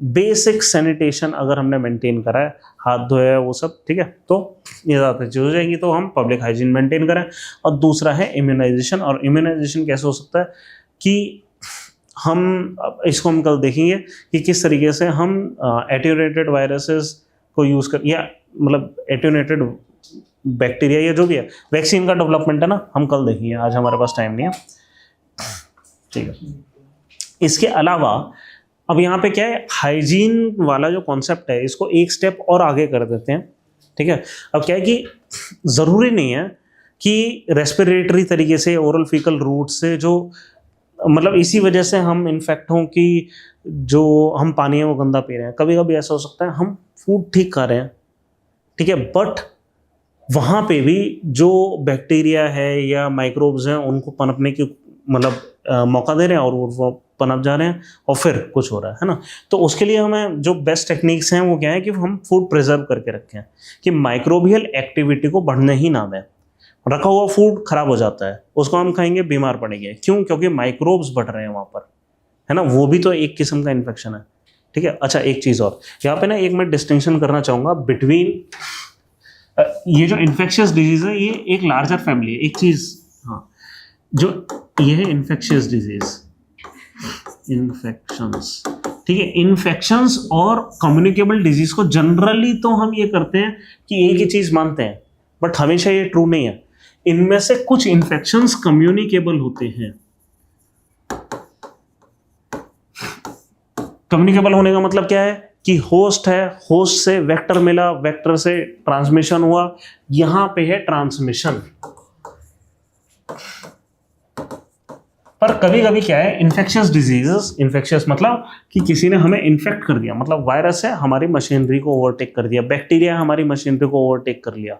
बेसिक सैनिटेशन अगर हमने मेंटेन करा है, हाथ धोया है वो सब, ठीक है, तो ये ज़्यादा चीज़ हो जाएगी। तो हम पब्लिक हाइजीन मेंटेन करें। और दूसरा है इम्यूनाइजेशन। और इम्यूनाइजेशन कैसे हो सकता है कि हम इसको हम कल देखेंगे कि किस तरीके से हम एट्यूनेटेड वायरसेस को यूज़ कर, या मतलब एट्यूनेटेड बैक्टीरिया या जो भी है, वैक्सीन का डेवलपमेंट है ना, हम कल देखेंगे, आज हमारे पास टाइम नहीं है, ठीक है। इसके अलावा अब यहाँ पे क्या है, हाइजीन वाला जो कॉन्सेप्ट है इसको एक स्टेप और आगे कर देते हैं, ठीक है। अब क्या है कि ज़रूरी नहीं है कि रेस्पिरेटरी तरीके से, ओरल फीकल रूट से जो, मतलब इसी वजह से हम इन्फेक्ट हों कि जो हम पानी है वो गंदा पी रहे हैं। कभी कभी ऐसा हो सकता है हम फूड ठीक खा रहे हैं, ठीक है, बट वहाँ पे भी जो बैक्टीरिया है या माइक्रोब्स हैं उनको पनपने की मतलब मौका दे रहे हैं और वो पनप जा रहे हैं और फिर कुछ हो रहा है ना। तो उसके लिए हमें जो बेस्ट टेक्निक्स हैं वो क्या है कि हम फूड प्रिजर्व करके रखें कि माइक्रोबियल एक्टिविटी को बढ़ने ही ना दें। रखा हुआ फूड खराब हो जाता है, उसको हम खाएंगे बीमार पड़ेंगे, क्यों? क्योंकि माइक्रोब्स बढ़ रहे हैं वहाँ पर, है ना। वो भी तो एक किस्म का इन्फेक्शन है, ठीक है। अच्छा, एक चीज़ और यहाँ पे ना, एक मैं डिस्टिंक्शन करना चाहूँगा बिटवीन ये जो इन्फेक्शियस डिजीज है, ये एक लार्जर फैमिली है। एक चीज़, हाँ, जो ये है इन्फेक्शियस डिजीज, इन्फेक्शंस, ठीक है। इन्फेक्शंस और कम्युनिकेबल डिजीज को जनरली तो हम ये करते हैं कि एक ही चीज़ मानते हैं, बट हमेशा ये ट्रू नहीं है। इनमें से कुछ इन्फेक्शंस कम्युनिकेबल होते हैं। कम्युनिकेबल होने का मतलब क्या है कि होस्ट है, होस्ट से वेक्टर मिला, वेक्टर से ट्रांसमिशन हुआ, यहां पे है ट्रांसमिशन। पर कभी कभी क्या है, इन्फेक्शियस डिजीजेस, इन्फेक्शियस मतलब कि किसी ने हमें इन्फेक्ट कर दिया, मतलब वायरस है हमारी मशीनरी को ओवरटेक कर दिया, बैक्टीरिया हमारी मशीनरी को ओवरटेक कर लिया,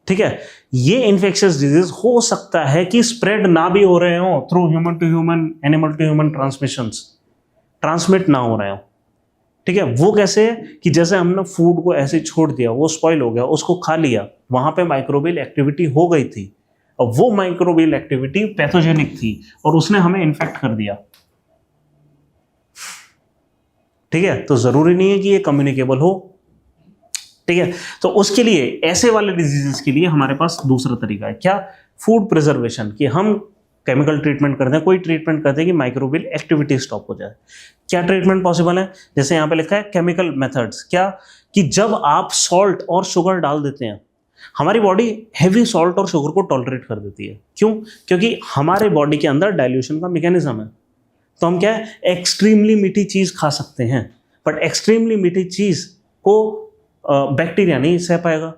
ठीक है। ये इन्फेक्शियस डिजीज हो सकता है कि स्प्रेड ना भी हो रहे हो through human to human, animal to human transmissions, transmit ना हो रहे हो, ठीक है। वो कैसे है कि जैसे हमने फूड को ऐसे छोड़ दिया, वो स्पॉइल हो गया, उसको खा लिया, वहां पे माइक्रोबियल एक्टिविटी हो गई थी और वो माइक्रोबियल एक्टिविटी पैथोजेनिक थी और उसने हमें इन्फेक्ट कर दिया, ठीक है। तो जरूरी नहीं है कि ये कम्युनिकेबल हो, ठीक है। तो उसके लिए, ऐसे वाले डिजीजेस के लिए हमारे पास दूसरा तरीका है, क्या? फूड प्रिजर्वेशन, कि हम केमिकल ट्रीटमेंट करते हैं, कोई ट्रीटमेंट करते हैं कि माइक्रोबियल एक्टिविटी स्टॉप हो जाए। क्या ट्रीटमेंट पॉसिबल है? जैसे यहाँ पे लिखा है केमिकल मेथड्स, क्या कि जब आप सॉल्ट और शुगर डाल देते हैं, हमारी बॉडी हैवी सॉल्ट और शुगर को टॉलरेट कर देती है। क्यों? क्योंकि हमारे बॉडी के अंदर डाइल्यूशन का मैकेनिज्म है। तो हम क्या है, एक्सट्रीमली मीठी चीज़ खा सकते हैं, बट एक्सट्रीमली मीठी चीज़ को बैक्टीरिया नहीं सह पाएगा।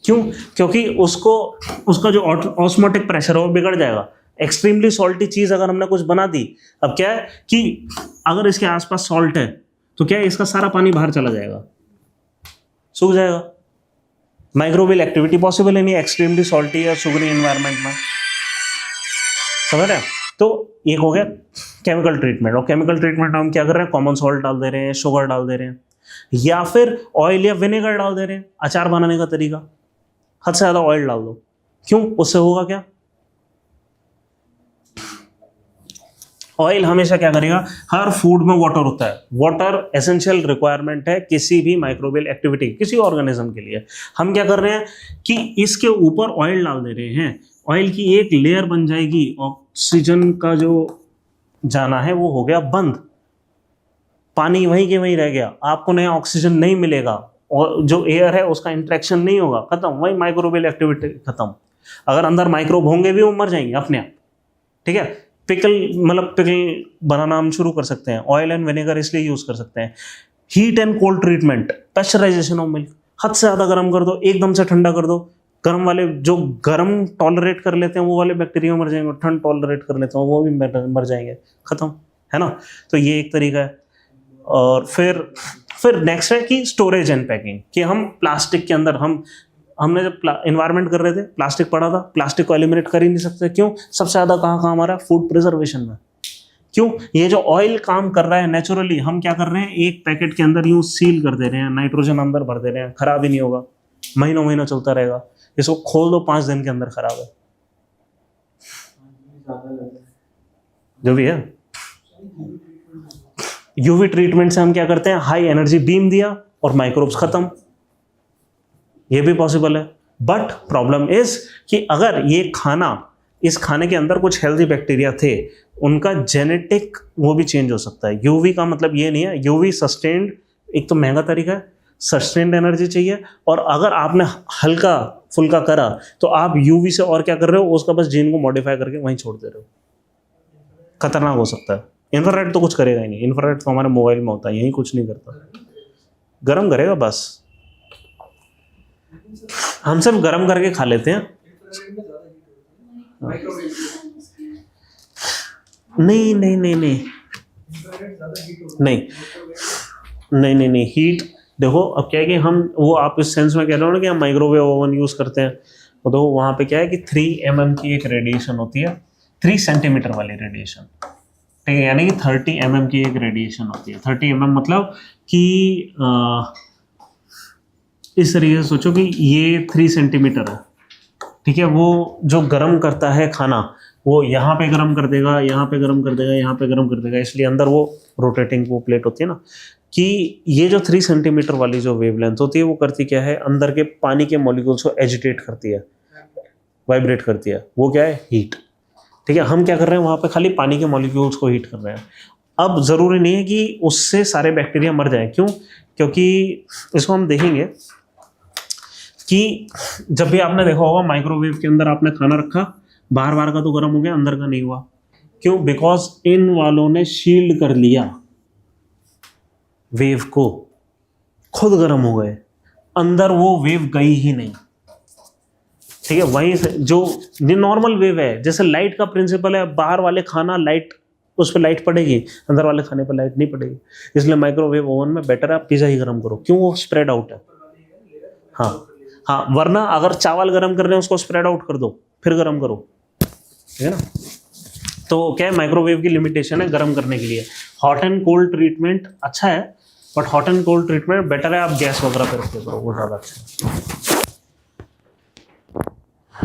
क्यों? क्योंकि उसका जो ऑस्मोटिक प्रेशर है वो बिगड़ जाएगा। एक्सट्रीमली सॉल्टी चीज़ अगर हमने कुछ बना दी, अब क्या है कि अगर इसके आसपास सॉल्ट है तो क्या है, इसका सारा पानी बाहर चला जाएगा, सूख जाएगा। माइक्रोबियल एक्टिविटी पॉसिबल है नहीं एक्सट्रीमली सॉल्टी या शुगरी एनवायरनमेंट में, समझ रहे हैं? तो एक हो गया केमिकल ट्रीटमेंट, और केमिकल ट्रीटमेंट हम क्या कर रहे हैं, कॉमन सॉल्ट डाल दे रहे हैं, शुगर डाल दे रहे हैं, या फिर ऑयल या विनेगर डाल दे रहे हैं। अचार बनाने का तरीका, हद से ज़्यादा ऑयल डाल दो। क्यों? उससे होगा क्या, ऑयल हमेशा क्या करेगा, हर फूड में वाटर होता है, वाटर एसेंशियल रिक्वायरमेंट है किसी भी माइक्रोबियल एक्टिविटी, किसी ऑर्गेनिज्म के लिए। हम क्या कर रहे हैं कि इसके ऊपर ऑयल डाल दे रहे हैं, ऑयल की एक लेयर बन जाएगी, ऑक्सीजन का जो जाना है वो हो गया बंद, पानी वहीं के वहीं रह गया, आपको नया ऑक्सीजन नहीं मिलेगा, और जो एयर है उसका इंटरेक्शन नहीं होगा, खत्म, वही माइक्रोबियल एक्टिविटी खत्म। अगर अंदर माइक्रोब होंगे भी वो मर जाएंगे अपने आप, ठीक है। पिकल बनाना हम शुरू कर सकते हैं, ऑयल एंड विनेगर इसलिए यूज कर सकते हैं। Heat and cold treatment, pasteurisation of milk, हद से ज़्यादा गर्म कर दो, एकदम से ठंडा कर दो, गर्म वाले जो गर्म टॉलरेट कर लेते हैं वो वाले बैक्टीरिया मर जाएंगे, ठंड टॉलरेट कर लेते हैं वो भी मर जाएंगे, खत्म, है ना। तो ये एक तरीका है। और फिर नेक्स्ट है कि स्टोरेज एंड पैकिंग, कि हम प्लास्टिक के अंदर हमने जब एनवायरनमेंट कर रहे थे, प्लास्टिक पड़ा था, प्लास्टिक को एलिमिनेट कर ही नहीं सकते। क्यों? सबसे ज़्यादा कहाँ काम आ रहा है, फूड प्रिजर्वेशन में। क्यों? ये जो ऑयल काम कर रहा है नेचुरली, हम क्या कर रहे हैं, एक पैकेट के अंदर यूँ सील कर दे रहे हैं, नाइट्रोजन अंदर भर दे रहे हैं, खराब ही नहीं होगा, महीनों महीनों चलता रहेगा। इसको खोल दो 5 दिन के अंदर खराब है, जो भी है। यूवी ट्रीटमेंट से हम क्या करते हैं, हाई एनर्जी बीम दिया और माइक्रोब्स खत्म, ये भी पॉसिबल है। बट प्रॉब्लम इज कि अगर ये खाना, इस खाने के अंदर कुछ हेल्दी बैक्टीरिया थे, उनका जेनेटिक वो भी चेंज हो सकता है। यूवी का मतलब ये नहीं है, यूवी सस्टेन्ड, एक तो महंगा तरीका है, सस्टेन्ड एनर्जी चाहिए, और अगर आपने हल्का फुल्का करा तो आप यूवी से और क्या कर रहे हो, उसका बस जीन को मॉडिफाई करके वहीं छोड़ दे रहे हो, खतरनाक हो सकता है। इंफ्रारेड तो कुछ करेगा ही नहीं, इंफ्रारेड तो हमारे मोबाइल में होता है, यही कुछ नहीं करता, गर्म करेगा बस, हम सब गर्म करके खा लेते हैं। नहीं नहीं नहीं नहीं नहीं नहीं नहीं नहीं हीट देखो, अब क्या है कि हम वो, आप इस सेंस में कह रहे हो ना कि हम माइक्रोवेव ओवन यूज करते हैं, तो देखो वहां पे क्या है कि 3 mm की एक रेडिएशन होती है, 3 सेंटीमीटर वाली रेडिएशन, ठीक है, यानी कि 30 mm की एक रेडिएशन होती है। 30 mm मतलब कि इस तरीके से सोचो कि ये 3 सेंटीमीटर है, ठीक है। वो जो गर्म करता है खाना, वो यहाँ पे गर्म कर देगा, यहाँ पे गर्म कर देगा, यहाँ पे गर्म कर देगा, इसलिए अंदर वो रोटेटिंग वो प्लेट होती है ना, कि ये जो 3 सेंटीमीटर वाली जो वेवलेंथ होती है वो करती क्या है, अंदर के पानी के मॉलिक्यूल्स को एजिटेट करती है, वाइब्रेट करती है, वो क्या है, हीट, ठीक है। हम क्या कर रहे हैं, वहाँ पे खाली पानी के मॉलिक्यूल्स को हीट कर रहे हैं। अब ज़रूरी नहीं है कि उससे सारे बैक्टीरिया मर जाएं, क्यों? क्योंकि इसको हम देखेंगे कि जब भी आपने देखा होगा माइक्रोवेव के अंदर आपने खाना रखा, बाहर का तो गर्म हो गया, अंदर का नहीं हुआ, क्यों? बिकॉज इन वालों ने शील्ड कर लिया वेव को, खुद गर्म हो गए, अंदर वो वेव गई ही नहीं, ठीक है। वहीं से जो नॉर्मल वेव है, जैसे लाइट का प्रिंसिपल है, बाहर वाले खाना लाइट, उस पर लाइट पड़ेगी, अंदर वाले खाने पर लाइट नहीं पड़ेगी, इसलिए माइक्रोवेव ओवन में बेटर है आप पिज़्ज़ा ही गर्म करो, क्यों? वो स्प्रेड आउट है। हाँ, वरना अगर चावल गर्म कर रहे हैं उसको स्प्रेड आउट कर दो, फिर गर्म करो, ठीक है ना। तो क्या है, माइक्रोवेव की लिमिटेशन है गर्म करने के लिए। हॉट एंड कोल्ड ट्रीटमेंट अच्छा है, but hot and cold treatment better है आप गैस वगैरह पे रख करो, वो ज़्यादा अच्छा है।